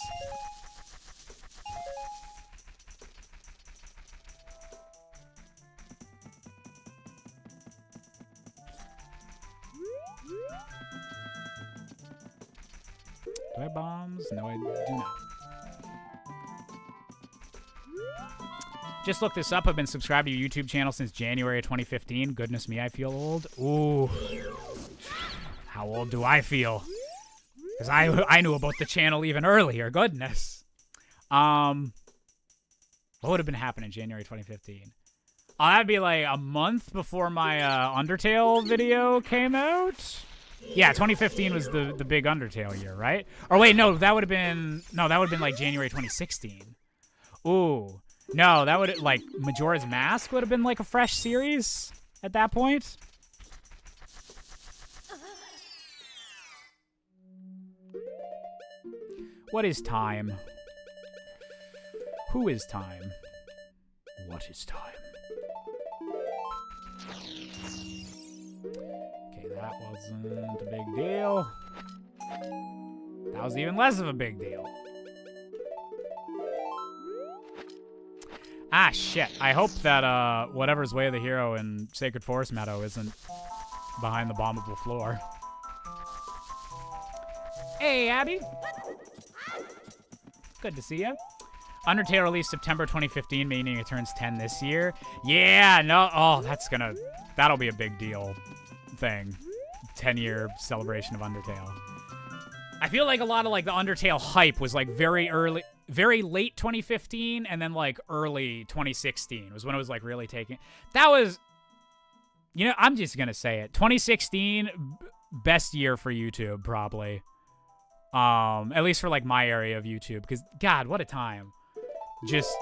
S1: Do I have bombs? No, I do not. Just looked this up. I've been subscribed to your YouTube channel since January of 2015. Goodness me, I feel old. Ooh. How old do I feel? Because I knew about the channel even earlier. Goodness. What would have been happening in January 2015? That'd be like a month before my Undertale video came out. Yeah, 2015 was the big Undertale year, right? Or wait, no, that would have been like January 2016. Ooh. No, that would, like, Majora's Mask would have been, like, a fresh series at that point. What is time? Who is time? What is time? Okay, that wasn't a big deal. That was even less of a big deal. Ah, shit. I hope that, whatever's Way of the Hero in Sacred Forest Meadow isn't behind the bombable floor. Hey, Abby. Good to see you. Undertale released September 2015, meaning it turns 10 this year. Yeah, no, oh, that'll be a big deal thing. 10-year celebration of Undertale. I feel like a lot of, like, the Undertale hype was, like, very late 2015, and then, like, early 2016 was when it was, like, really taking... That was... You know, I'm just gonna say it. 2016, best year for YouTube, probably. At least for, like, my area of YouTube. Because, God, what a time. Just...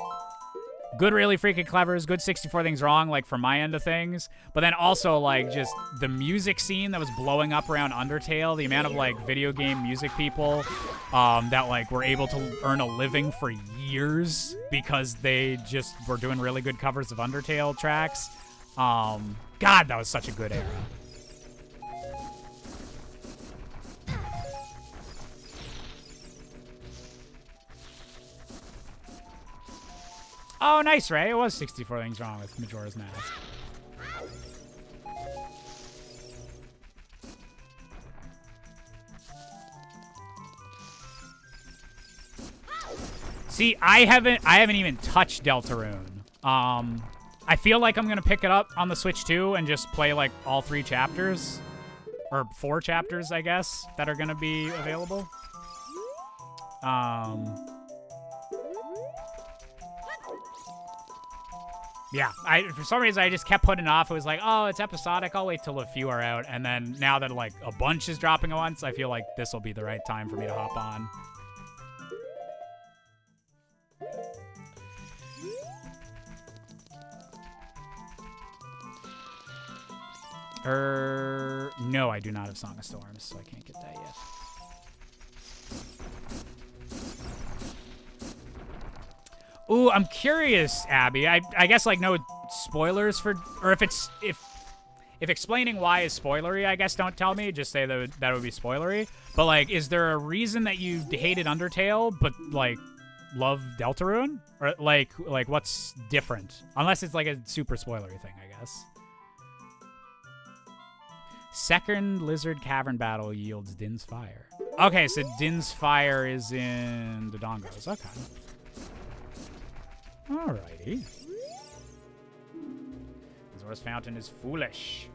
S1: Good Really Freaking Clevers, good 64 Things Wrong, like, for my end of things. But then also, like, just the music scene that was blowing up around Undertale, the amount of, like, video game music people that, like, were able to earn a living for years because they just were doing really good covers of Undertale tracks. God, that was such a good era. Oh, nice, Ray. It was 64 Things Wrong with Majora's Mask. See, I haven't even touched Deltarune. I feel like I'm gonna pick it up on the Switch too and just play like all 3 chapters. Or 4 chapters, I guess, that are gonna be available. Yeah, for some reason I just kept putting it off. It was like, oh, it's episodic. I'll wait till a few are out. And then now that like a bunch is dropping at once, I feel like this will be the right time for me to hop on. No, I do not have Song of Storms, so I can't get that yet. Ooh, I'm curious, Abby. I guess like no spoilers for, or if explaining why is spoilery, I guess don't tell me. Just say that would be spoilery. But like, is there a reason that you hated Undertale but like love Deltarune? Or like what's different? Unless it's like a super spoilery thing, I guess. Second Lizard Cavern battle yields Din's Fire. Okay, so Din's Fire is in the Dongos. Okay. Alrighty. Zora's Fountain is foolish.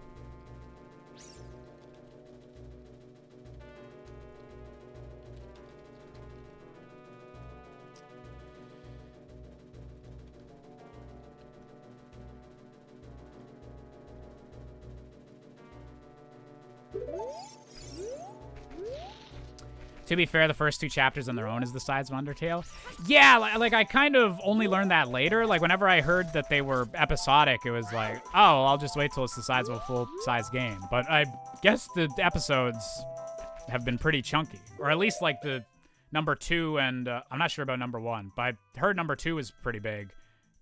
S1: To be fair, the first 2 chapters on their own is the size of Undertale. Yeah, like I kind of only learned that later. Like whenever I heard that they were episodic, it was like, oh, I'll just wait till it's the size of a full-size game. But I guess the episodes have been pretty chunky, or at least like the number 2 and I'm not sure about number 1, but I heard number 2 is pretty big,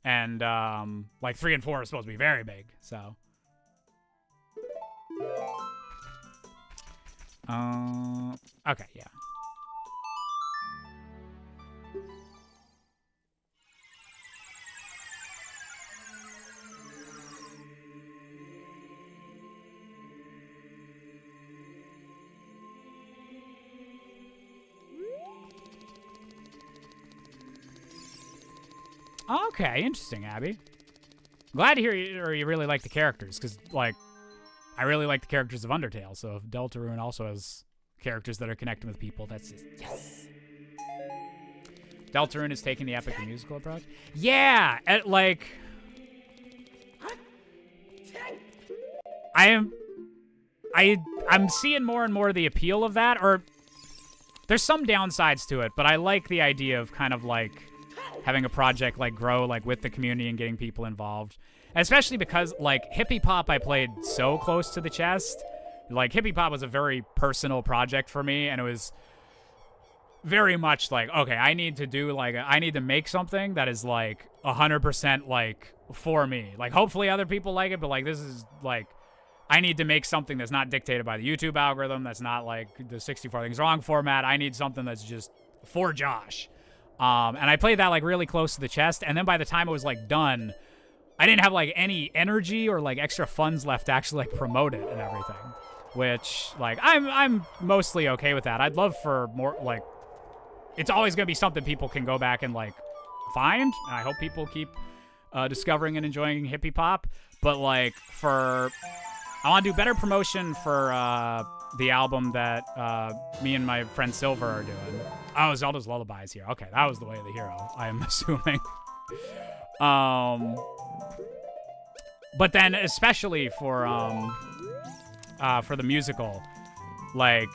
S1: and like 3 and 4 are supposed to be very big. So. Okay, yeah. Okay, interesting, Abby. Glad to hear you really like the characters, because, like, I really like the characters of Undertale, so if Deltarune also has characters that are connecting with people, that's just, yes. Deltarune is taking the epic and musical approach? Yeah, I'm seeing more and more the appeal of that, or there's some downsides to it, but I like the idea of kind of, like, having a project like grow like with the community and getting people involved, especially because like Hippie Pop I played so close to the chest. Like Hippie Pop was a very personal project for me, and it was very much like, okay, I need to make something that is like 100% like for me. Like hopefully other people like it, but like this is like I need to make something that's not dictated by the YouTube algorithm, that's not like the 64 Things Wrong format. I need something that's just for Josh. And I played that like really close to the chest, and then by the time it was like done, I didn't have like any energy or like extra funds left to actually like promote it and everything. Which like I'm mostly okay with that. I'd love for more like it's always gonna be something people can go back and like find, and I hope people keep discovering and enjoying Hippie Pop. But like I want to do better promotion for the album that me and my friend Silver are doing. Oh, Zelda's Lullaby is here. Okay, that was the way of the hero, I am assuming. But then especially for the musical, like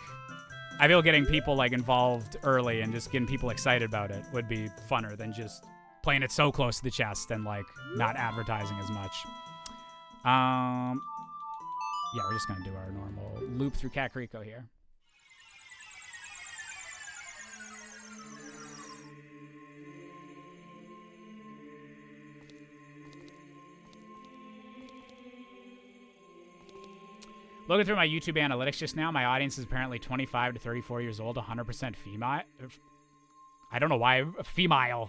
S1: I feel getting people like involved early and just getting people excited about it would be funner than just playing it so close to the chest and like not advertising as much. Yeah, we're just gonna do our normal loop through Kakariko here. Looking through my YouTube analytics just now, my audience is apparently 25 to 34 years old, 100% female. I don't know why female.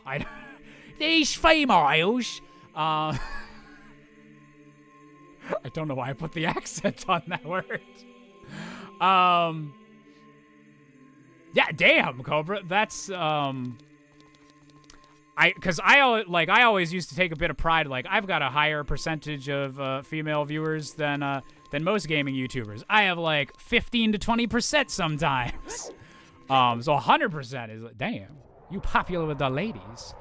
S1: These females. I don't know why I put the accent on that word. Yeah, damn, Cobra. That's, because I always used to take a bit of pride. Like, I've got a higher percentage of female viewers than most gaming YouTubers. I have like 15 to 20% sometimes. So 100% is like, damn, you popular with the ladies.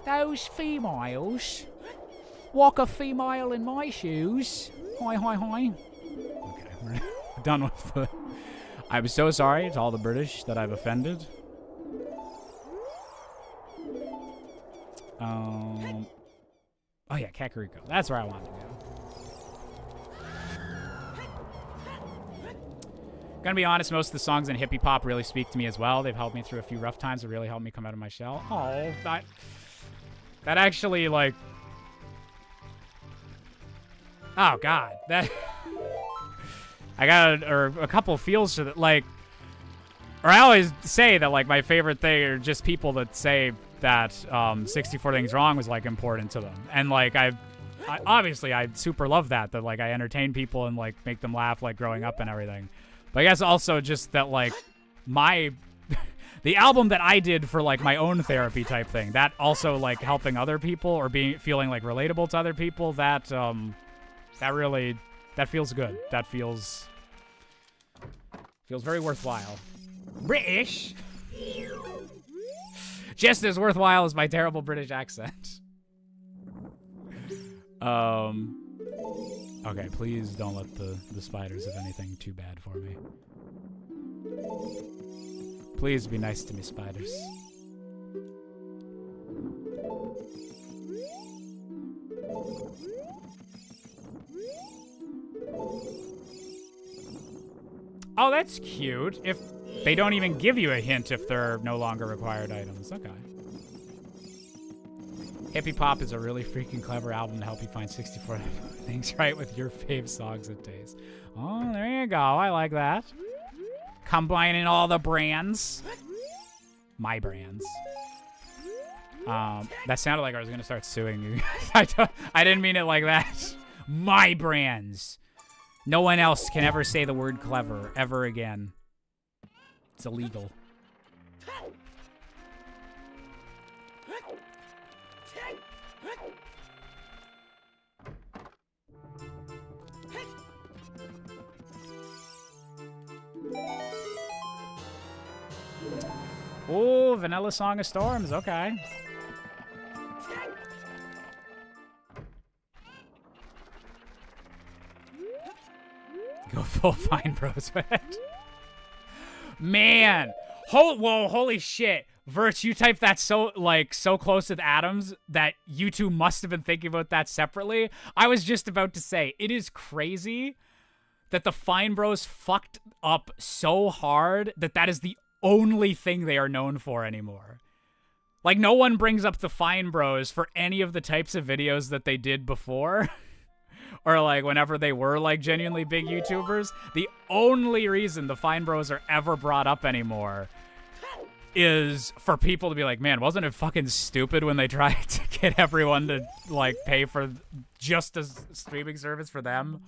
S1: Those females. Walk a female in my shoes. Hi, hi, hi. Okay, we're done with the... I'm so sorry to all the British that I've offended. Oh yeah, Kakariko. That's where I wanted to go. Gonna be honest, most of the songs in hippie pop really speak to me as well. They've helped me through a few rough times. They really helped me come out of my shell. Oh, that actually, like... Oh, God. That... I got a couple feels to that, like... Or I always say that, like, my favorite thing are just people that say that 64 Things Wrong was, like, important to them. And, like, I obviously, I super love that, like, I entertain people and, like, make them laugh, like, growing up and everything. But I guess also just that, like, the album that I did for, like, my own therapy type thing, that also, like, helping other people or feeling, like, relatable to other people, that feels good. That feels very worthwhile. British? Just as worthwhile as my terrible British accent. Okay, please don't let the spiders have anything too bad for me. Please be nice to me, spiders. Oh, that's cute. If they don't even give you a hint if they're no longer required items. Okay. Hippie Pop is a really freaking clever album to help you find 64 things right with your fave songs and days. Oh, there you go. I like that. Combining all the brands. My brands. That sounded like I was going to start suing you. I didn't mean it like that. My brands. No one else can ever say the word clever ever again. It's illegal. Oh, Vanilla Song of Storms. Okay. Go full Fine Bros with it. Man. Whoa, holy shit. Vert, you typed that so close with Adams that you two must have been thinking about that separately. I was just about to say, it is crazy that the Fine Bros fucked up so hard that is the only thing they are known for anymore. Like, no one brings up the Fine Bros for any of the types of videos that they did before. Or, like, whenever they were, like, genuinely big YouTubers. The only reason the Fine Bros are ever brought up anymore is for people to be like, man, wasn't it fucking stupid when they tried to get everyone to, like, pay for just a streaming service for them?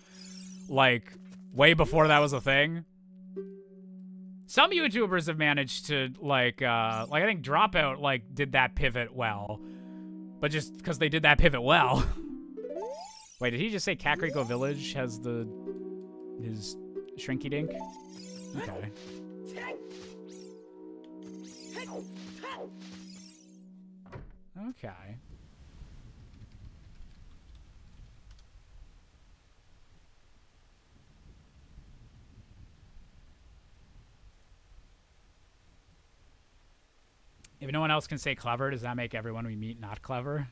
S1: Like, way before that was a thing. Some YouTubers have managed to, like I think Dropout, like, did that pivot well. But just because they did that pivot well. Wait, did he just say Kakariko Village has his Shrinky Dink? Okay. Okay. If no one else can say clever, does that make everyone we meet not clever?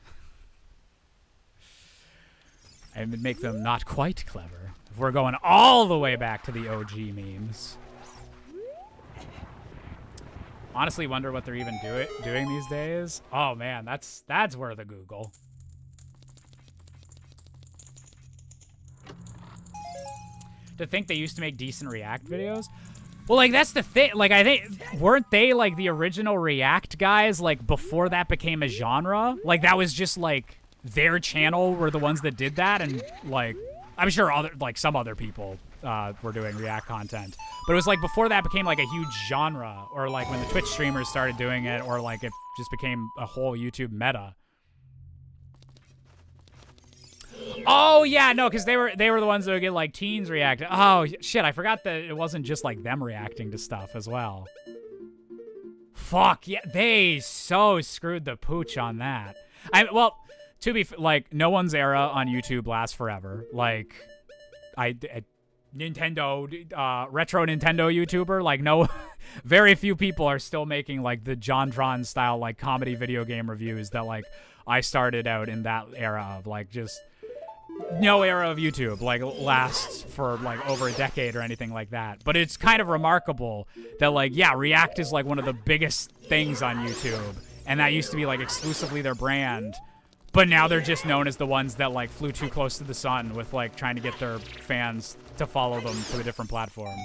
S1: And would make them not quite clever. If we're going all the way back to the OG memes. Honestly, wonder what they're even doing these days. Oh man, that's worth a Google. To think they used to make decent React videos. Well, like, that's the thing. Like, I think, weren't they, like, the original React guys, like, before that became a genre? Like, that was just, like, their channel were the ones that did that, and, like, I'm sure other like some other people were doing React content, but it was like before that became like a huge genre, or like when the Twitch streamers started doing it, or like it just became a whole YouTube meta. Oh yeah, no, because they were the ones that would get like teens reacting. Oh shit, I forgot that it wasn't just like them reacting to stuff as well. Fuck yeah, they so screwed the pooch on that. Well, to be like, no one's era on YouTube lasts forever. Like, Nintendo, retro Nintendo YouTuber, like no, very few people are still making like the JonTron style like comedy video game reviews that like I started out in that era of. Like, just no era of YouTube like lasts for like over a decade or anything like that. But it's kind of remarkable that like, yeah, React is like one of the biggest things on YouTube, and that used to be like exclusively their brand. But now they're just known as the ones that like flew too close to the sun with like trying to get their fans to follow them to a different platform.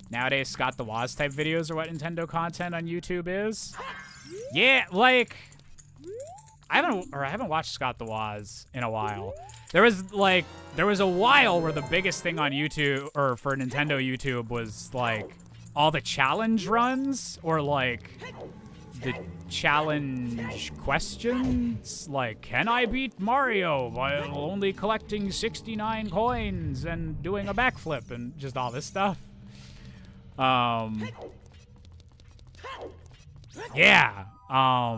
S1: Nowadays, Scott the Woz type videos are what Nintendo content on YouTube is. Yeah, like I haven't watched Scott the Woz in a while. There was a while where the biggest thing on YouTube or for Nintendo YouTube was like all the challenge runs, or like the challenge questions, like, can I beat Mario while only collecting 69 coins and doing a backflip, and just all this stuff. Yeah. I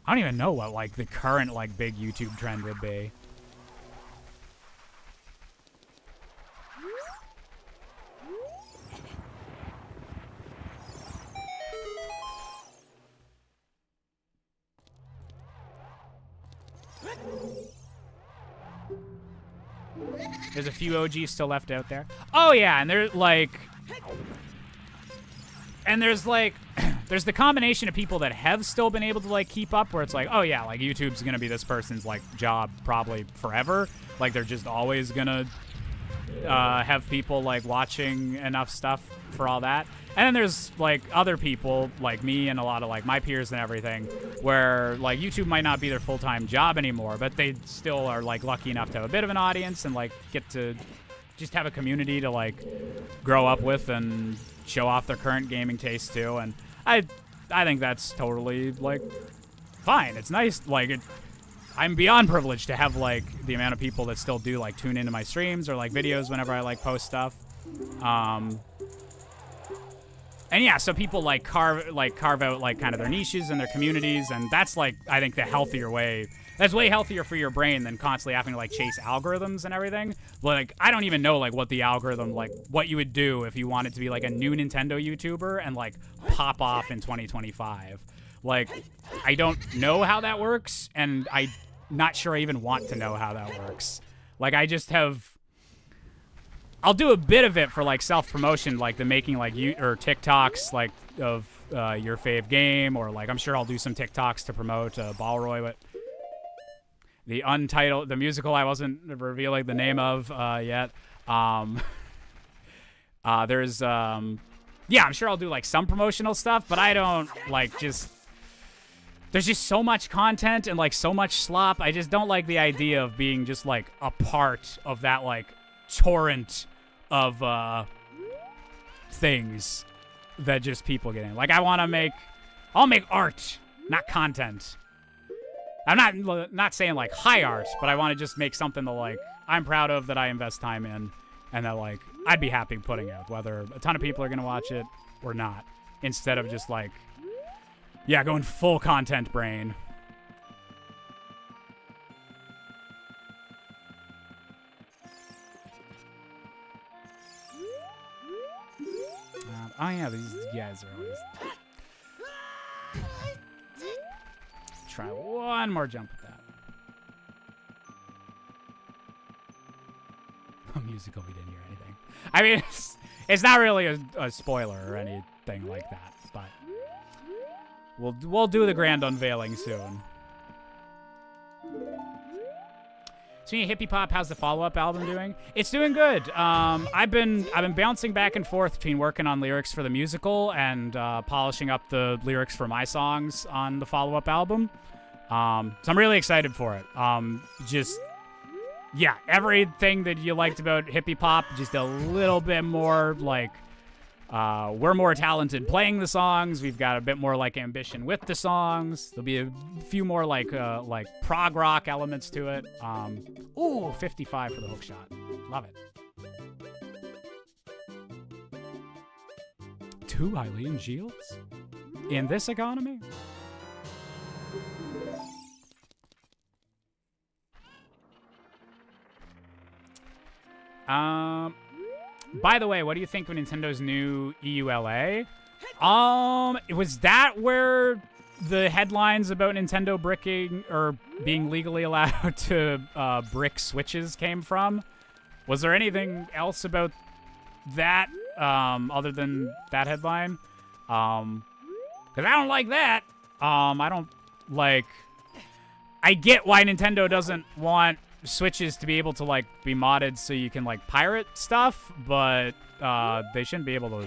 S1: don't even know what like the current like big YouTube trend would be. There's a few OGs still left out there. Oh yeah, and there's there's the combination of people that have still been able to like keep up, where it's like, oh yeah, like YouTube's gonna be this person's like job probably forever. Like they're just always gonna have people like watching enough stuff for all that. And then there's like other people like me and a lot of like my peers and everything, where like YouTube might not be their full-time job anymore, but they still are like lucky enough to have a bit of an audience and like get to just have a community to like grow up with and show off their current gaming taste too. And I think that's totally like fine. It's nice. Like I'm beyond privileged to have like the amount of people that still do like tune into my streams or like videos whenever I like post stuff. And yeah, so people like carve out like kind of their niches and their communities, and that's like I think the healthier way. That's way healthier for your brain than constantly having to like chase algorithms and everything. Like I don't even know like what the algorithm, like what you would do if you wanted to be like a new Nintendo YouTuber and like pop off in 2025. Like I don't know how that works, and I'm not sure I even want to know how that works. Like I just have. I'll do a bit of it for like self-promotion, like the making like or TikToks like of your fave game, or like I'm sure I'll do some TikToks to promote Balroy, but the untitled, the musical I wasn't revealing the name of yet. There's yeah, I'm sure I'll do like some promotional stuff, but I don't like just. There's just so much content and like so much slop. I just don't like the idea of being just like a part of that like torrent of things that just people get in. Like I'll make art, not content. I'm not saying like high art, but I want to just make something that like I'm proud of, that I invest time in, and that like I'd be happy putting out, whether a ton of people are gonna watch it or not, instead of just like, yeah, going full content brain. Oh yeah, these guys are always. Try one more jump with that. musical, we didn't hear anything. I mean, it's not really a spoiler or anything like that, but we'll do the grand unveiling soon. Speaking of Hippie Pop, how's the follow-up album doing? It's doing good. I've been bouncing back and forth between working on lyrics for the musical and polishing up the lyrics for my songs on the follow-up album. So I'm really excited for it. Yeah, everything that you liked about Hippie Pop, just a little bit more like, we're more talented playing the songs. We've got a bit more like ambition with the songs. There'll be a few more like prog rock elements to it. Ooh, 55 for the hook shot. Love it. 2 Hylian shields in this economy? By the way, what do you think of Nintendo's new EULA? Was that where the headlines about Nintendo bricking or being legally allowed to brick Switches came from? Was there anything else about that other than that headline? Because I don't like that. I don't like... I get why Nintendo doesn't want Switches to be able to like be modded so you can like pirate stuff, but they shouldn't be able to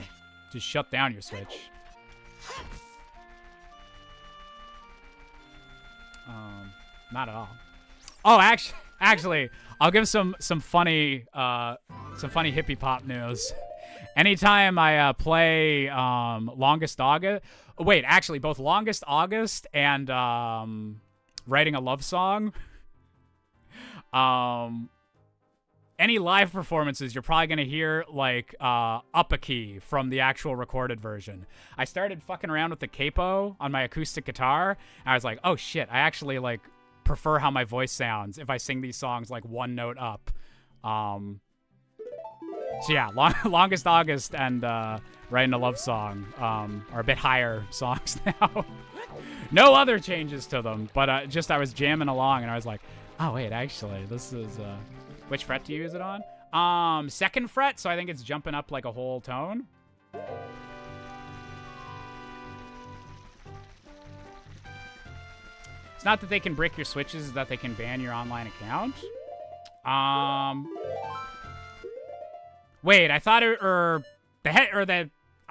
S1: just shut down your Switch. Not at all. Oh, actually, I'll give some funny Hippie Pop news. Anytime I play Longest August, wait, actually both Longest August and Writing a Love Song. Any live performances, you're probably gonna hear like up a key from the actual recorded version. I started fucking around with the capo on my acoustic guitar, and I was like, oh shit, I actually like prefer how my voice sounds if I sing these songs like one note up. So yeah, Longest August and Writing a Love Song are a bit higher songs now. No other changes to them, but just I was jamming along and I was like, oh wait, actually, this is which fret do you use it on? 2nd fret, so I think it's jumping up like a whole tone. It's not that they can brick your Switches, it's that they can ban your online account. Wait, I thought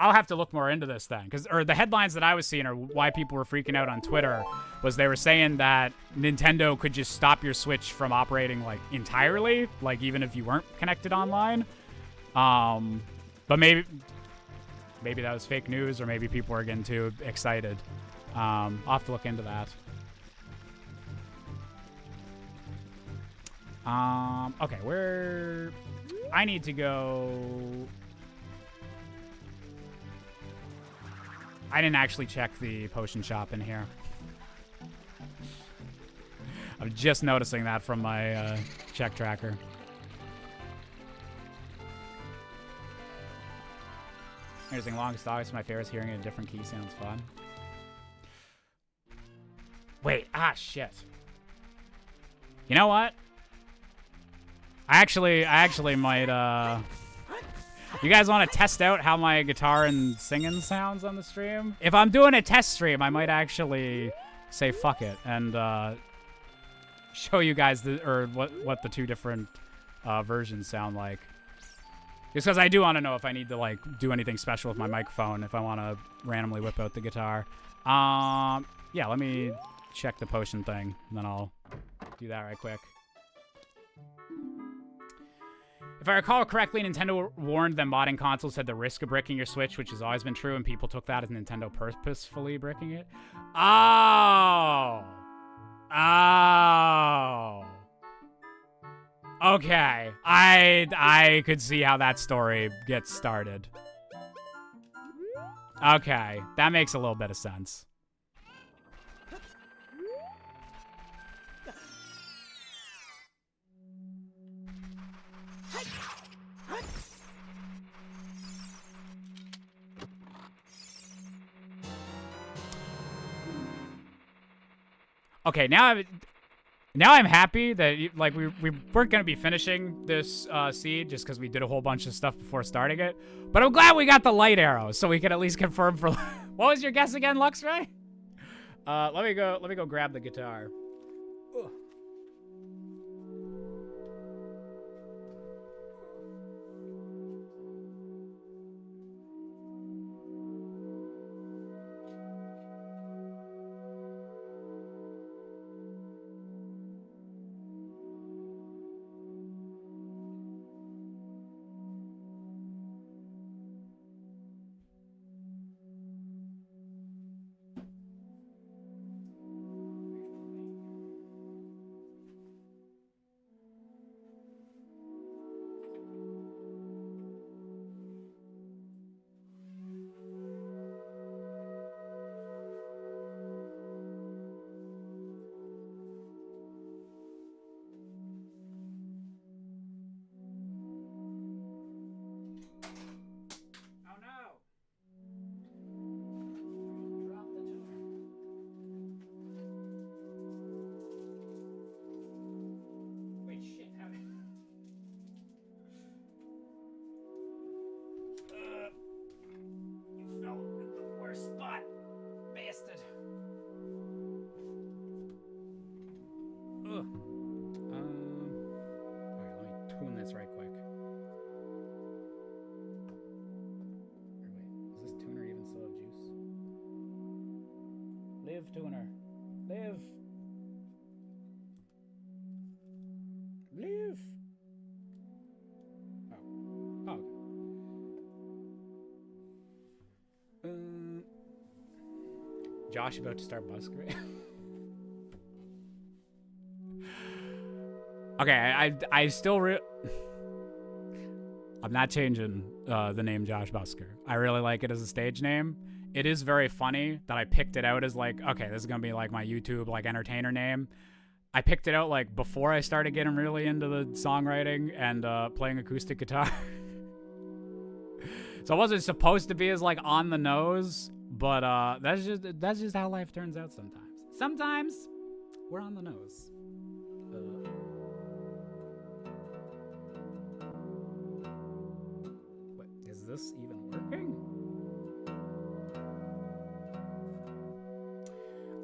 S1: I'll have to look more into this then, because the headlines that I was seeing, or why people were freaking out on Twitter, was they were saying that Nintendo could just stop your Switch from operating like entirely, like even if you weren't connected online. But maybe that was fake news, or maybe people were getting too excited. I'll have to look into that. Okay, where I need to go. I didn't actually check the potion shop in here. I'm just noticing that from my check tracker. Interesting. Longest August, my favorite. Hearing a different key sounds fun. Wait, shit. You know what? I actually might, you guys want to test out how my guitar and singing sounds on the stream? If I'm doing a test stream, I might actually say fuck it and show you guys what the two different versions sound like. Just because I do want to know if I need to like do anything special with my microphone if I want to randomly whip out the guitar. Yeah, let me check the potion thing, and then I'll do that right quick. If I recall correctly, Nintendo warned that modding consoles had the risk of bricking your Switch, which has always been true, and people took that as Nintendo purposefully bricking it. Oh. Okay. I could see how that story gets started. Okay. That makes a little bit of sense. Okay, now Now I'm happy that like we weren't gonna be finishing this seed just because we did a whole bunch of stuff before starting it. But I'm glad we got the light arrow so we can at least confirm for. What was your guess again, Luxray? Let me go grab the guitar. Ugh. Live, tuner. Live. Live. Oh. Oh. Josh about to start Busker. Okay, I still I'm not changing the name Josh Busker. I really like it as a stage name. It is very funny that I picked it out as like, okay, this is gonna be like my YouTube like entertainer name. I picked it out like before I started getting really into the songwriting and playing acoustic guitar. So it wasn't supposed to be as like on the nose, but that's just how life turns out sometimes. Sometimes we're on the nose. Wait, is this even working?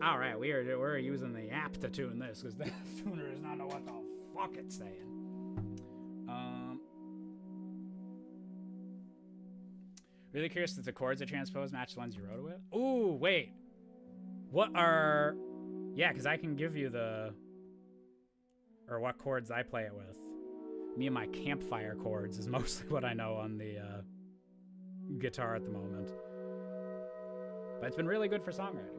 S1: All right, we're using the app to tune this because the tuner does not know what the fuck it's saying. Really curious if the chords are transposed match the ones you wrote it with. Ooh, wait. What are... Yeah, because I can give you the... Or what chords I play it with. Me and my campfire chords is mostly what I know on the guitar at the moment. But it's been really good for songwriting.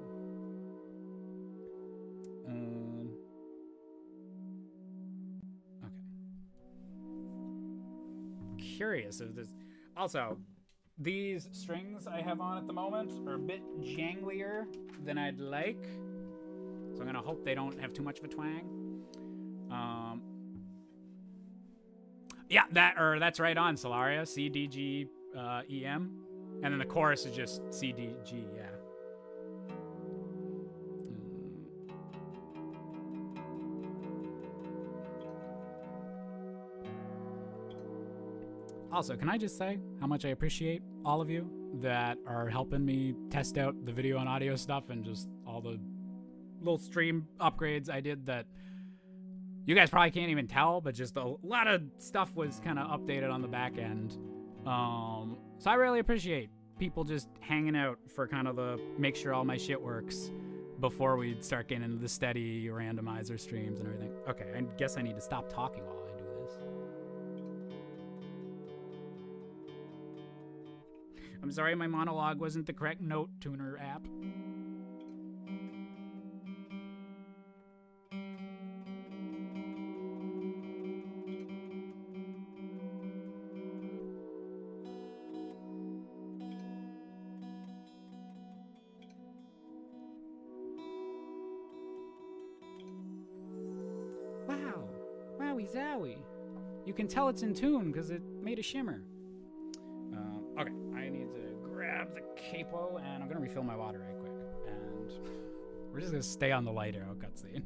S1: Okay. Curious if this... Also... These strings I have on at the moment are a bit janglier than I'd like. So I'm gonna hope they don't have too much of a twang. Yeah, that's right on Solaria, C, D, G, E, M. And then the chorus is just C, D, G, yeah. Also, can I just say how much I appreciate all of you that are helping me test out the video and audio stuff and just all the little stream upgrades I did that you guys probably can't even tell, but just a lot of stuff was kind of updated on the back end. So I really appreciate people just hanging out for kind of the make sure all my shit works before we start getting into the steady randomizer streams and everything. Okay, I guess I need to stop talking while I do this. I'm sorry my monologue wasn't the correct note tuner app. Wow. Wowie zowie. You can tell it's in tune because it made a shimmer. Okay, I need to grab the capo, and I'm going to refill my water right quick. And we're just going to stay on the light arrow cutscene.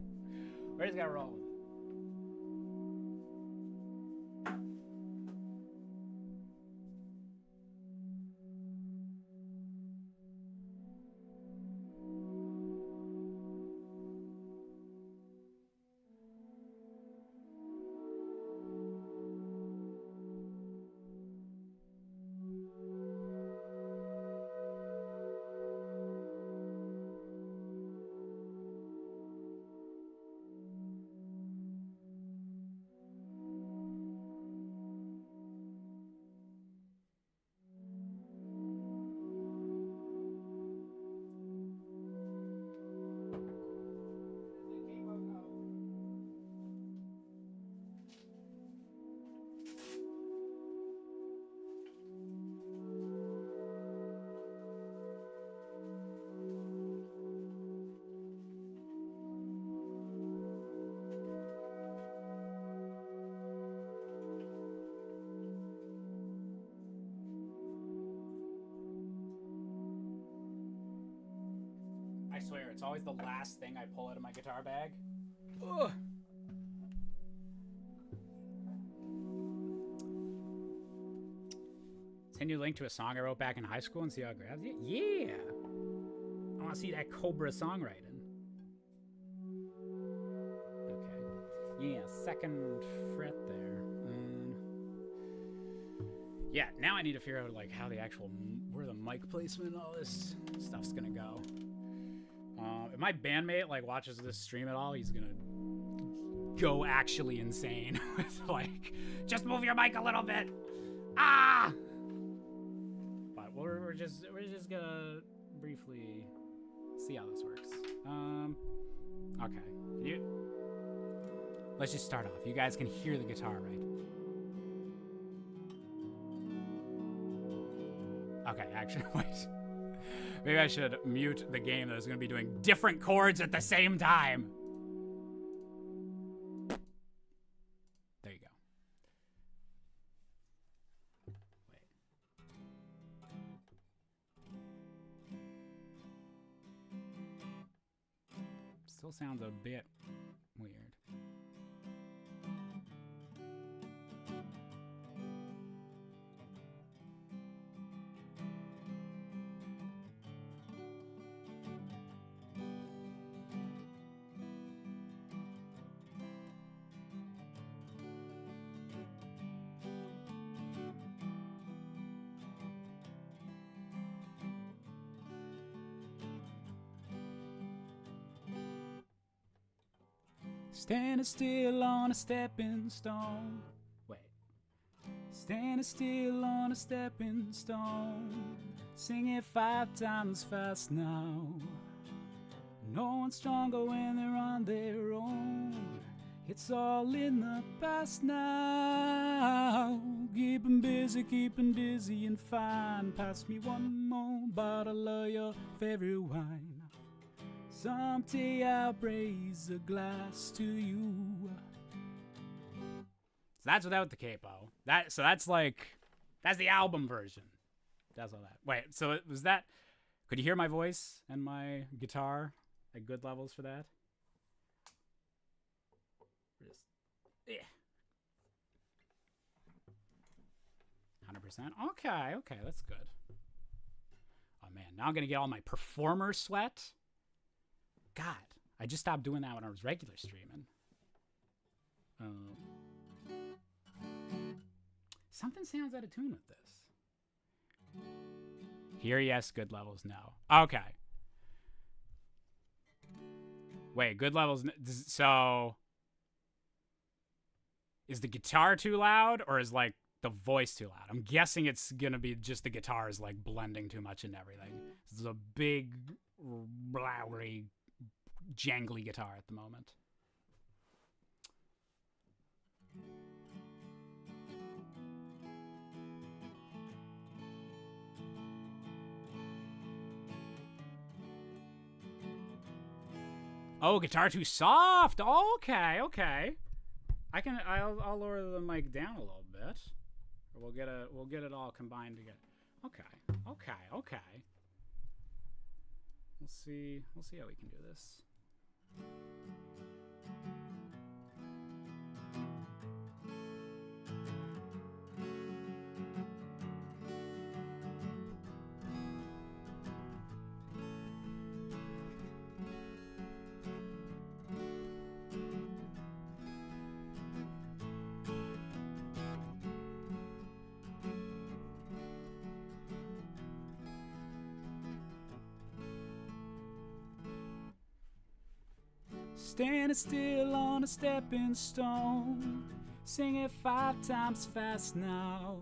S1: We just gotta roll. I swear, it's always the last thing I pull out of my guitar bag. Ugh. Send you a link to a song I wrote back in high school and see how it grabs you? Yeah! I want to see that Cobra songwriting. Okay. Yeah, second fret there. Yeah, now I need to figure out like how the actual, where the mic placement and all this stuff's gonna go. If my bandmate like watches this stream at all, he's gonna go actually insane with like, just move your mic a little bit. Ah! But we're just gonna briefly see how this works. Okay. Let's just start off. You guys can hear the guitar, right? Okay, actually, wait. Maybe I should mute the game that is going to be doing different chords at the same time. There you go. Wait. Still sounds a bit weird. Standing still on a stepping stone. Wait. Standing still on a stepping stone. Sing it 5 times fast now. No one's stronger when they're on their own. It's all in the past now. Keeping busy, keeping dizzy and fine. Pass me one more bottle of your favorite wine. Someday I'll raise a glass to you. So that's without the capo. That's the album version. That's all that. Wait, so it was that? Could you hear my voice and my guitar at good levels for that? Just, yeah. 100%. Okay, that's good. Oh man, now I'm gonna get all my performer sweat. God, I just stopped doing that when I was regular streaming. Something sounds out of tune with this. Here, yes. Good levels, no. Okay. Wait, good levels. So, is the guitar too loud, or is like the voice too loud? I'm guessing it's gonna be just the guitar is like blending too much into everything. This is a big, blowry, jangly guitar at the moment. Oh, guitar too soft. Okay. I'll lower the mic down a little bit. Or we'll get it all combined together. Okay. We'll see how we can do this. standing still on a stepping stone. Sing it 5 times fast now.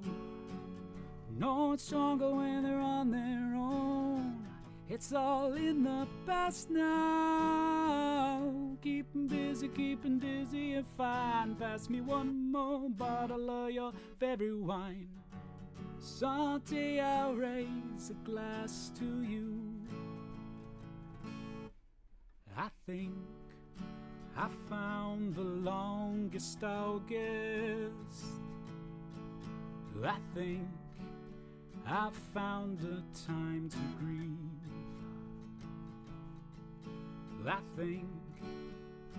S1: No one's stronger when they're on their own. It's all in the past now. Keeping busy, keeping dizzy and fine. Pass me one more bottle of your favorite wine. Santé, I'll raise a glass to you. I think I found the longest August. I think I found a time to grieve. I think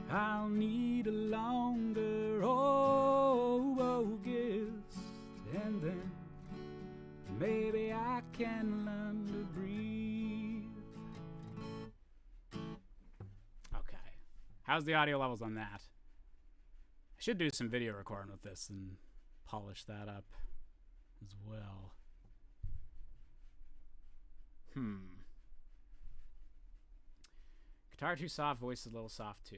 S1: I'll need a longer August, and then maybe I can learn to breathe. Okay. How's the audio levels on that? I should do some video recording with this and polish that up as well. Guitar too soft, voice a little soft too.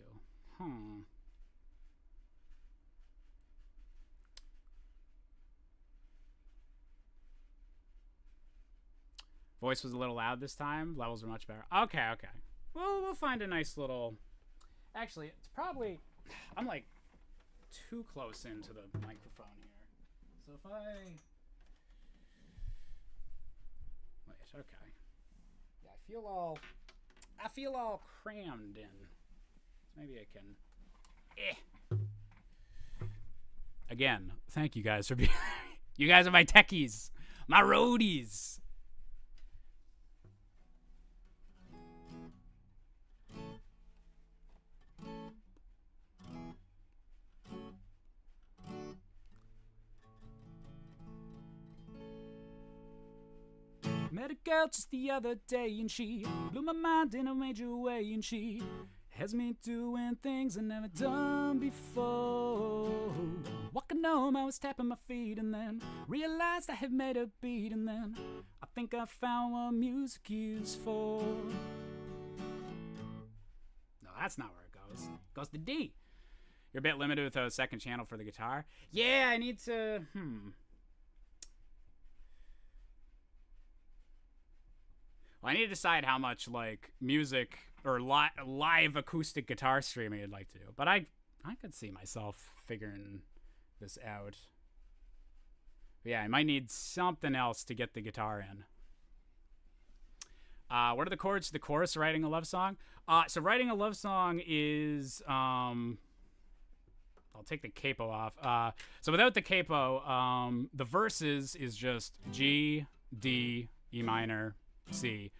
S1: Voice was a little loud this time. Levels are much better. Okay. Well, we'll find a nice little... Actually, it's probably... I'm like too close into the microphone here. So if I... Wait, okay. Yeah, I feel all crammed in. So maybe I can... Again, thank you guys for being... You guys are my techies. My roadies. Met a girl just the other day and she blew my mind in a major way, and she has me doing things I've never done before. Walking home, I was tapping my feet and then realized I had made a beat, and then I think I found what music is for. No, that's not where it goes. It goes to D. You're a bit limited with a second channel for the guitar. Yeah, I need to... Well, I need to decide how much, like, music or live acoustic guitar streaming I'd like to do. But I could see myself figuring this out. But yeah, I might need something else to get the guitar in. What are the chords to the chorus of writing a love song? So writing a love song is... I'll take the capo off. So without the capo, the verses is just G, D, E minor, C.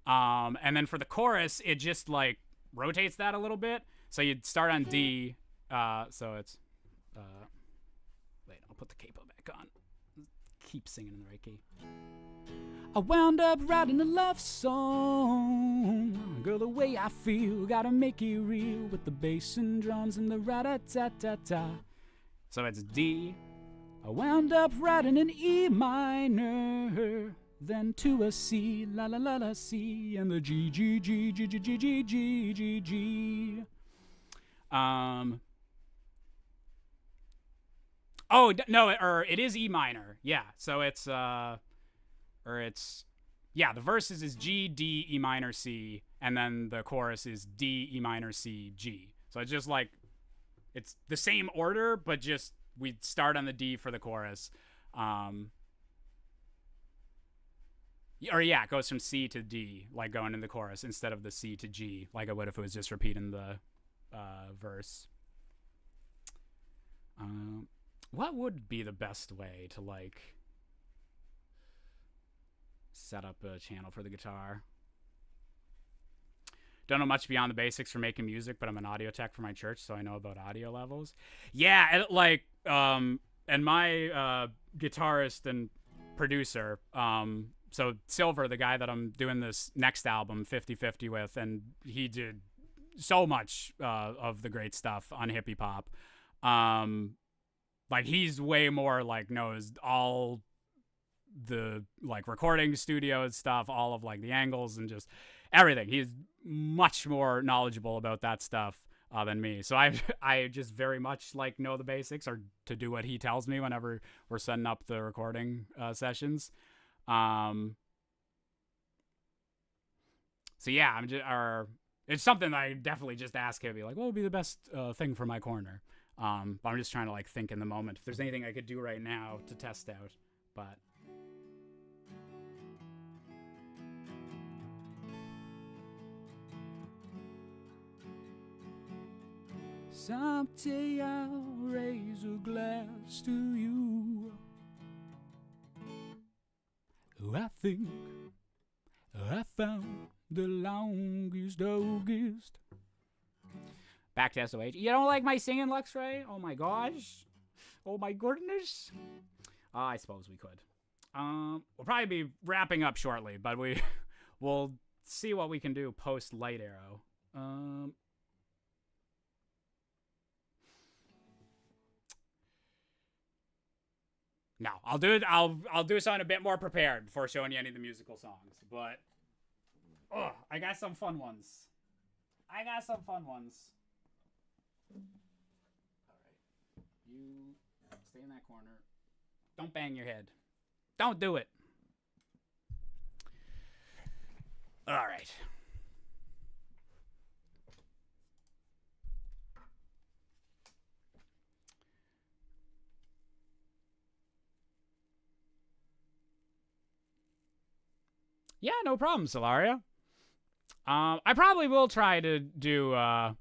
S1: And then for the chorus, it just like rotates that a little bit. So you'd start on D. So it's, wait, I'll put the capo back on. Keep singing in the right key. I wound up writing a love song. Girl, the way I feel, gotta make it real with the bass and drums and the ra-da-ta-ta-ta. So it's D. I wound up writing an E minor. Then to a C, la la la la C, and the G G G G G G G G G G. Oh no, it is E minor. Yeah, so it's the verses is G D E minor C, and then the chorus is D E minor C G. So it's just like it's the same order, but just we start on the D for the chorus. Or yeah, it goes from C to D, like going in the chorus, instead of the C to G, like it would if it was just repeating the verse. What would be the best way to like set up a channel for the guitar? Don't know much beyond the basics for making music, but I'm an audio tech for my church, so I know about audio levels. Yeah, and like, and my guitarist and producer, so Silver, the guy that I'm doing this next album 50/50 with, and he did so much of the great stuff on hippie pop. Like he's way more like knows all the like recording studio stuff, all of like the angles and just everything. He's much more knowledgeable about that stuff. than me. So I just very much like know the basics, or to do what he tells me whenever we're setting up the recording sessions. So yeah, it's something that I definitely just ask him. Be like, what would be the best thing for my corner? But I'm just trying to like think in the moment if there's anything I could do right now to test out. But someday I'll raise a glass to you. I think I found the longest. Back to SOH. You don't like my singing, Luxray? Oh my gosh. Oh my goodness. I suppose we could. We'll probably be wrapping up shortly, but we'll see what we can do post Light Arrow. No, I'll do it. I'll do something a bit more prepared before showing you any of the musical songs. But I got some fun ones. All right, you stay in that corner. Don't bang your head. Don't do it. All right. Yeah, no problem, Solaria. I probably will try to do I'll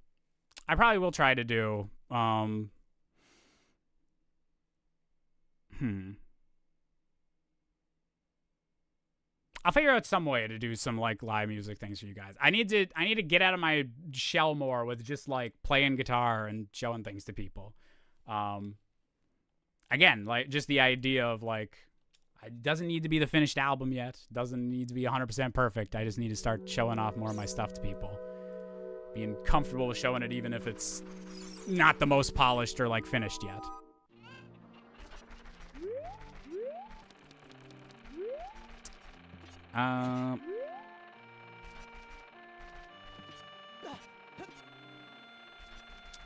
S1: figure out some way to do some like live music things for you guys. I need to get out of my shell more with just like playing guitar and showing things to people. Again, like just the idea of like, it doesn't need to be the finished album yet. Doesn't need to be 100% perfect. I just need to start showing off more of my stuff to people. Being comfortable with showing it even if it's not the most polished or like finished yet.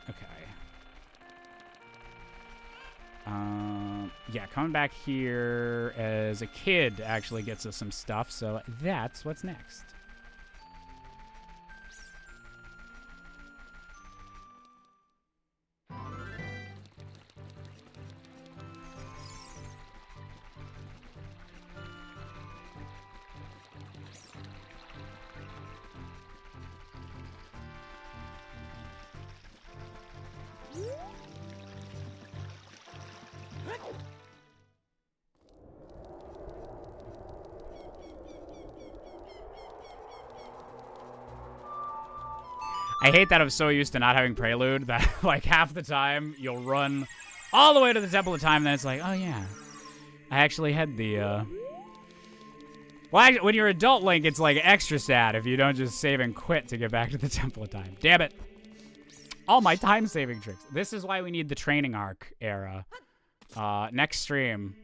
S1: Okay. Yeah, coming back here as a kid actually gets us some stuff, so that's what's next. I hate that I'm so used to not having Prelude that, like, half the time you'll run all the way to the Temple of Time, and then it's like, oh, yeah. I actually had the, Well, when you're adult Link, it's, like, extra sad if you don't just save and quit to get back to the Temple of Time. Damn it. All my time-saving tricks. This is why we need the training arc era. Next stream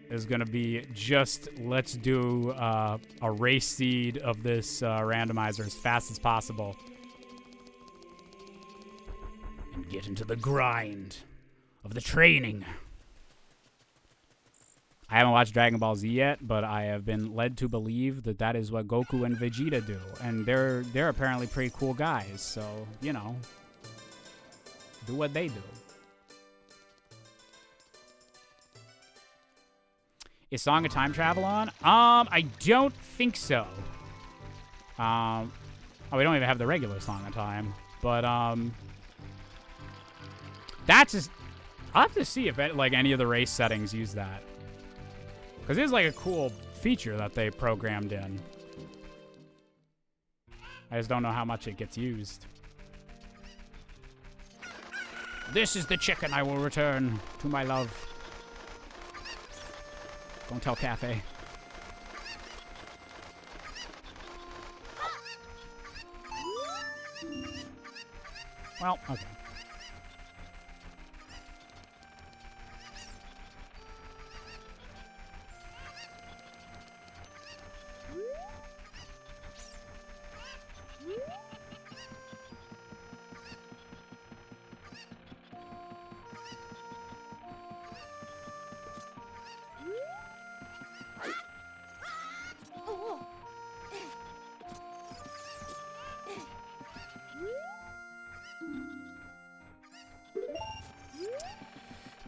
S1: is going to be just, let's do a race seed of this randomizer as fast as possible. And get into the grind of the training. I haven't watched Dragon Ball Z yet, but I have been led to believe that that is what Goku and Vegeta do. And they're apparently pretty cool guys, so, you know, do what they do. Is Song of Time Travel on? I don't think so. Oh, we don't even have the regular Song of Time. But, that's just... I'll have to see if, like, any of the race settings use that. Because it is, like, a cool feature that they programmed in. I just don't know how much it gets used. This is the chicken I will return to my love. Don't tell Cafe. Well, okay.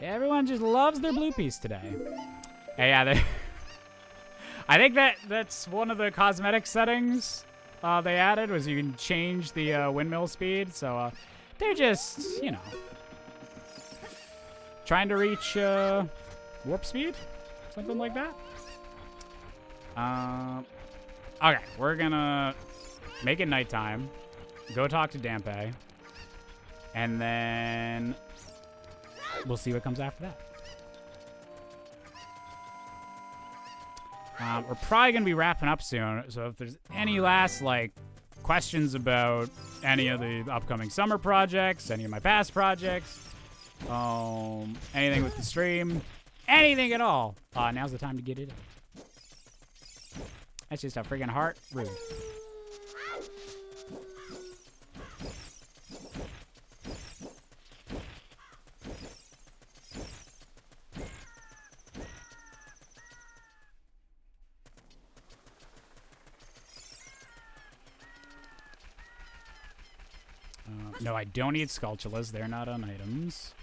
S1: Everyone just loves their blue piece today. Hey, yeah, I think that's one of the cosmetic settings they added was you can change the windmill speed. So they're just, you know, trying to reach warp speed, something like that. Okay, we're gonna make it nighttime, go talk to Dampe, and then we'll see what comes after that. We're probably going to be wrapping up soon, so if there's any last, like, questions about any of the upcoming summer projects, any of my past projects, anything with the stream, anything at all, now's the time to get it in. That's just a friggin' heart. Rude. No, I don't need sculptulas. They're not on items.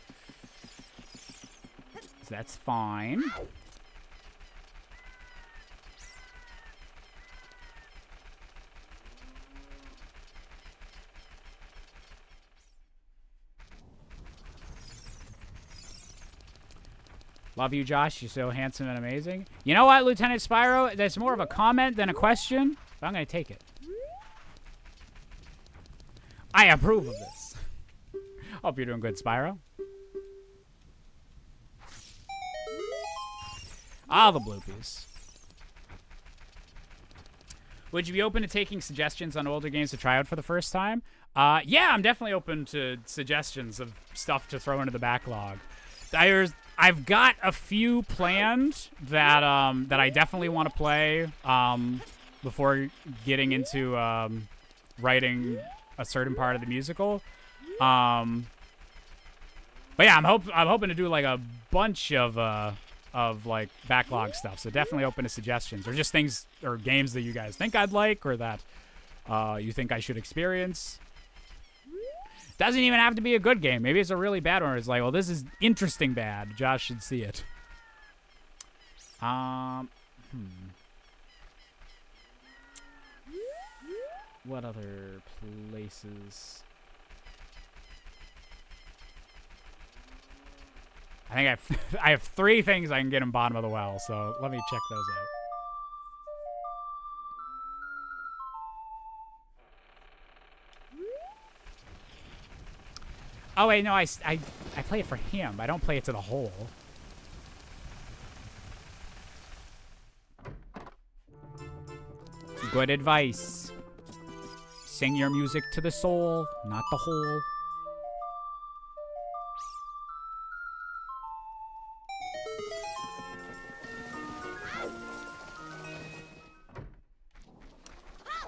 S1: So that's fine. Love you, Josh. You're so handsome and amazing. You know what, Lieutenant Spyro? That's more of a comment than a question, but I'm going to take it. I approve of this. Hope you're doing good, Spyro. Ah, the blue piece. Would you be open to taking suggestions on older games to try out for the first time? Yeah, I'm definitely open to suggestions of stuff to throw into the backlog. I've got a few planned that that I definitely want to play before getting into writing a certain part of the musical. But yeah, I'm hoping to do like a bunch of like backlog stuff. So definitely open to suggestions or just things or games that you guys think I'd like or that you think I should experience. Doesn't even have to be a good game. Maybe it's a really bad one. It's like, well, this is interesting bad. Josh should see it. What other places? I think I have 3 things I can get in bottom of the well, so let me check those out. Oh wait, no, I play it for him. I don't play it to the whole. Good advice. Sing your music to the soul, not the whole.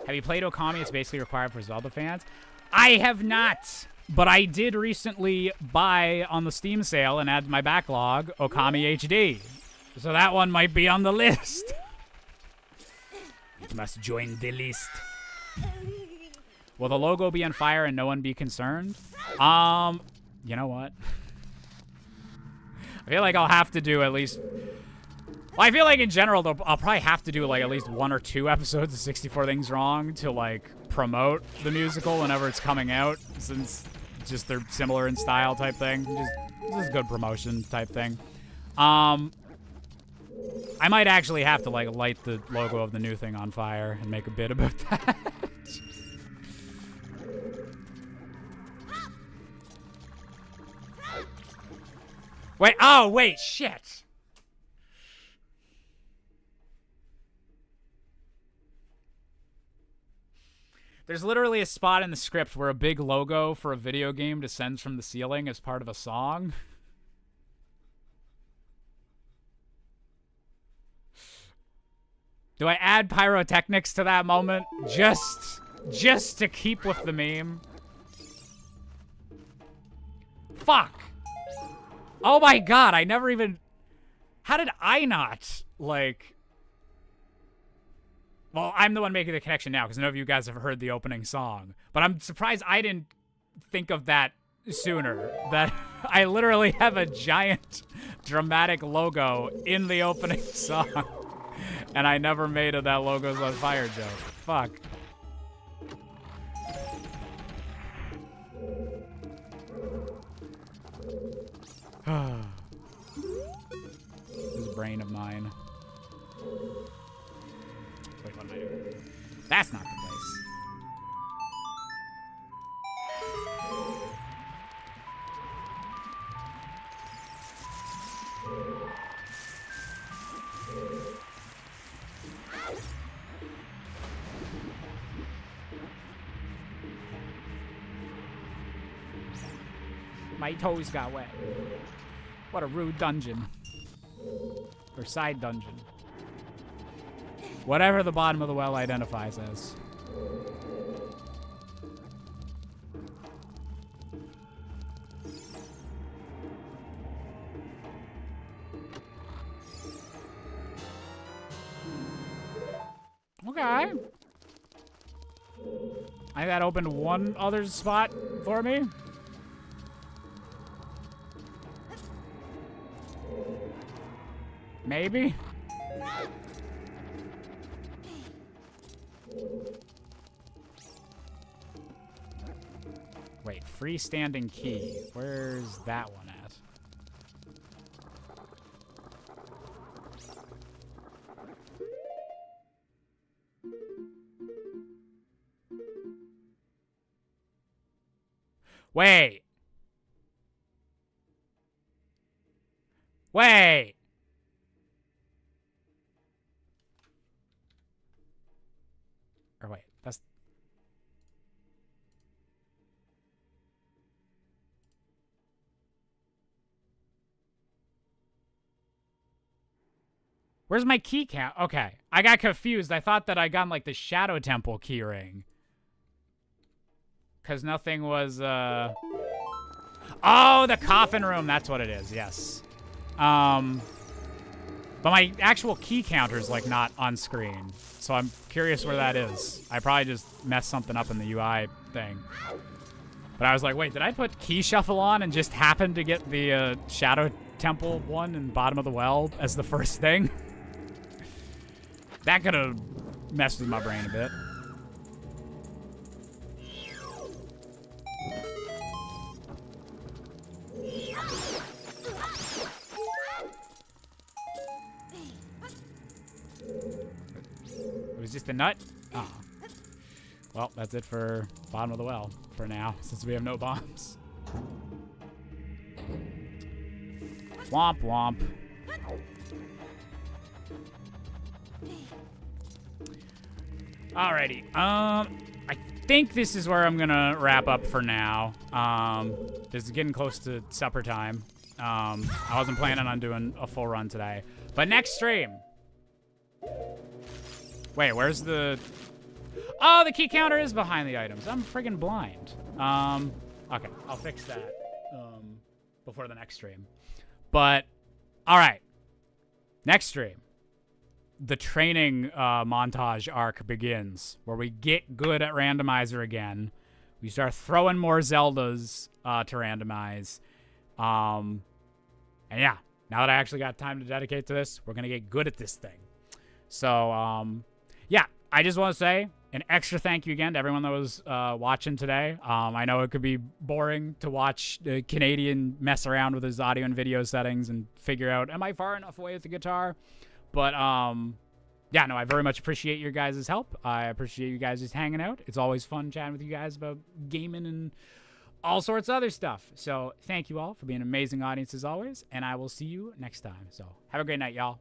S1: Have you played Okami? It's basically required for Zelda fans. I have not, but I did recently buy on the Steam sale and add to my backlog Okami HD. So that one might be on the list. It must join the list. Will the logo be on fire and no one be concerned? You know what? I feel like I'll have to do at least... Well, I feel like in general, I'll probably have to do like at least 1 or 2 episodes of 64 Things Wrong to like promote the musical whenever it's coming out, since just they're similar in style type thing. Just good promotion type thing. I might actually have to like light the logo of the new thing on fire and make a bit about that. Wait, oh wait, shit. There's literally a spot in the script where a big logo for a video game descends from the ceiling as part of a song. Do I add pyrotechnics to that moment? Just to keep with the meme? Fuck. Oh my god, I never even... How did I not, like... Well, I'm the one making the connection now, because none of you guys have heard the opening song. But I'm surprised I didn't think of that sooner. That... I literally have a giant dramatic logo in the opening song. And I never made a that logo's on fire joke. Fuck. This brain of mine. Wait, what am I doing? That's not the place. My toes got wet. What a rude dungeon. Or side dungeon. Whatever the bottom of the well identifies as. Okay. I think that opened one other spot for me. Maybe? Wait, freestanding key. Where's that one at? Wait. Wait. Or wait, that's... Where's my key count? Okay, I got confused. I thought that I got like the Shadow Temple key ring. Because nothing was, Oh, the coffin room. That's what it is, yes. But my actual key counter's like not on screen. So I'm curious where that is. I probably just messed something up in the UI thing. But I was like, wait, did I put key shuffle on and just happened to get the Shadow Temple one in the bottom of the well as the first thing? That could have messed with my brain a bit. Was just a nut? Oh. Well, that's it for bottom of the well for now, since we have no bombs. Womp womp. Alrighty. I think this is where I'm gonna wrap up for now. This is getting close to supper time. I wasn't planning on doing a full run today, but next stream. Wait, where's the... Oh, the key counter is behind the items. I'm friggin' blind. Okay, I'll fix that before the next stream. But, all right. Next stream. The training montage arc begins, where we get good at randomizer again. We start throwing more Zeldas to randomize. And yeah, now that I actually got time to dedicate to this, we're going to get good at this thing. So, yeah, I just want to say an extra thank you again to everyone that was watching today. I know it could be boring to watch the Canadian mess around with his audio and video settings and figure out, am I far enough away with the guitar? But, yeah, no, I very much appreciate your guys' help. I appreciate you guys just hanging out. It's always fun chatting with you guys about gaming and all sorts of other stuff. So thank you all for being an amazing audience as always, and I will see you next time. So have a great night, y'all.